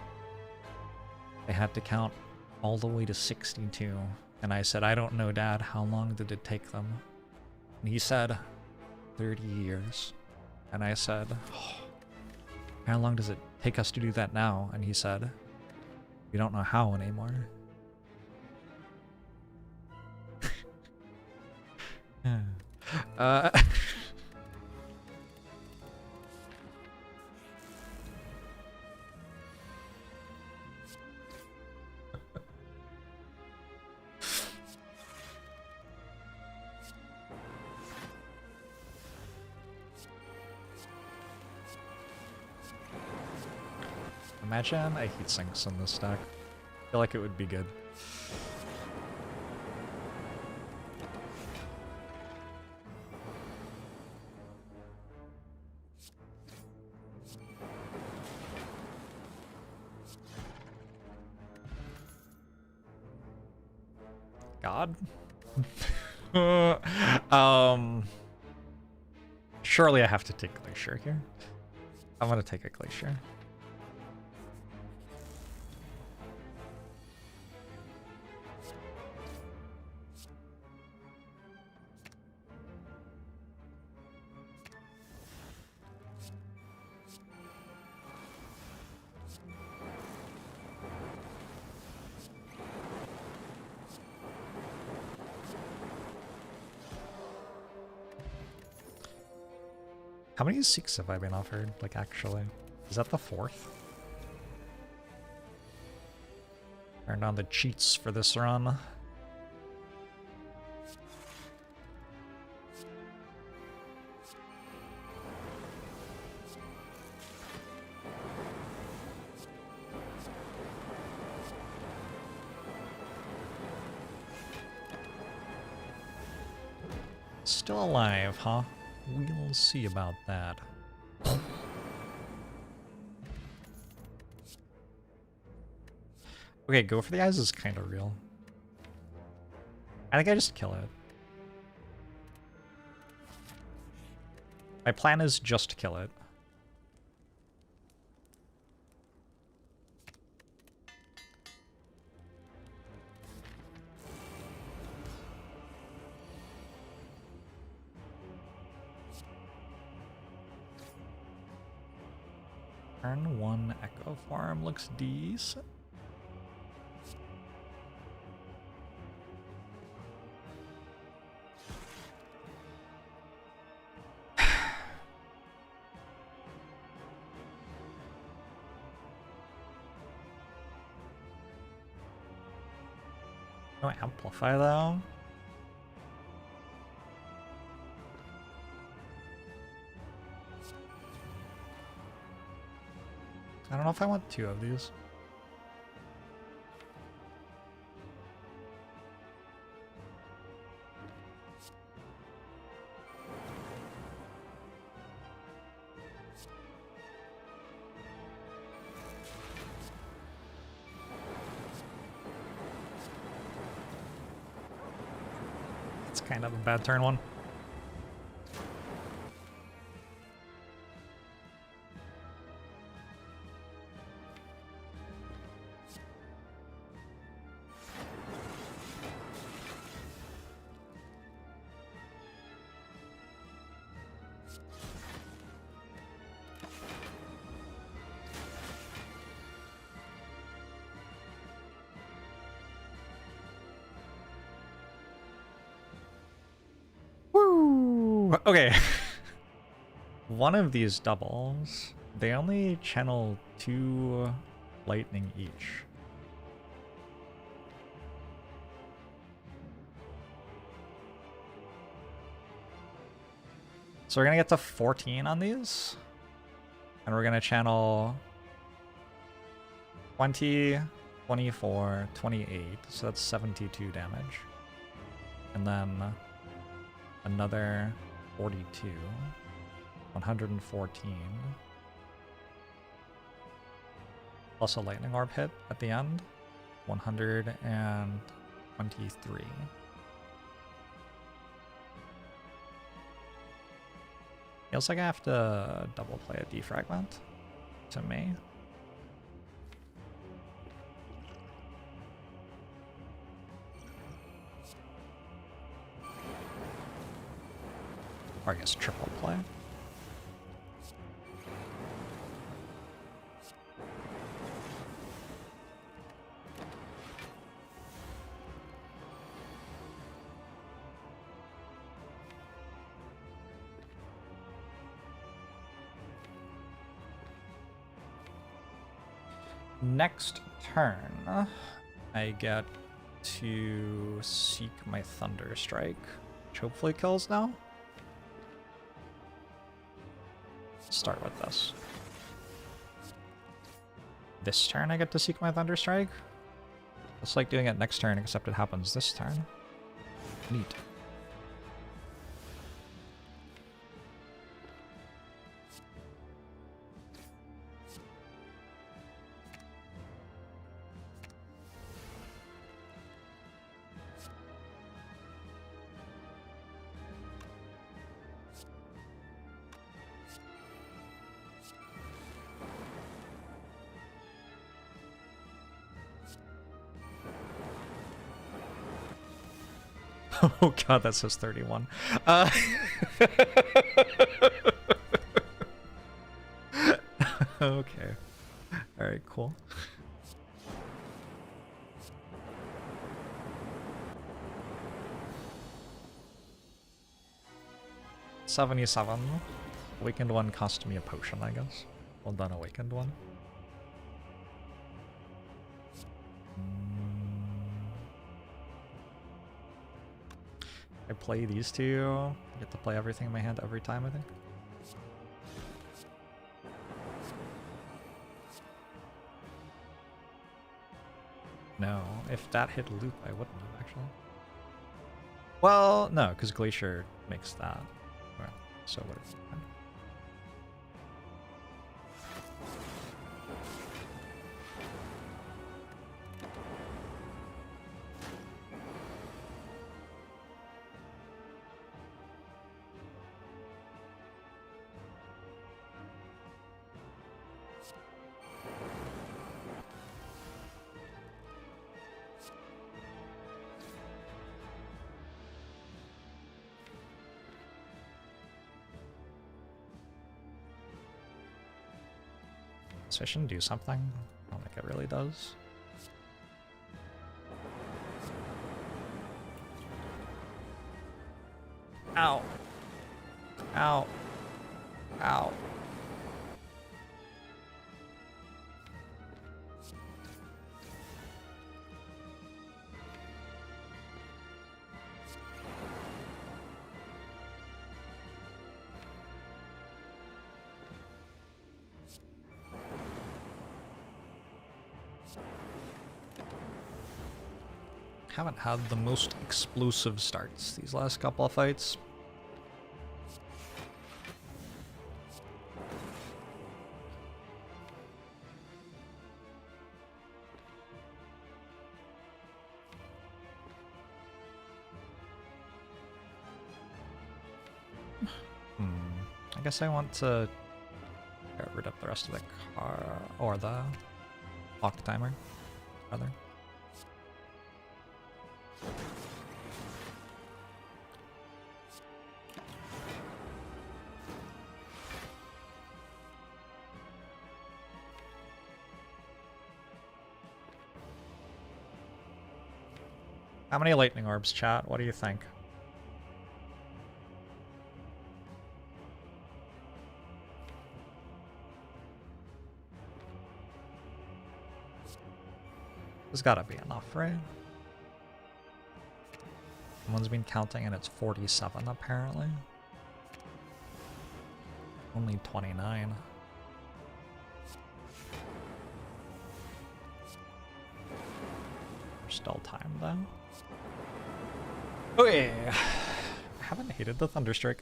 They had to count all the way to 62. And I said, "I don't know, Dad. How long did it take them?" And he said, 30 years. And I said, "Oh, how long does it take us to do that now?" And he said, "We don't know how anymore." uh... Imagine a heat sinks in this deck. I feel like it would be good. God? Surely I have to take Glacier here. I'm gonna take a Glacier. How many Seeks have I been offered, like, actually? Is that the 4th? Turned on the cheats for this run. Still alive, huh? We'll see about that. Okay, go for the eyes is kind of real. I think I just kill it. My plan is just to kill it. Turn 1 Echo Farm looks decent. No amplify though. I don't know if I want 2 of these. It's kind of a bad turn one. Okay. One of these doubles, they only channel 2 lightning each. So we're gonna get to 14 on these. And we're gonna channel 20, 24, 28. So that's 72 damage. And then another 42, 114, Plus a lightning orb hit at the end. 123. Feels like I have to double play a defragment to me. Or I guess triple play. Next turn, I get to seek my Thunder Strike, which hopefully kills now. Let's start with this. This turn I get to seek my Thunder Strike. It's like doing it next turn, except it happens this turn. Neat. Oh god, that says 31. Okay. Alright, cool. 77. Awakened one cost me a potion, I guess. Well done, awakened one. I play these two. I get to play everything in my hand every time, I think. No, if that hit loop, I wouldn't have actually. Well, no, because Glacier makes that. Well, so what is it? Ascension do something? I don't think it really does. Ow. Ow. Ow. Haven't had the most explosive starts these last couple of fights. I guess I want to get rid of the rest of the car, or the clock timer, rather. How many lightning orbs, chat? What do you think? There's gotta be enough, right? Someone's been counting and it's 47 apparently. Only 29. There's still time though. Okay. I haven't hated the Thunderstrike.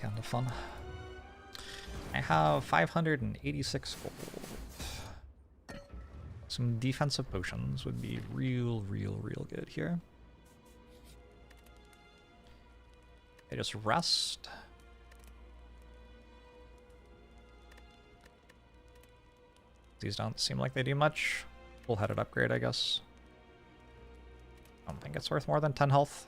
Kind of fun. I have 586 gold. Some defensive potions would be real good here. Okay, just rest. These don't seem like they do much. Full-headed upgrade, I guess. I don't think it's worth more than 10 health.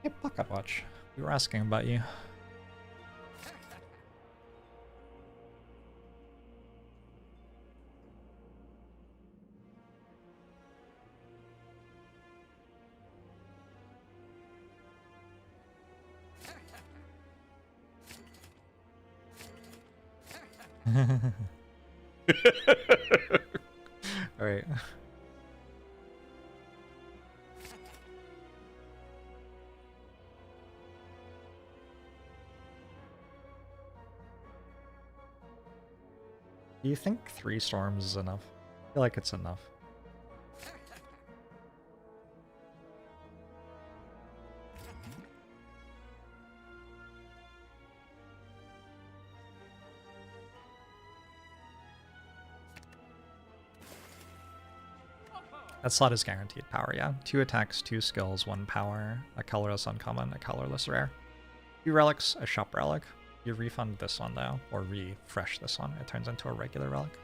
Hey, Pocket Watch. We were asking about you. All right. Do you think 3 storms is enough? I feel like it's enough. That slot is guaranteed power, yeah. 2 attacks, 2 skills, 1 power, a colorless uncommon, a colorless rare. 2 relics, a shop relic. You refund this one though, or refresh this one. It turns into a regular relic.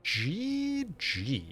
GG.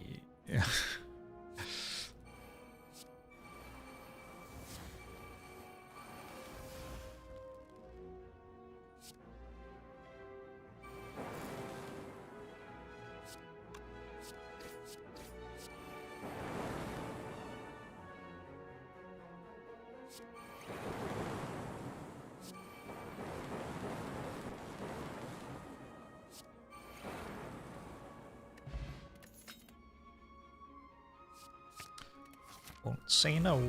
Won't say no.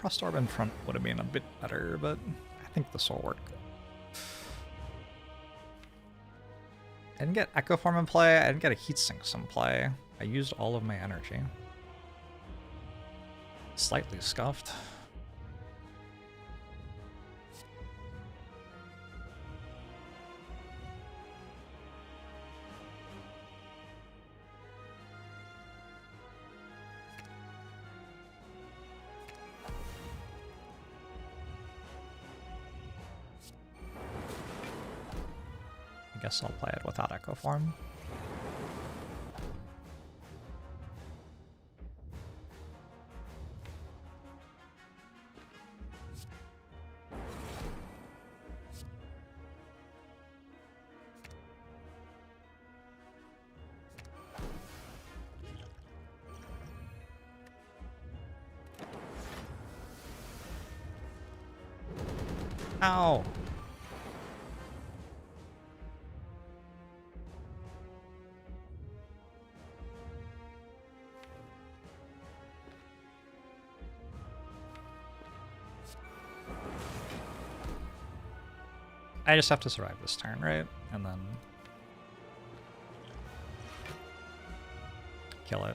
Frost Orb in front would have been a bit better, but I think this will work. I didn't get Echo Form in play, I didn't get a Heat Sinks in play. I used all of my energy. Slightly scuffed. I guess I'll play it without Echo Form. Ow! I just have to survive this turn, right? And then kill it.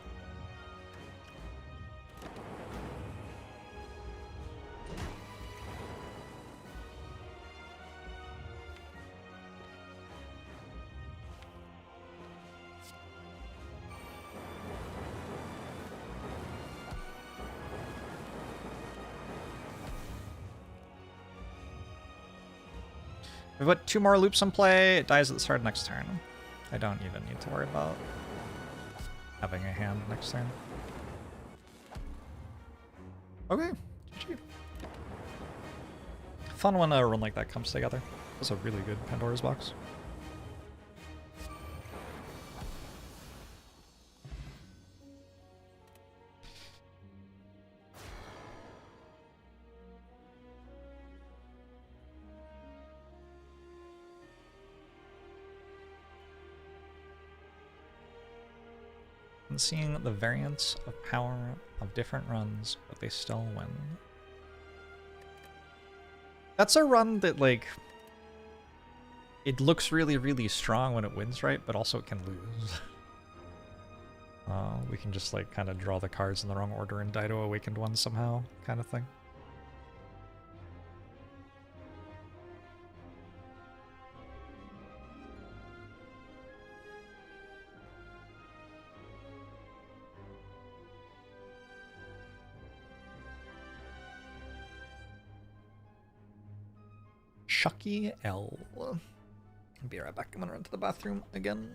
We've got 2 more loops in play. It dies at the start of next turn. I don't even need to worry about having a hand next turn. Okay, GG. Fun when a run like that comes together. That's a really good Pandora's box. And seeing the variance of power of different runs, but they still win. That's a run that, like, it looks really, really strong when it wins, right? But also it can lose. We can just, like, kind of draw the cards in the wrong order and die to Awakened One somehow, kind of thing. Shucky L. I'll be right back. I'm gonna run to the bathroom again.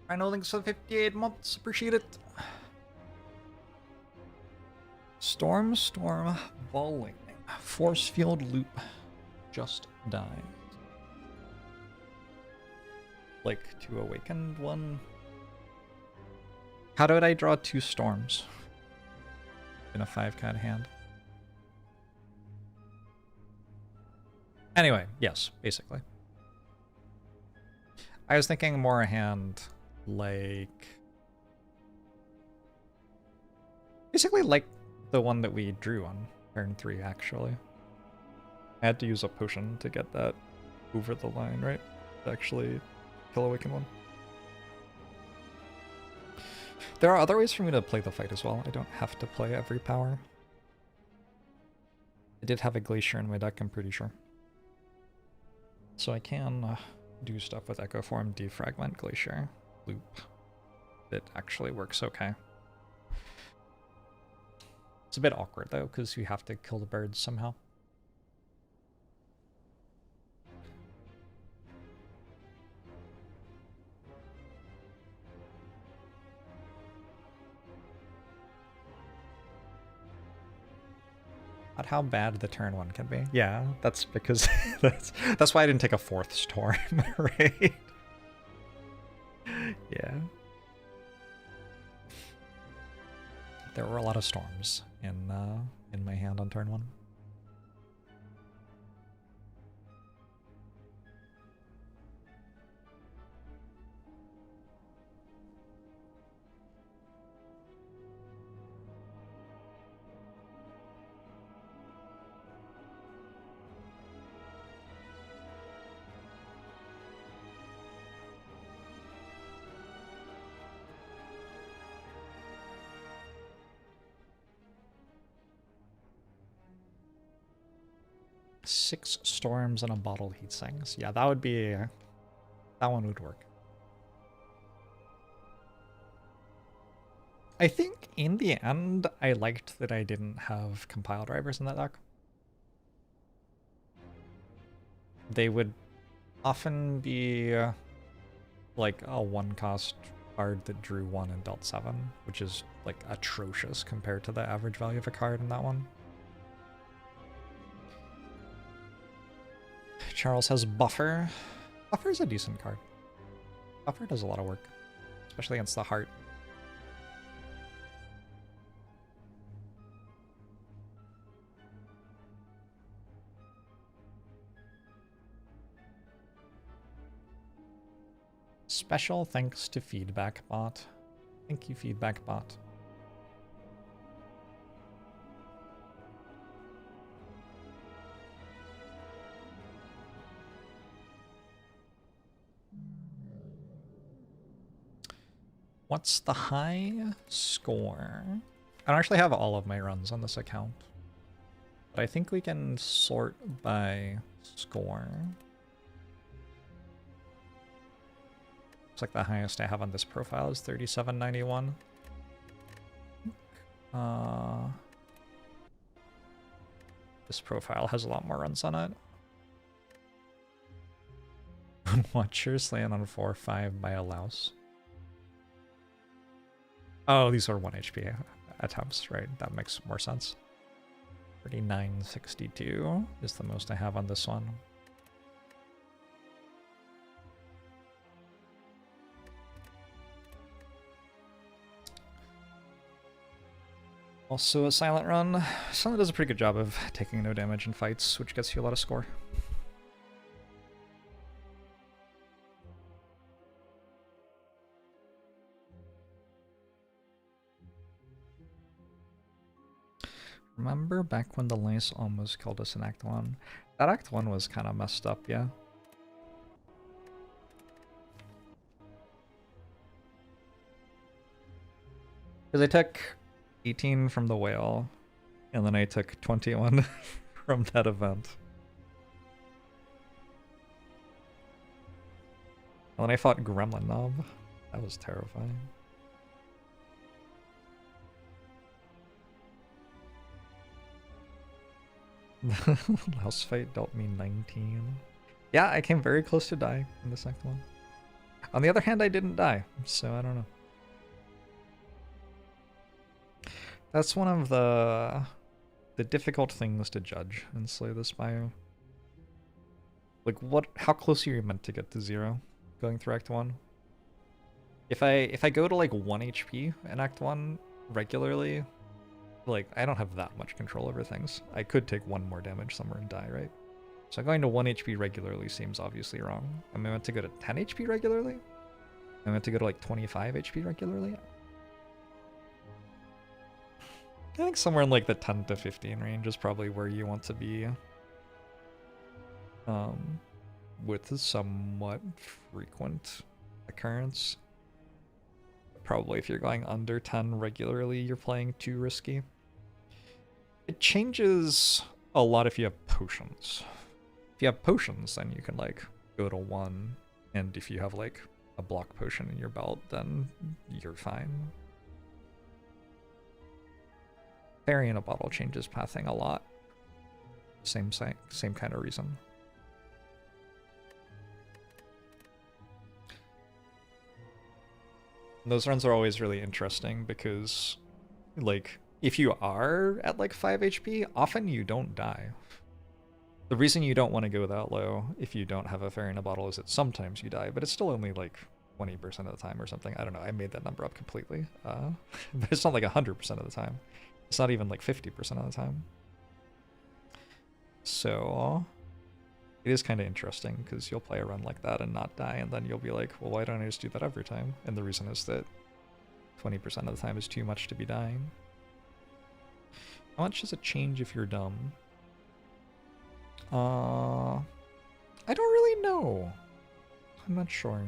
I know, thanks for 58 months. Appreciate it. Storm, Bowling. Force Field Loop. Just died. Like, 2 Awakened One. How did I draw 2 Storms in a 5-card hand? Anyway, yes, basically. I was thinking more a hand like... basically like the one that we drew on turn 3, actually. I had to use a potion to get that over the line, right? To actually kill Awakened One. There are other ways for me to play the fight as well. I don't have to play every power. I did have a Glacier in my deck, I'm pretty sure. So I can do stuff with Echo Form, Defragment, Glacier, Loop. It actually works okay. It's a bit awkward though, because you have to kill the birds somehow. Not how bad the turn 1 can be. Yeah, that's because that's why I didn't take a 4th storm, right? Yeah. There were a lot of storms in my hand on turn 1. 6 storms and a bottle heat sinks. Yeah, that would be... that one would work. I think in the end, I liked that I didn't have compile drivers in that deck. They would often be like a 1-cost card that drew 1 and dealt 7, which is like atrocious compared to the average value of a card in that one. Charles has Buffer. Buffer is a decent card. Buffer does a lot of work, especially against the heart. Special thanks to Feedback Bot. Thank you, Feedback Bot. What's the high score? I don't actually have all of my runs on this account, but I think we can sort by score. Looks like the highest I have on this profile is 3791. This profile has a lot more runs on it. Watchers land on 4-5 by a louse. Oh, these are 1 HP attempts, right? That makes more sense. 3962 is the most I have on this one. Also a Silent Run. Silent does a pretty good job of taking no damage in fights, which gets you a lot of score. Remember back when the lice almost killed us in Act 1? That Act 1 was kind of messed up, yeah. Because I took 18 from the whale, and then I took 21 from that event. And then I fought Gremlin Knob. That was terrifying. House fight dealt me 19. Yeah, I came very close to die in the second one. On the other hand, I didn't die, so I don't know. That's one of the difficult things to judge in Slay the Spire. Like, how close are you meant to get to 0 going through Act 1? If I go to like 1 HP in Act 1 regularly, like, I don't have that much control over things. I could take 1 more damage somewhere and die, right? So going to 1 HP regularly seems obviously wrong. Am I meant to go to 10 HP regularly? Am I meant to go to like 25 HP regularly? I think somewhere in like the 10 to 15 range is probably where you want to be. With a somewhat frequent occurrence. Probably if you're going under 10 regularly, you're playing too risky. It changes a lot if you have potions. If you have potions, then you can like go to 1, and if you have like a block potion in your belt, then you're fine. Fairy in a bottle changes pathing a lot. Same kind of reason. Those runs are always really interesting because, like, if you are at like 5 HP, often you don't die. The reason you don't want to go that low if you don't have a fairy in a bottle is that sometimes you die, but it's still only like 20% of the time or something. I don't know, I made that number up completely. But it's not like 100% of the time. It's not even like 50% of the time. So it is kind of interesting because you'll play a run like that and not die, and then you'll be like, well, why don't I just do that every time? And the reason is that 20% of the time is too much to be dying. How much does it change if you're dumb? I don't really know. I'm not sure.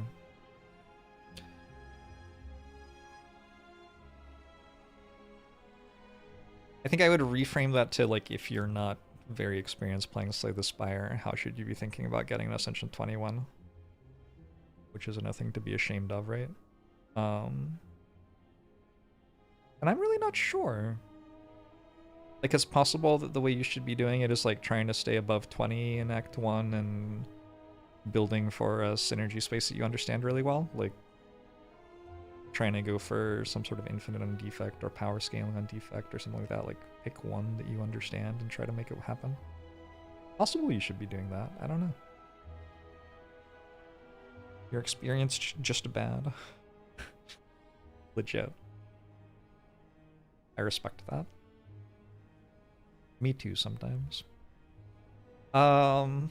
I think I would reframe that to like if you're not very experienced playing Slay the Spire, how should you be thinking about getting an Ascension 21? Which is nothing to be ashamed of, right? And I'm really not sure. Like, it's possible that the way you should be doing it is like trying to stay above 20 in Act 1 and building for a synergy space that you understand really well. Like, trying to go for some sort of infinite on Defect or power scaling on Defect or something like that. Like, pick one that you understand and try to make it happen. Possible you should be doing that. I don't know. Your experience just bad. Legit. I respect that. Me too sometimes. I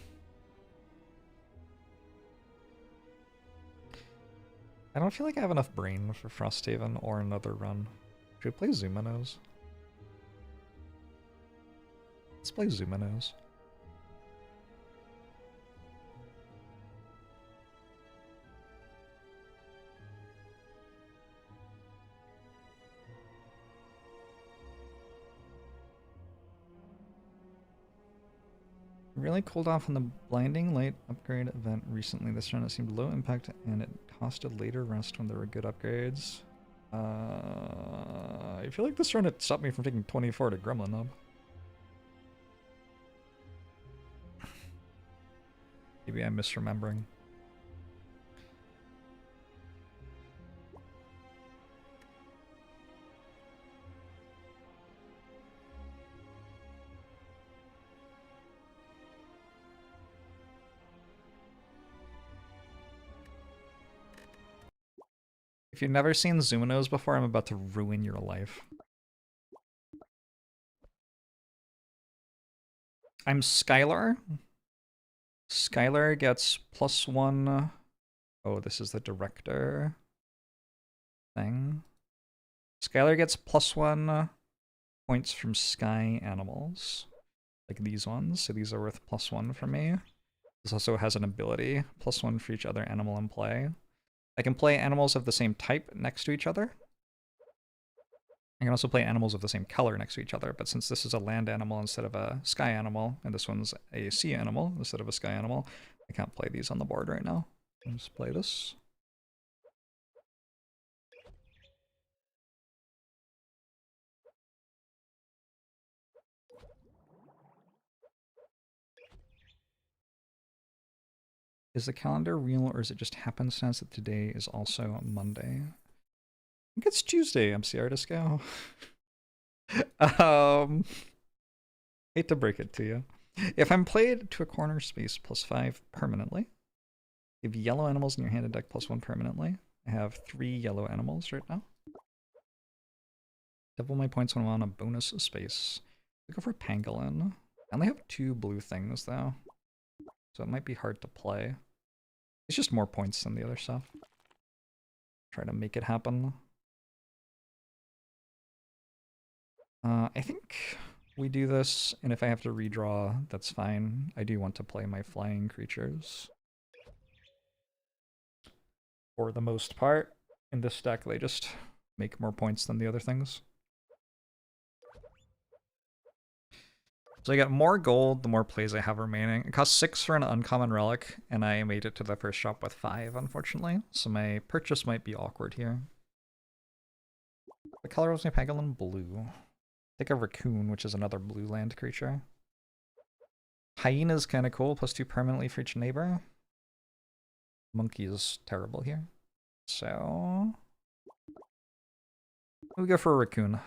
don't feel like I have enough brain for Frosthaven or another run. Should we play Zuminos? Let's play Zuminos. Really cooled off on the blinding light upgrade event recently. This run it seemed low impact and it costed later rest when there were good upgrades. I feel like this run it stopped me from taking 24 to Gremlin Hub. Maybe I'm misremembering. If you've never seen Zuminos before, I'm about to ruin your life. I'm Skylar. Skylar gets +1. Oh, this is the director thing. Skylar gets +1 points from sky animals. Like these ones. So these are worth +1 for me. This also has an ability. +1 for each other animal in play. I can play animals of the same type next to each other. I can also play animals of the same color next to each other, but since this is a land animal instead of a sky animal, and this one's a sea animal instead of a sky animal, I can't play these on the board right now. Let's play this. Is the calendar real, or is it just happenstance that today is also Monday? I think it's Tuesday, MC Artisco. Hate to break it to you. If I'm played to a corner space +5 permanently, you have yellow animals in your hand and deck +1 permanently. I have 3 yellow animals right now. Double my points when I'm on a bonus space. I go for Pangolin. I only have 2 blue things though, so it might be hard to play. It's just more points than the other stuff. Try to make it happen. I think we do this, and if I have to redraw, that's fine. I do want to play my flying creatures. For the most part, in this deck, they just make more points than the other things. So I get more gold the more plays I have remaining. It costs 6 for an uncommon relic, and I made it to the first shop with 5, unfortunately. So my purchase might be awkward here. What color was my pangolin? Blue. Take a raccoon, which is another blue land creature. Hyena is kind of cool, +2 permanently for each neighbor. Monkey is terrible here. So we go for a raccoon.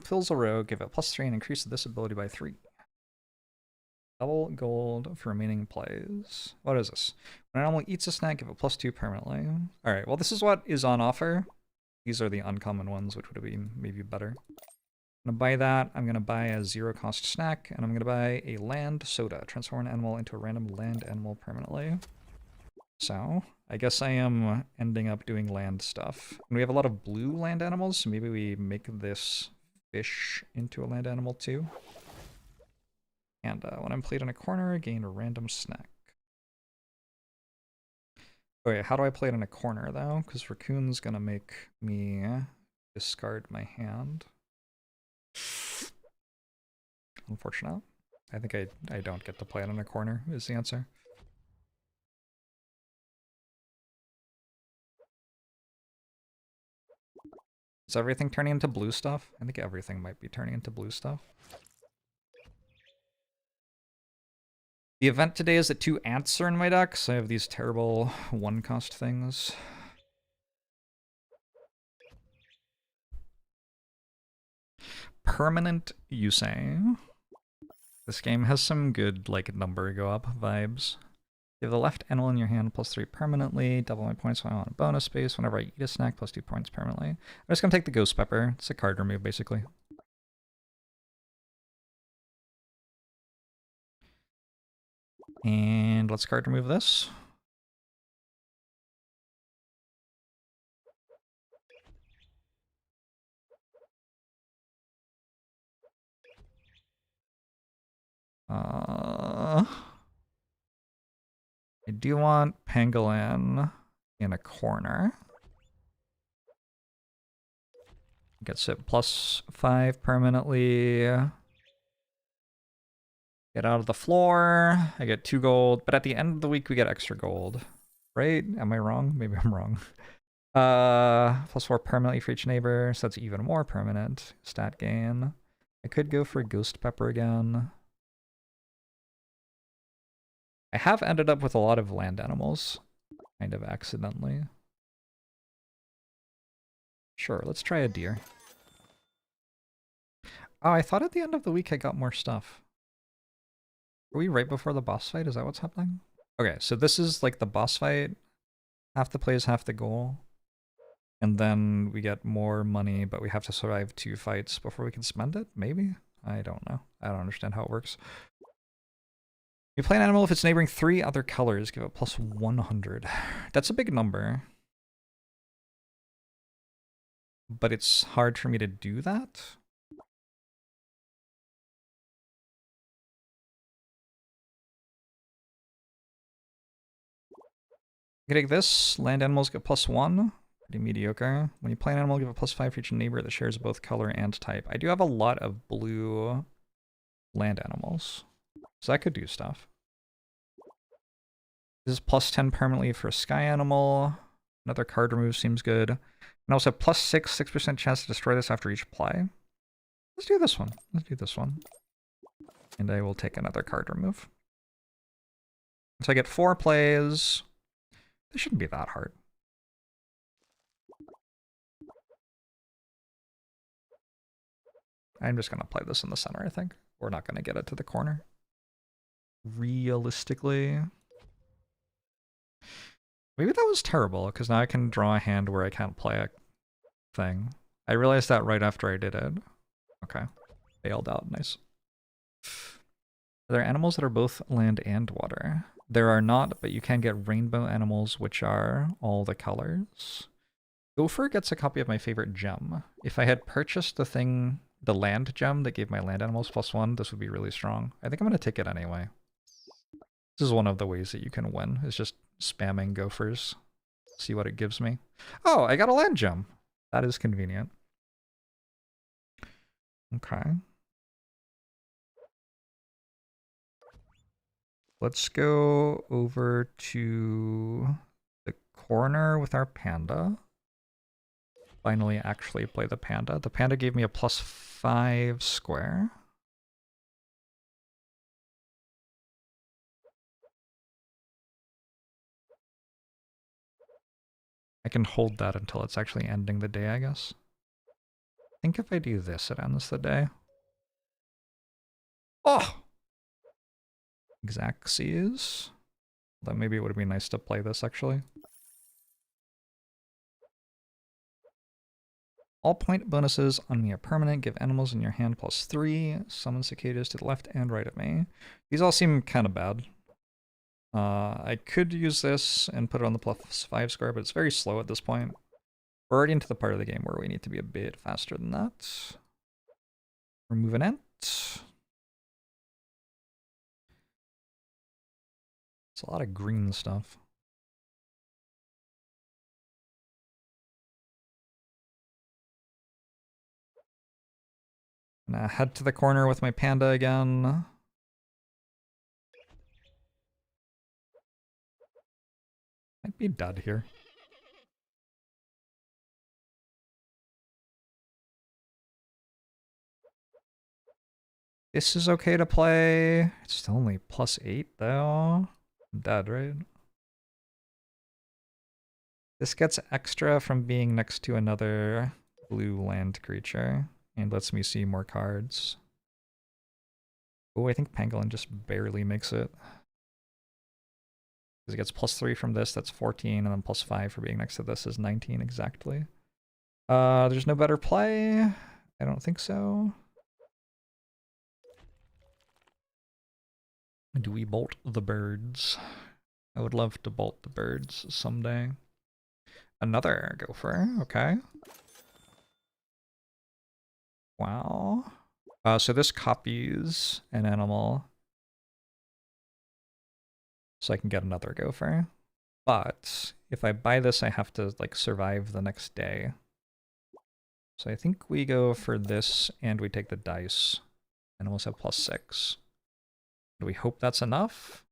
Fills a row, give it +3 and increase this ability by 3. Double gold for remaining plays. What is this? When an animal eats a snack, give it +2 permanently. Alright, well this is what is on offer. These are the uncommon ones, which would be maybe better. I'm gonna buy that. I'm gonna buy a 0-cost snack, and I'm gonna buy a land soda. Transform an animal into a random land animal permanently. So, I guess I am ending up doing land stuff. And we have a lot of blue land animals, so maybe we make this fish into a land animal too. And when I'm played in a corner, gain a random snack. Okay, how do I play it in a corner though? Because Raccoon's gonna make me discard my hand. Unfortunate. I think I don't get to play it in a corner is the answer. Is everything turning into blue stuff? I think everything might be turning into blue stuff. The event today is that 2 ants are in my deck, so I have these terrible 1-cost things. Permanent, you say? This game has some good, like, number go up vibes. You have the left animal in your hand, +3 permanently. Double my points when I want a bonus space. Whenever I eat a snack, +2 points permanently. I'm just gonna take the Ghost Pepper. It's a card remove, basically. And let's card remove this. I do want Pangolin in a corner. Gets it +5 permanently. Get out of the floor. I get 2 gold, but at the end of the week we get extra gold. Right? Am I wrong? Maybe I'm wrong. +4 permanently for each neighbor, so that's even more permanent. Stat gain. I could go for Ghost Pepper again. I have ended up with a lot of land animals, kind of accidentally. Sure, let's try a deer. Oh, I thought at the end of the week I got more stuff. Are we right before the boss fight? Is that what's happening? Okay, so this is like the boss fight. Half the play is half the goal. And then we get more money, but we have to survive 2 fights before we can spend it? Maybe? I don't know. I don't understand how it works. You play an animal if it's neighboring 3 other colors, give it +100. That's a big number. But it's hard for me to do that. You can take this. Land animals get +1. Pretty mediocre. When you play an animal, give it +5 for each neighbor that shares both color and type. I do have a lot of blue land animals, so that could do stuff. This is +10 permanently for a sky animal. Another card remove seems good. And also +6, 6% chance to destroy this after each play. Let's do this one. Let's do this one. And I will take another card remove. So I get 4 plays. This shouldn't be that hard. I'm just going to play this in the center, I think. We're not going to get it to the corner. Realistically. Maybe that was terrible, because now I can draw a hand where I can't play a thing. I realized that right after I did it. Okay. Bailed out. Nice. Are there animals that are both land and water? There are not, but you can get rainbow animals, which are all the colors. Gopher gets a copy of my favorite gem. If I had purchased the thing, the land gem that gave my land animals +1, this would be really strong. I think I'm going to take it anyway. This is one of the ways that you can win, is just spamming gophers. See what it gives me. Oh, I got a land gem. That is convenient. Okay. Let's go over to the corner with our panda. Finally actually play the panda. The panda gave me a +5 square. I can hold that until it's actually ending the day, I guess. I think if I do this, it ends the day. Oh! Xaxes. Then maybe it would be nice to play this, actually. All point bonuses on me are permanent. Give animals in your hand +3. Summon cicadas to the left and right of me. These all seem kind of bad. I could use this and put it on the +5 square, but it's very slow at this point. We're already into the part of the game where we need to be a bit faster than that. Remove an ant. It's a lot of green stuff. Gonna head to the corner with my panda again. Might be dead here. This is okay to play. It's still only +8 though. I'm dead, right? This gets extra from being next to another blue land creature and lets me see more cards. Oh, I think Pangolin just barely makes it. Because it gets +3 from this, that's 14, and then +5 for being next to this is 19 exactly. There's no better play. I don't think so. Do we bolt the birds? I would love to bolt the birds someday. Another gopher, okay. Wow. So this copies an animal. So I can get another gopher. But if I buy this, I have to like survive the next day. So I think we go for this and we take the dice. Animals have +6. Do we hope that's enough?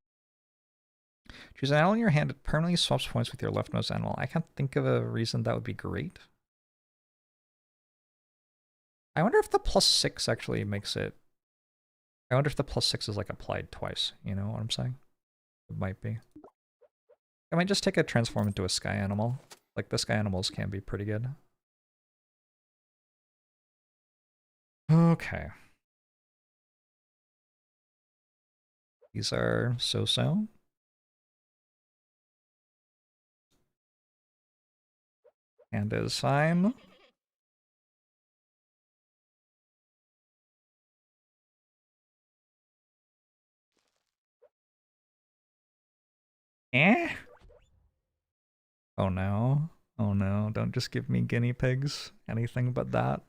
Choose an animal in your hand, it permanently swaps points with your leftmost animal. I can't think of a reason that would be great. I wonder if the +6 actually makes it... I wonder if the +6 is like applied twice, you know what I'm saying? It might be. I might just take a transform into a sky animal. Like, the sky animals can be pretty good. Okay. These are so-so. And is fine. Eh? Oh no. Oh no, don't just give me guinea pigs. Anything but that.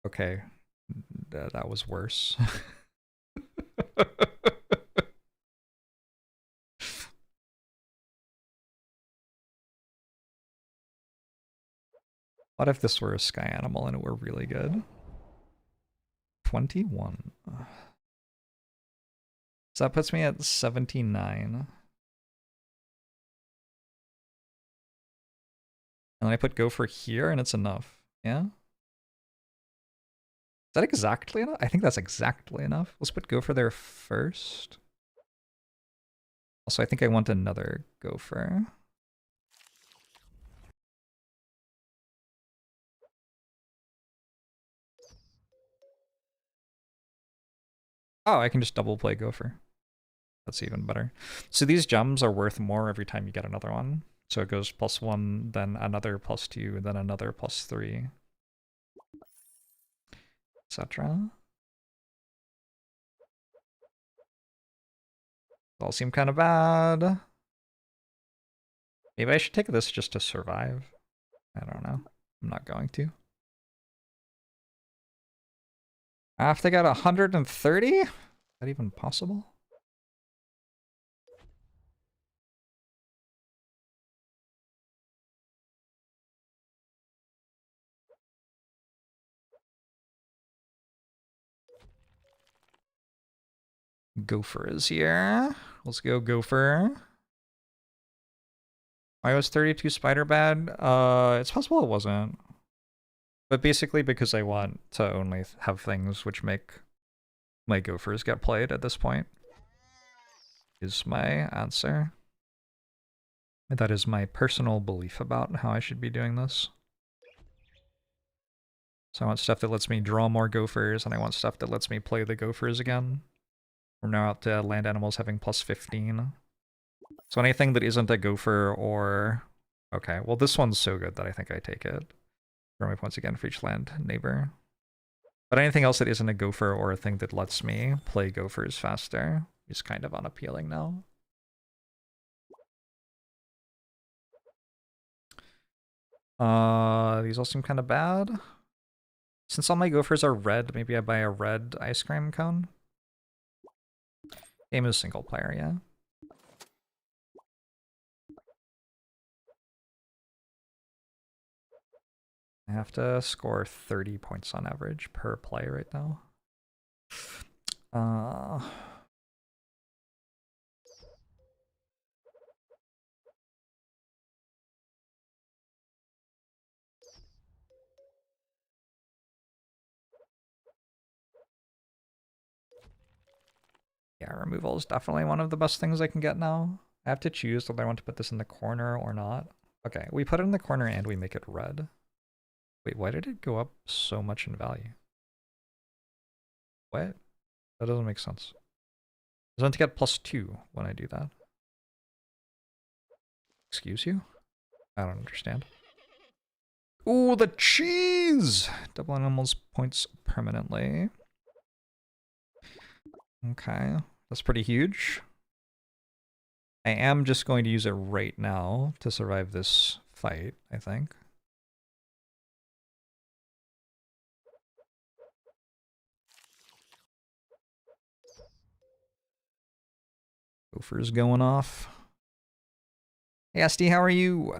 Okay. That was worse. What if this were a sky animal and it were really good? 21. So that puts me at 79. And I put gopher here and it's enough. Yeah? Is that exactly enough? I think that's exactly enough. Let's put gopher there first. Also, I think I want another gopher. Oh, I can just double play gopher. That's even better. So these gems are worth more every time you get another one. So it goes +1, then another +2, then another +3, etc. All seem kind of bad. Maybe I should take this just to survive. I don't know. I'm not going to. I have to get 130? Is that even possible? Gopher is here. Let's go gopher. Why was 32 spider bad? It's possible it wasn't. But basically because I want to only have things which make my gophers get played at this point is my answer. That is my personal belief about how I should be doing this. So I want stuff that lets me draw more gophers, and I want stuff that lets me play the gophers again. We're now up to land animals having +15. So anything that isn't a gopher or... Okay, well this one's so good that I think I take it. Draw my points again for each land neighbor. But anything else that isn't a gopher or a thing that lets me play gophers faster is kind of unappealing now. These all seem kind of bad. Since all my gophers are red, maybe I buy a red ice cream cone. Game is single player, yeah. I have to score 30 points on average per play right now. Yeah, removal is definitely one of the best things I can get now. I have to choose whether I want to put this in the corner or not. Okay, we put it in the corner and we make it red. Wait, why did it go up so much in value? What? That doesn't make sense. I was meant to get +2 when I do that. Excuse you? I don't understand. Ooh, the cheese! Double animals points permanently. Okay, that's pretty huge. I am just going to use it right now to survive this fight, I think. Gopher's going off. Hey, SD, how are you?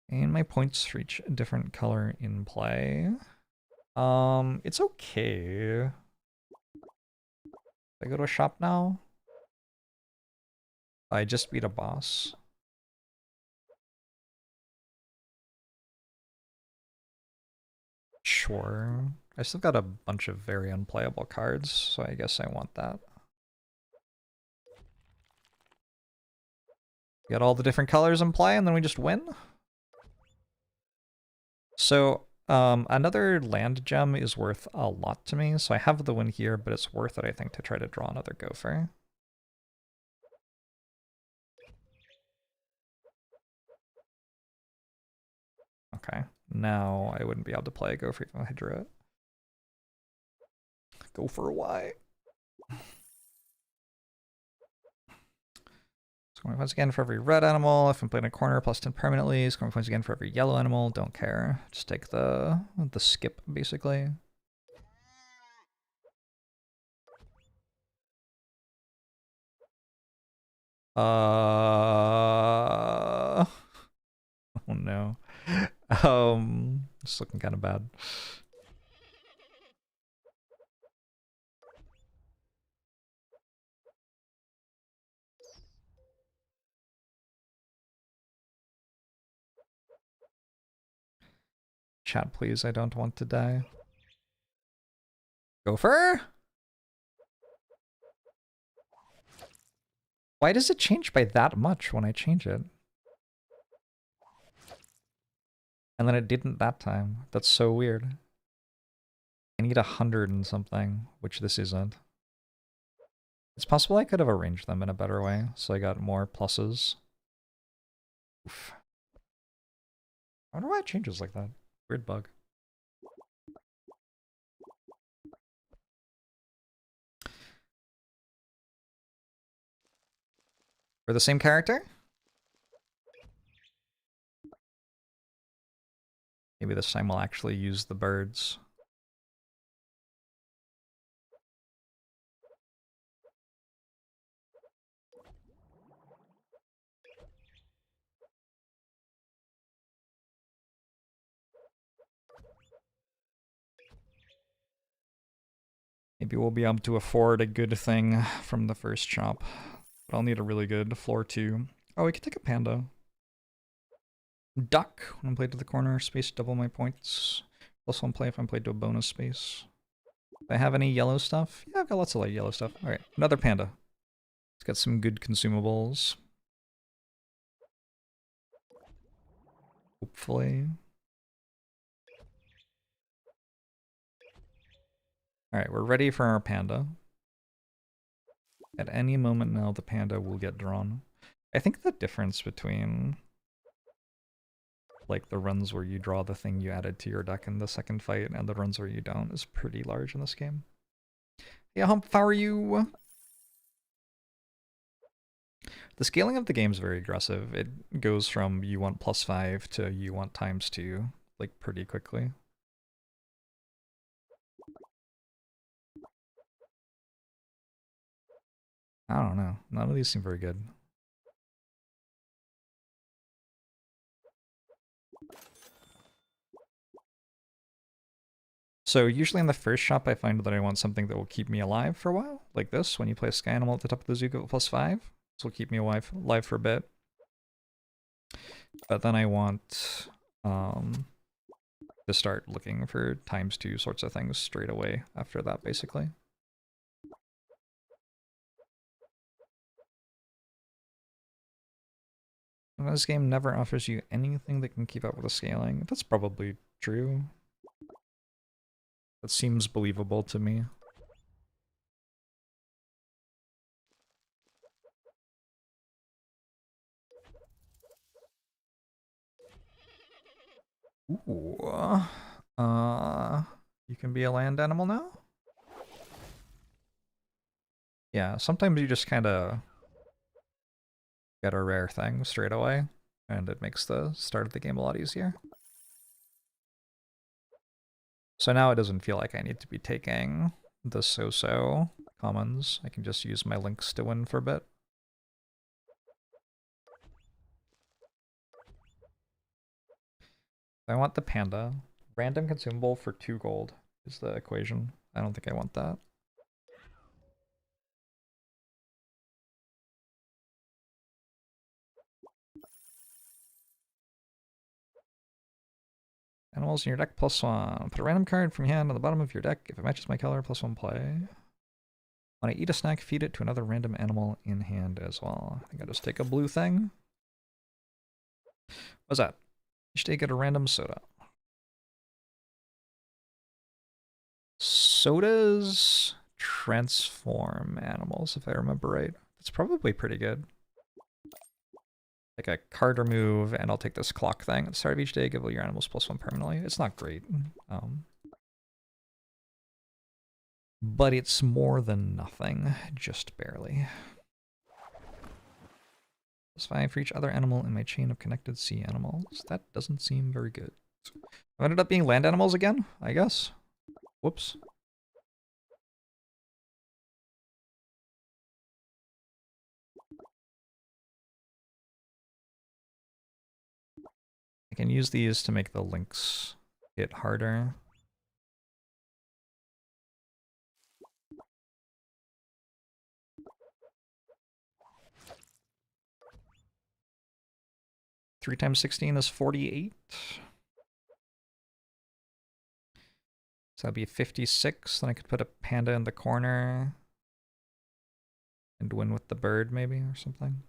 And my points for each different color in play. It's okay. I go to a shop now? I just beat a boss. Sure. I still got a bunch of very unplayable cards, so I guess I want that. Get all the different colors in play and then we just win? So, another land gem is worth a lot to me, so I have the win here, but it's worth it, I think, to try to draw another gopher. Okay, now I wouldn't be able to play a gopher even if I drew it. Gopher Y. Scoring points again for every red animal. If I'm playing a corner, +10 permanently. Scoring points again for every yellow animal. Don't care. Just take the skip, basically. Oh no. It's looking kind of bad. Chat, please. I don't want to die. Gopher? Why does it change by that much when I change it? And then it didn't that time. That's so weird. I need 100 and something, which this isn't. It's possible I could have arranged them in a better way, so I got more pluses. Oof. I wonder why it changes like that. Weird bug. For the same character? Maybe this time we'll actually use the birds. Maybe we'll be able to afford a good thing from the first shop. But I'll need a really good floor 2. Oh, we could take a panda. Duck when I'm played to the corner. Space double my points. +1 play if I'm played to a bonus space. Do I have any yellow stuff? Yeah, I've got lots of light yellow stuff. Alright, another panda. It's got some good consumables. Hopefully. Alright, we're ready for our panda. At any moment now, the panda will get drawn. I think the difference between like the runs where you draw the thing you added to your deck in the second fight and the runs where you don't is pretty large in this game. Yeah, Hump, how are you? The scaling of the game is very aggressive. It goes from you want +5 to you want ×2, like pretty quickly. I don't know. None of these seem very good. So usually in the first shop, I find that I want something that will keep me alive for a while, like this. When you play a Sky Animal at the top of the zoo, give it +5. This will keep me alive for a bit. But then I want to start looking for ×2 sorts of things straight away after that, basically. And this game never offers you anything that can keep up with the scaling. That's probably true. That seems believable to me. Ooh. You can be a land animal now? Yeah, sometimes you just kind of get a rare thing straight away, and it makes the start of the game a lot easier. So now it doesn't feel like I need to be taking the so-so commons. I can just use my links to win for a bit. I want the panda. Random consumable for 2 gold is the equation. I don't think I want that. Animals in your deck +1. Put a random card from your hand on the bottom of your deck. If it matches my color, +1 play. When I eat a snack, feed it to another random animal in hand as well. I think I'll just take a blue thing. What's that? Each day get a random soda. Sodas transform animals, if I remember right. It's probably pretty good. Like a card remove, and I'll take this clock thing. At the start of each day, give all your animals +1 permanently. It's not great. But it's more than nothing, just barely. +5 for each other animal in my chain of connected sea animals. That doesn't seem very good. I ended up being land animals again, I guess. Whoops. I can use these to make the links hit harder. Three times 16 is 48. So that'd be 56. Then I could put a panda in the corner and win with the bird, maybe, or something.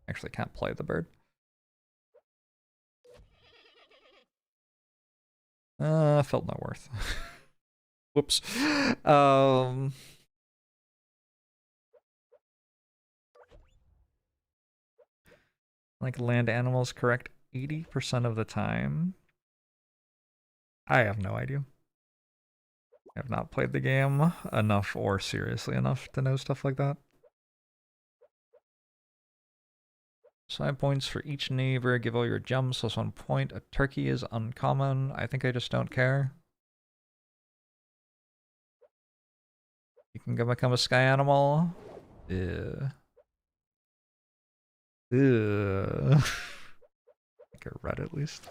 Actually, can't play the bird. Felt not worth. Whoops. Like land animals correct 80% of the time. I have no idea. I have not played the game enough or seriously enough to know stuff like that. 5 points for each neighbor. Give all your gems +1 point. A turkey is uncommon. I think I just don't care. You can go become a sky animal. Ew. Ew. Like a red at least.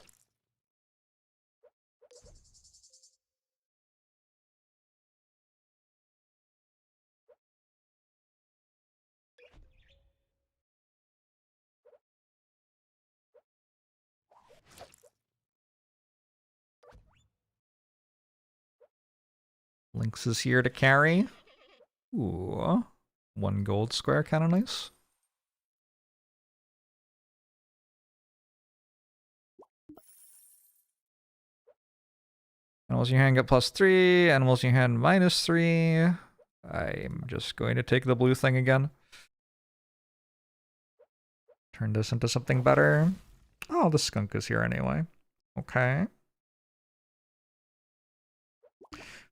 Lynx is here to carry. Ooh. 1 gold square, kind of nice. Animals in your hand get +3. Animals in your hand -3. I'm just going to take the blue thing again. Turn this into something better. Oh, the skunk is here anyway. Okay.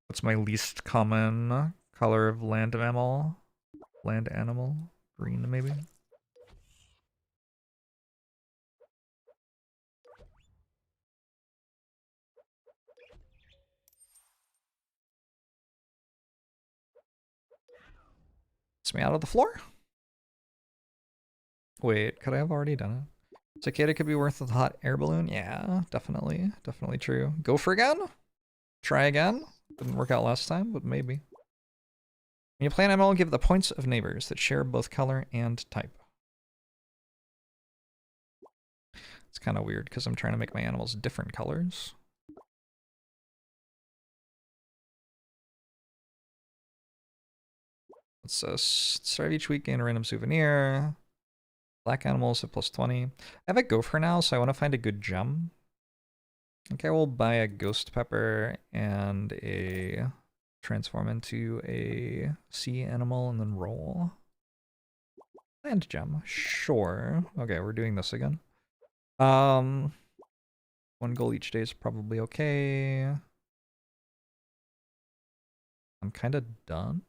What's my least common color of land mammal? Land animal? Green, maybe? Gets me out of the floor? Wait, could I have already done it? Cicada could be worth a hot air balloon? Yeah, definitely. Definitely true. Gopher again? Try again. Didn't work out last time, but maybe. When you play an animal, give the points of neighbors that share both color and type. It's kind of weird because I'm trying to make my animals different colors. Let's start each week, gain a random souvenir. Black animals at plus 20. I have a gopher now, so I want to find a good gem. Okay, we'll buy a ghost pepper and a transform into a sea animal and then roll. Land gem, sure. Okay, we're doing this again. 1 goal each day is probably okay. I'm kind of done.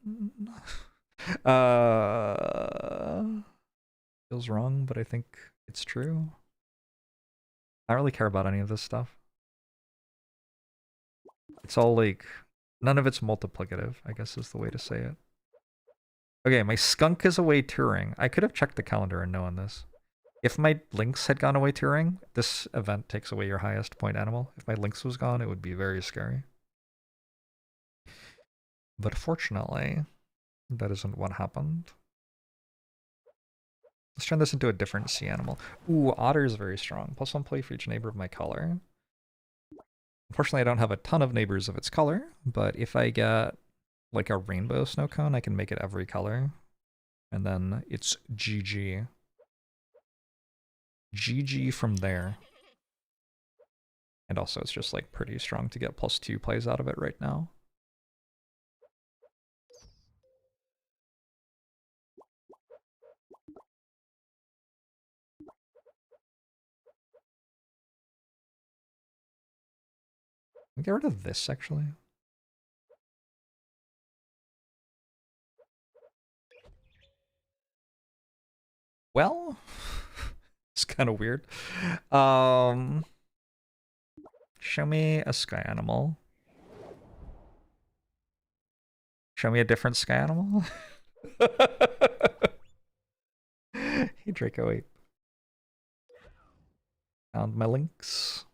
Feels wrong, but I think it's true. I don't really care about any of this stuff. It's all like, none of it's multiplicative, I guess is the way to say it. Okay, my skunk is away touring. I could have checked the calendar and known this. If my lynx had gone away touring, this event takes away your highest point animal. If my lynx was gone, it would be very scary. But fortunately, that isn't what happened. Let's turn this into a different sea animal. Ooh, otter is very strong. +1 play for each neighbor of my color. Unfortunately, I don't have a ton of neighbors of its color, but if I get like a rainbow snow cone, I can make it every color. And then it's GG. GG from there. And also it's just like pretty strong to get +2 plays out of it right now. Get rid of this actually. Well, it's kind of weird. Show me a sky animal. Show me a different sky animal. Hey, Draco Ape. Found my links.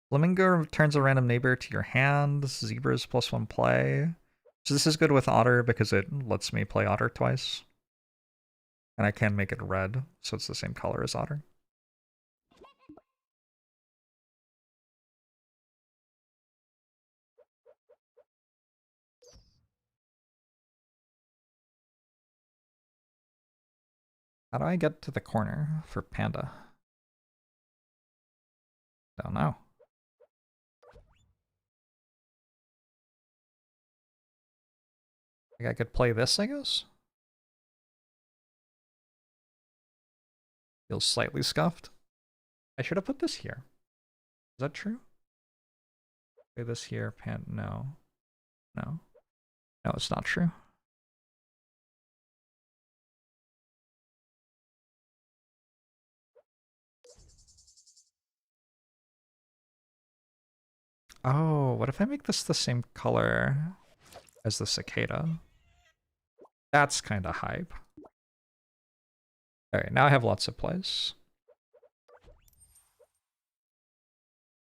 Flamingo returns a random neighbor to your hand. Zebra's +1 play. So this is good with Otter because it lets me play Otter twice. And I can make it red, so it's the same color as Otter. How do I get to the corner for Panda? Don't know. Like I could play this, I guess? Feels slightly scuffed. I should have put this here. Is that true? Play this here, no. No. No, it's not true. Oh, what if I make this the same color as the cicada? That's kind of hype. Alright, now I have lots of plays.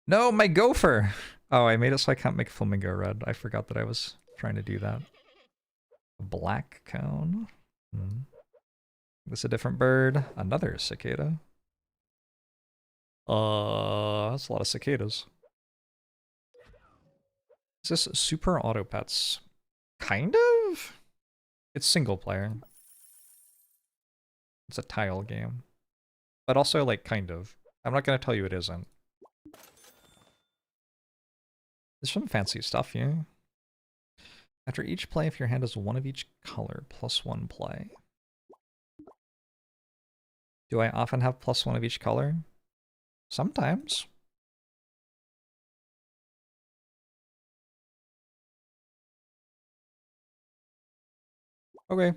No, my gopher! Oh, I made it so I can't make flamingo red. I forgot that I was trying to do that. A black cone. This is a different bird. Another cicada. That's a lot of cicadas. Is this Super Auto Pets? Kind of? It's single player. It's a tile game. But also, like, kind of. I'm not gonna tell you it isn't. There's some fancy stuff, yeah. After each play, if your hand has one of each color, +1 play. Do I often have +1 of each color? Sometimes. Okay.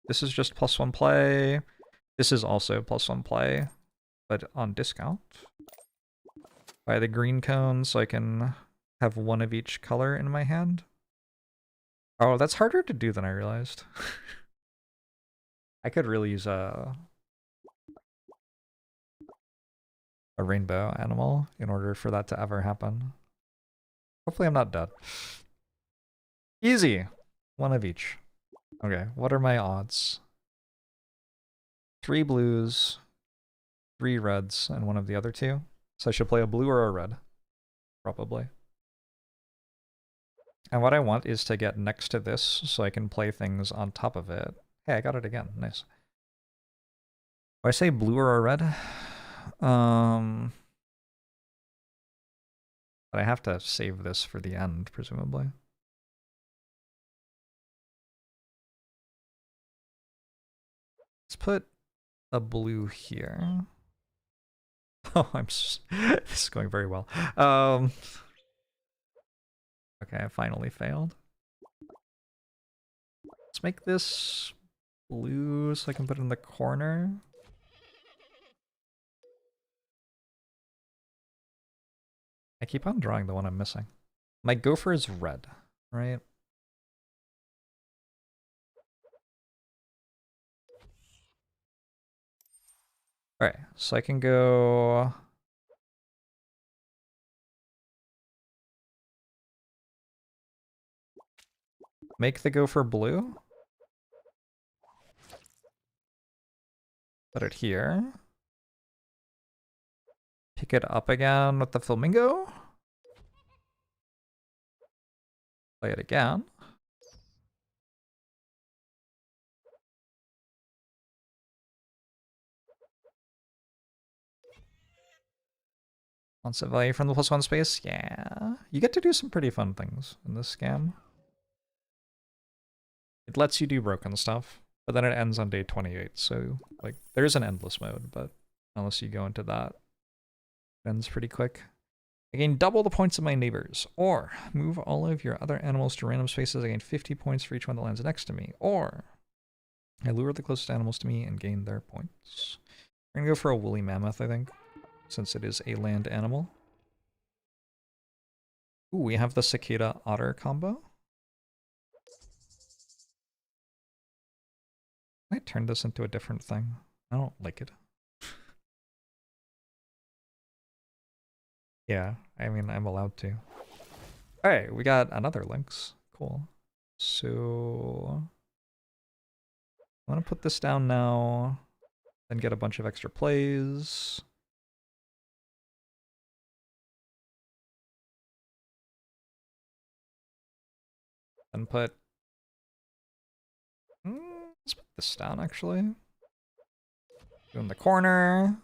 This is just +1 play. This is also +1 play, but on discount. Buy the green cone so I can have one of each color in my hand. Oh, that's harder to do than I realized. I could really use a a rainbow animal in order for that to ever happen. Hopefully I'm not dead. Easy. One of each. Okay, what are my odds? 3 blues, 3 reds, and one of the other 2. So I should play a blue or a red. Probably. And what I want is to get next to this so I can play things on top of it. Hey, I got it again. Nice. Do I say blue or a red? But I have to save this for the end, presumably. Let's put a blue here. Oh, this is going very well. Okay, I finally failed. Let's make this blue so I can put it in the corner. I keep on drawing the one I'm missing. My gopher is red, right? Alright, so I can go... Make the gopher blue. Put it here. Pick it up again with the flamingo. Play it again. Lots of value from the +1 space. Yeah. You get to do some pretty fun things in this scam. It lets you do broken stuff, but then it ends on day 28. So, like, there's an endless mode, but unless you go into that, it ends pretty quick. I gain double the points of my neighbors, or move all of your other animals to random spaces. I gain 50 points for each one that lands next to me, or I lure the closest animals to me and gain their points. We're gonna go for a woolly mammoth, I think, since it is a land animal. Ooh, we have the cicada otter combo. I turned this into a different thing. I don't like it. Yeah, I mean, I'm allowed to. Alright, we got another Lynx. Cool. So... I'm gonna put this down now, then get a bunch of extra plays. Then put... let's put this down, actually. Do in the corner.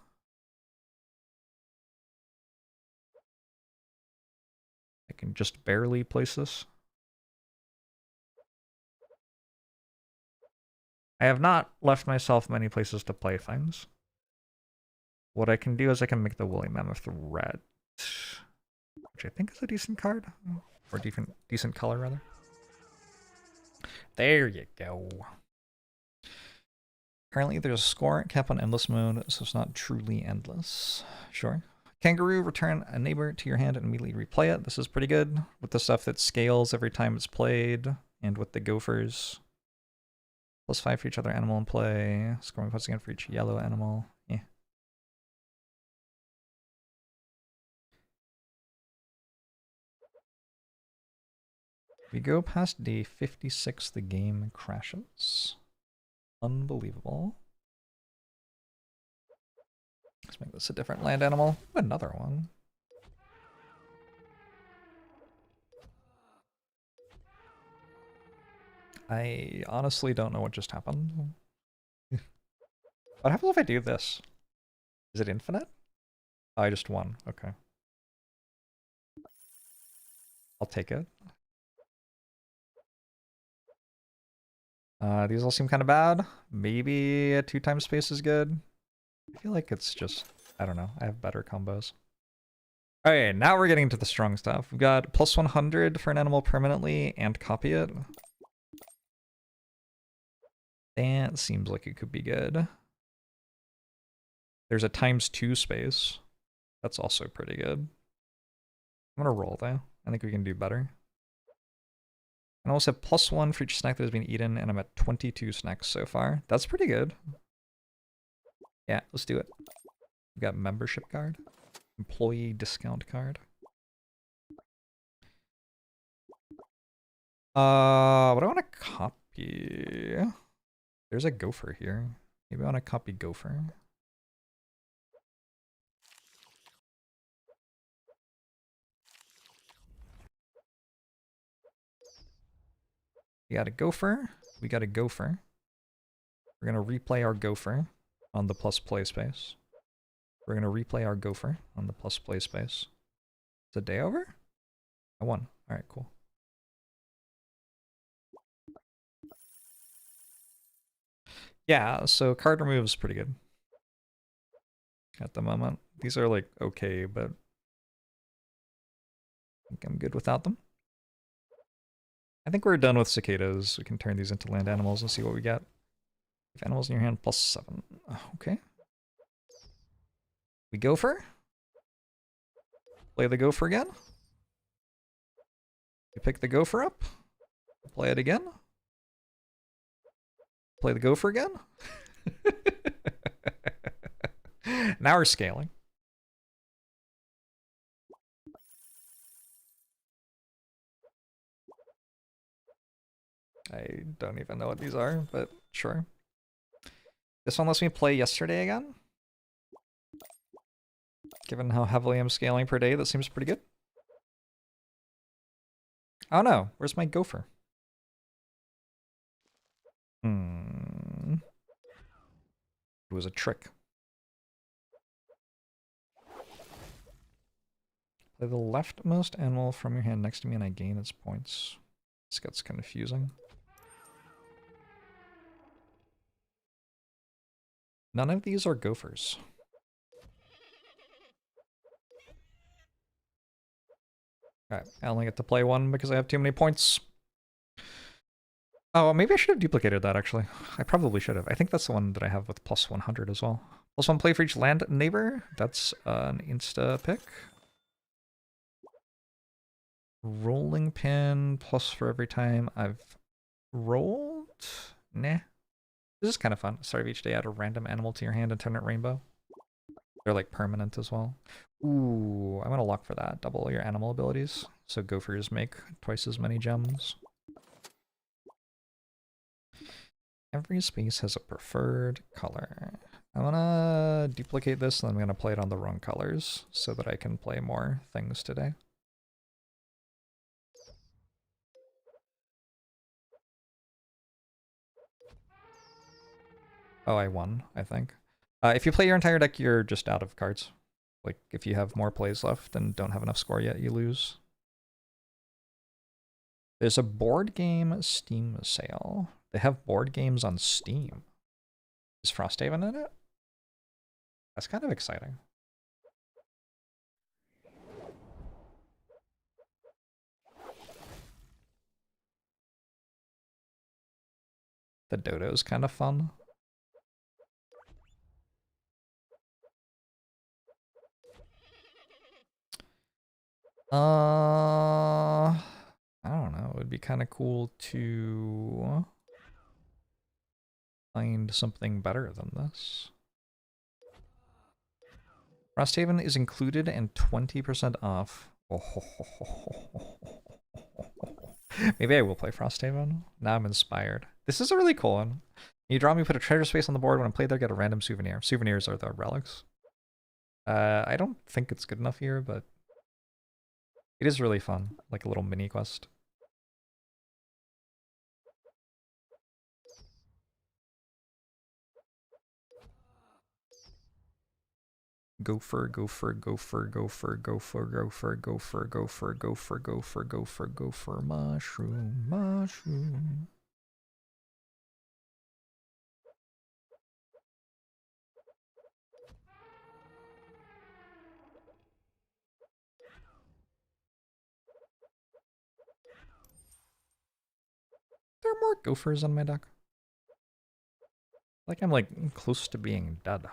I can just barely place this. I have not left myself many places to play things. What I can do is I can make the woolly mammoth red, which I think is a decent card, or decent color rather. There you go. Currently there's a score cap on endless mode, so it's not truly endless. Sure. Kangaroo, return a neighbor to your hand and immediately replay it. This is pretty good with the stuff that scales every time it's played, and with the gophers. +5 for each other animal in play. Scoring points again for each yellow animal. Yeah. We go past day 56, the game crashes. Unbelievable. Let's make this a different land animal. Another one. I honestly don't know what just happened. What happens if I do this? Is it infinite? Oh, I just won. Okay. I'll take it. These all seem kind of bad. Maybe a 2x space is good. I feel like it's just, I don't know. I have better combos. Alright, now we're getting into the strong stuff. We've got +100 for an animal permanently and copy it. That seems like it could be good. There's a ×2 space. That's also pretty good. I'm gonna roll though. I think we can do better. And I also have +1 for each snack that has been eaten, and I'm at 22 snacks so far. That's pretty good. Yeah, let's do it. We've got membership card. Employee discount card. What do I want to copy? There's a gopher here. Maybe I want to copy gopher. We got a gopher. We got a gopher. We're going to replay our gopher on the plus play space. We're going to replay our gopher on the plus play space. Is the day over? I won. Alright, cool. Yeah, so card remove is pretty good at the moment. These are like okay, but I think I'm good without them. I think we're done with cicadas. We can turn these into land animals and see what we get. If animals in your hand, +7. Okay. We gopher. Play the gopher again. We pick the gopher up. Play it again. Play the gopher again. Now we're scaling. I don't even know what these are, but sure. This one lets me play yesterday again. Given how heavily I'm scaling per day, that seems pretty good. Oh no, where's my gopher? It was a trick. Play the leftmost animal from your hand next to me and I gain its points. This gets confusing. None of these are gophers. Alright, I only get to play one because I have too many points. Oh, maybe I should have duplicated that, actually. I probably should have. I think that's the one that I have with +100 as well. +1 play for each land neighbor. That's an insta pick. Rolling pin, plus for every time I've rolled? Nah. This is kind of fun. Start of each day, add a random animal to your hand and turn it rainbow. They're like permanent as well. Ooh, I'm gonna lock for that. Double your animal abilities. So gophers make twice as many gems. Every space has a preferred color. I'm gonna duplicate this and I'm gonna play it on the wrong colors so that I can play more things today. Oh, I won, I think. If you play your entire deck, you're just out of cards. Like, if you have more plays left and don't have enough score yet, you lose. There's a board game Steam sale. They have board games on Steam. Is Frosthaven in it? That's kind of exciting. The Dodo's kind of fun. I don't know. It would be kind of cool to find something better than this. Frosthaven is included and 20% off. Maybe I will play Frosthaven. Now I'm inspired. This is a really cool one. You draw me, put a treasure space on the board. When I play there, get a random souvenir. Souvenirs are the relics. I don't think it's good enough here, but it is really fun. Like a little mini quest. Gopher, gopher, gopher, gopher, gopher, gopher, gopher, gopher, gopher, gopher, gopher, gopher, mushroom, mushroom. There are more gophers on my deck. Like I'm like close to being dead.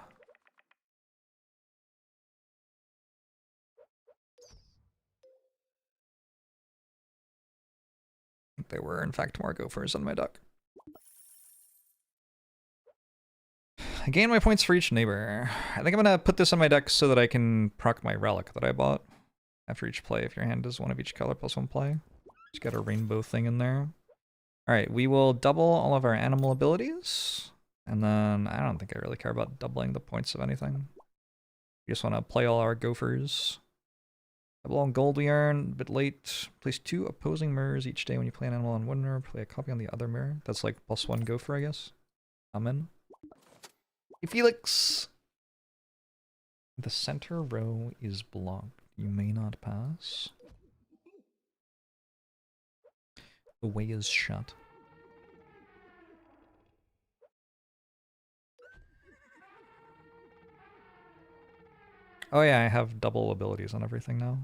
There were in fact more gophers on my deck. Gain my points for each neighbor. I think I'm gonna put this on my deck so that I can proc my relic that I bought. After each play, if your hand is one of each color plus one play. Just got a rainbow thing in there. Alright, we will double all of our animal abilities. And then, I don't think I really care about doubling the points of anything. We just want to play all our gophers. Double all gold we earn, a bit late. Place 2 opposing mirrors each day when you play an animal on one mirror. Play a copy on the other mirror. That's like +1 gopher, I guess. Amen. Hey, Felix! The center row is blocked. You may not pass. The way is shut. Oh yeah, I have double abilities on everything now.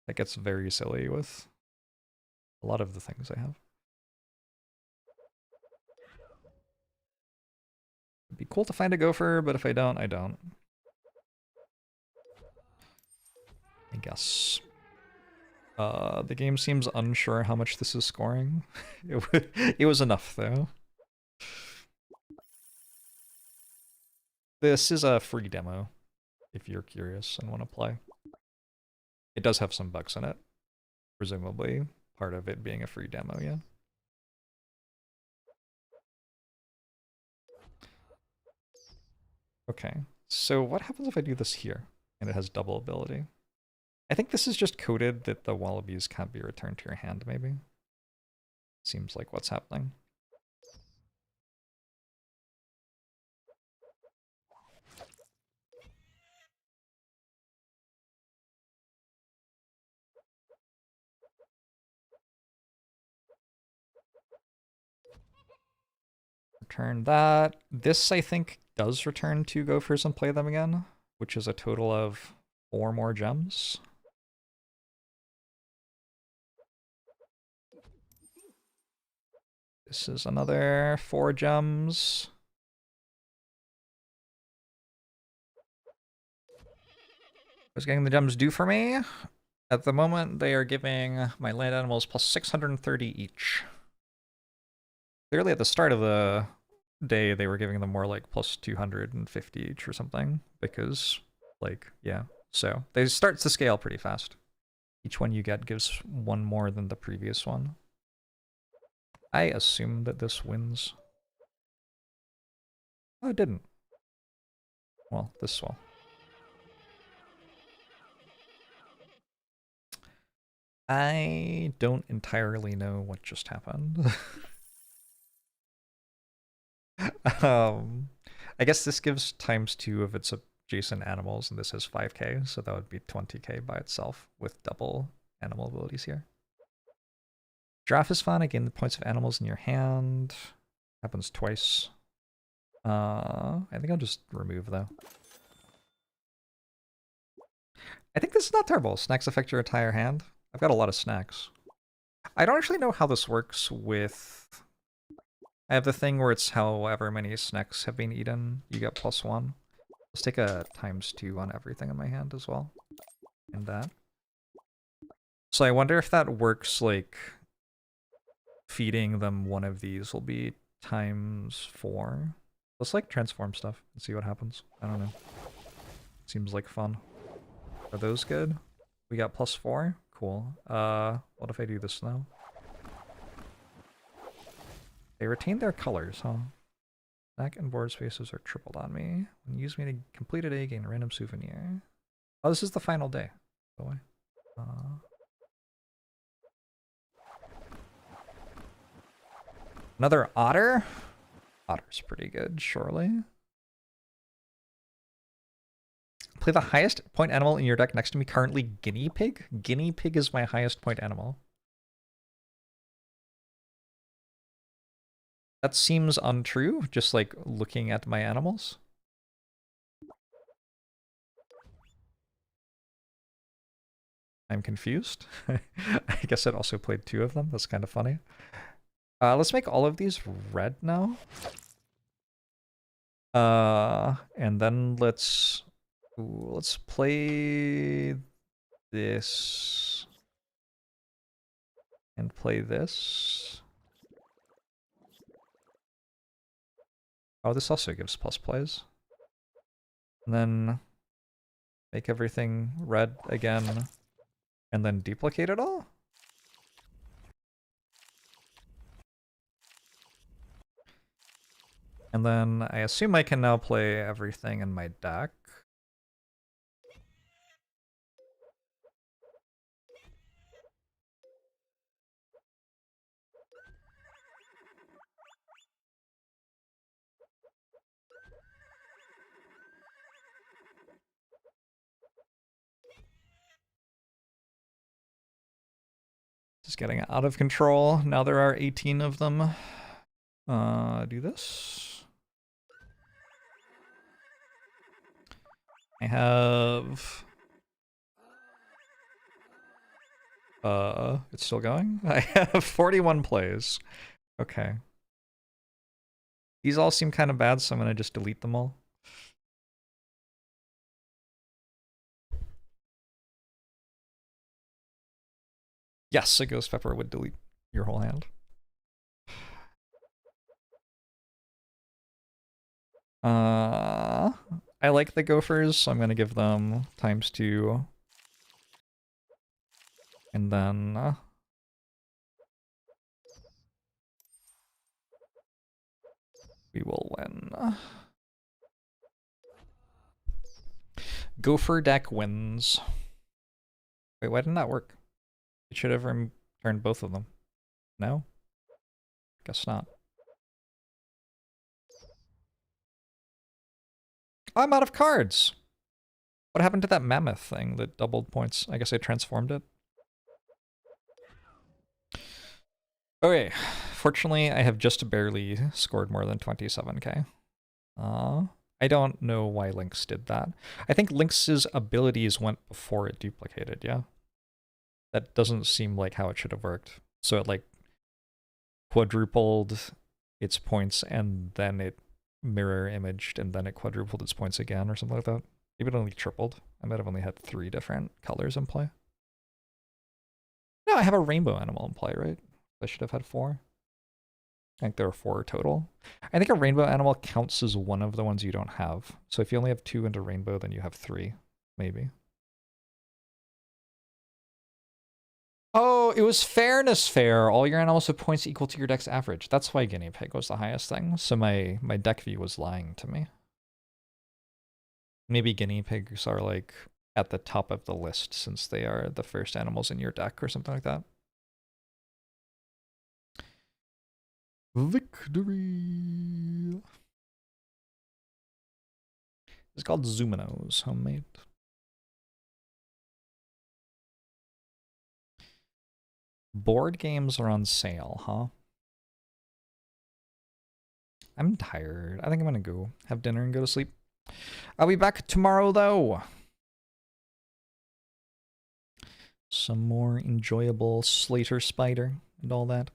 That gets very silly with a lot of the things I have. It'd be cool to find a gopher, but if I don't, I don't. I guess. The game seems unsure how much this is scoring. It was enough, though. This is a free demo, if you're curious and want to play. It does have some bugs in it, presumably part of it being a free demo, yeah. Okay, so what happens if I do this here, and it has double ability? I think this is just coded that the wallabies can't be returned to your hand, maybe? Seems like what's happening. Return that. This, I think, does return 2 gophers and play them again, which is a total of 4 more gems. This is another 4 gems. What's getting the gems do for me? At the moment, they are giving my land animals plus 630 each. Clearly, at the start of the day, they were giving them more like plus 250 each or something, because, like, yeah. So, they start to scale pretty fast. Each one you get gives 1 more than the previous one. I assume that this wins. Oh, it didn't. Well, this will. I don't entirely know what just happened. I guess this gives ×2 of its adjacent animals, and this has 5k, so that would be 20k by itself with double animal abilities here. Giraffe is fun. Again, the points of animals in your hand. Happens twice. I think I'll just remove, though. I think this is not terrible. Snacks affect your entire hand. I've got a lot of snacks. I don't actually know how this works with... I have the thing where it's however many snacks have been eaten, you get +1. Let's take a ×2 on everything in my hand as well. And that. So I wonder if that works, like, feeding them one of these will be ×4. Let's, like, transform stuff and see what happens. I don't know. Seems like fun. Are those good? We got +4? Cool. What if I do this now? They retain their colors, huh? Snack and board spaces are tripled on me. When you use me to complete a day, gain a random souvenir. Oh, this is the final day, by the way. Another otter? Otter's pretty good, surely. Play the highest point animal in your deck next to me, currently guinea pig? Guinea pig is my highest point animal. That seems untrue, just like looking at my animals. I'm confused. I guess it also played 2 of them. That's kind of funny. Let's make all of these red now. And then let's play this and play this. Oh, this also gives plus plays. And then make everything red again, and then duplicate it all? And then I assume I can now play everything in my deck. Just getting out of control. Now there are 18 of them. Do this. I have... it's still going? I have 41 plays. Okay. These all seem kind of bad, so I'm gonna just delete them all. Yes, a Ghost Pepper would delete your whole hand. I like the Gophers, so I'm gonna give them ×2. And then... we will win. Gopher deck wins. Wait, why didn't that work? It should have turned both of them. No? Guess not. Oh, I'm out of cards! What happened to that mammoth thing that doubled points? I guess I transformed it. Okay, fortunately I have just barely scored more than 27k. I don't know why Lynx did that. I think Lynx's abilities went before it duplicated, yeah? That doesn't seem like how it should have worked. So it like quadrupled its points and then it mirror imaged and then it quadrupled its points again or something like that. Maybe it only tripled. I might have only had 3 different colors in play. No, I have a rainbow animal in play, right? I should have had 4. I think there are 4 total. I think a rainbow animal counts as one of the ones you don't have. So if you only have 2 into rainbow, then you have 3, maybe. Oh, it was fairness fair. All your animals have points equal to your deck's average. That's why guinea pig was the highest thing. So my deck view was lying to me. Maybe guinea pigs are like at the top of the list since they are the first animals in your deck or something like that. Victory! It's called Zuminos, homemade. Board games are on sale, huh? I'm tired. I think I'm gonna go have dinner and go to sleep. I'll be back tomorrow, though. Some more enjoyable Slater Spider and all that.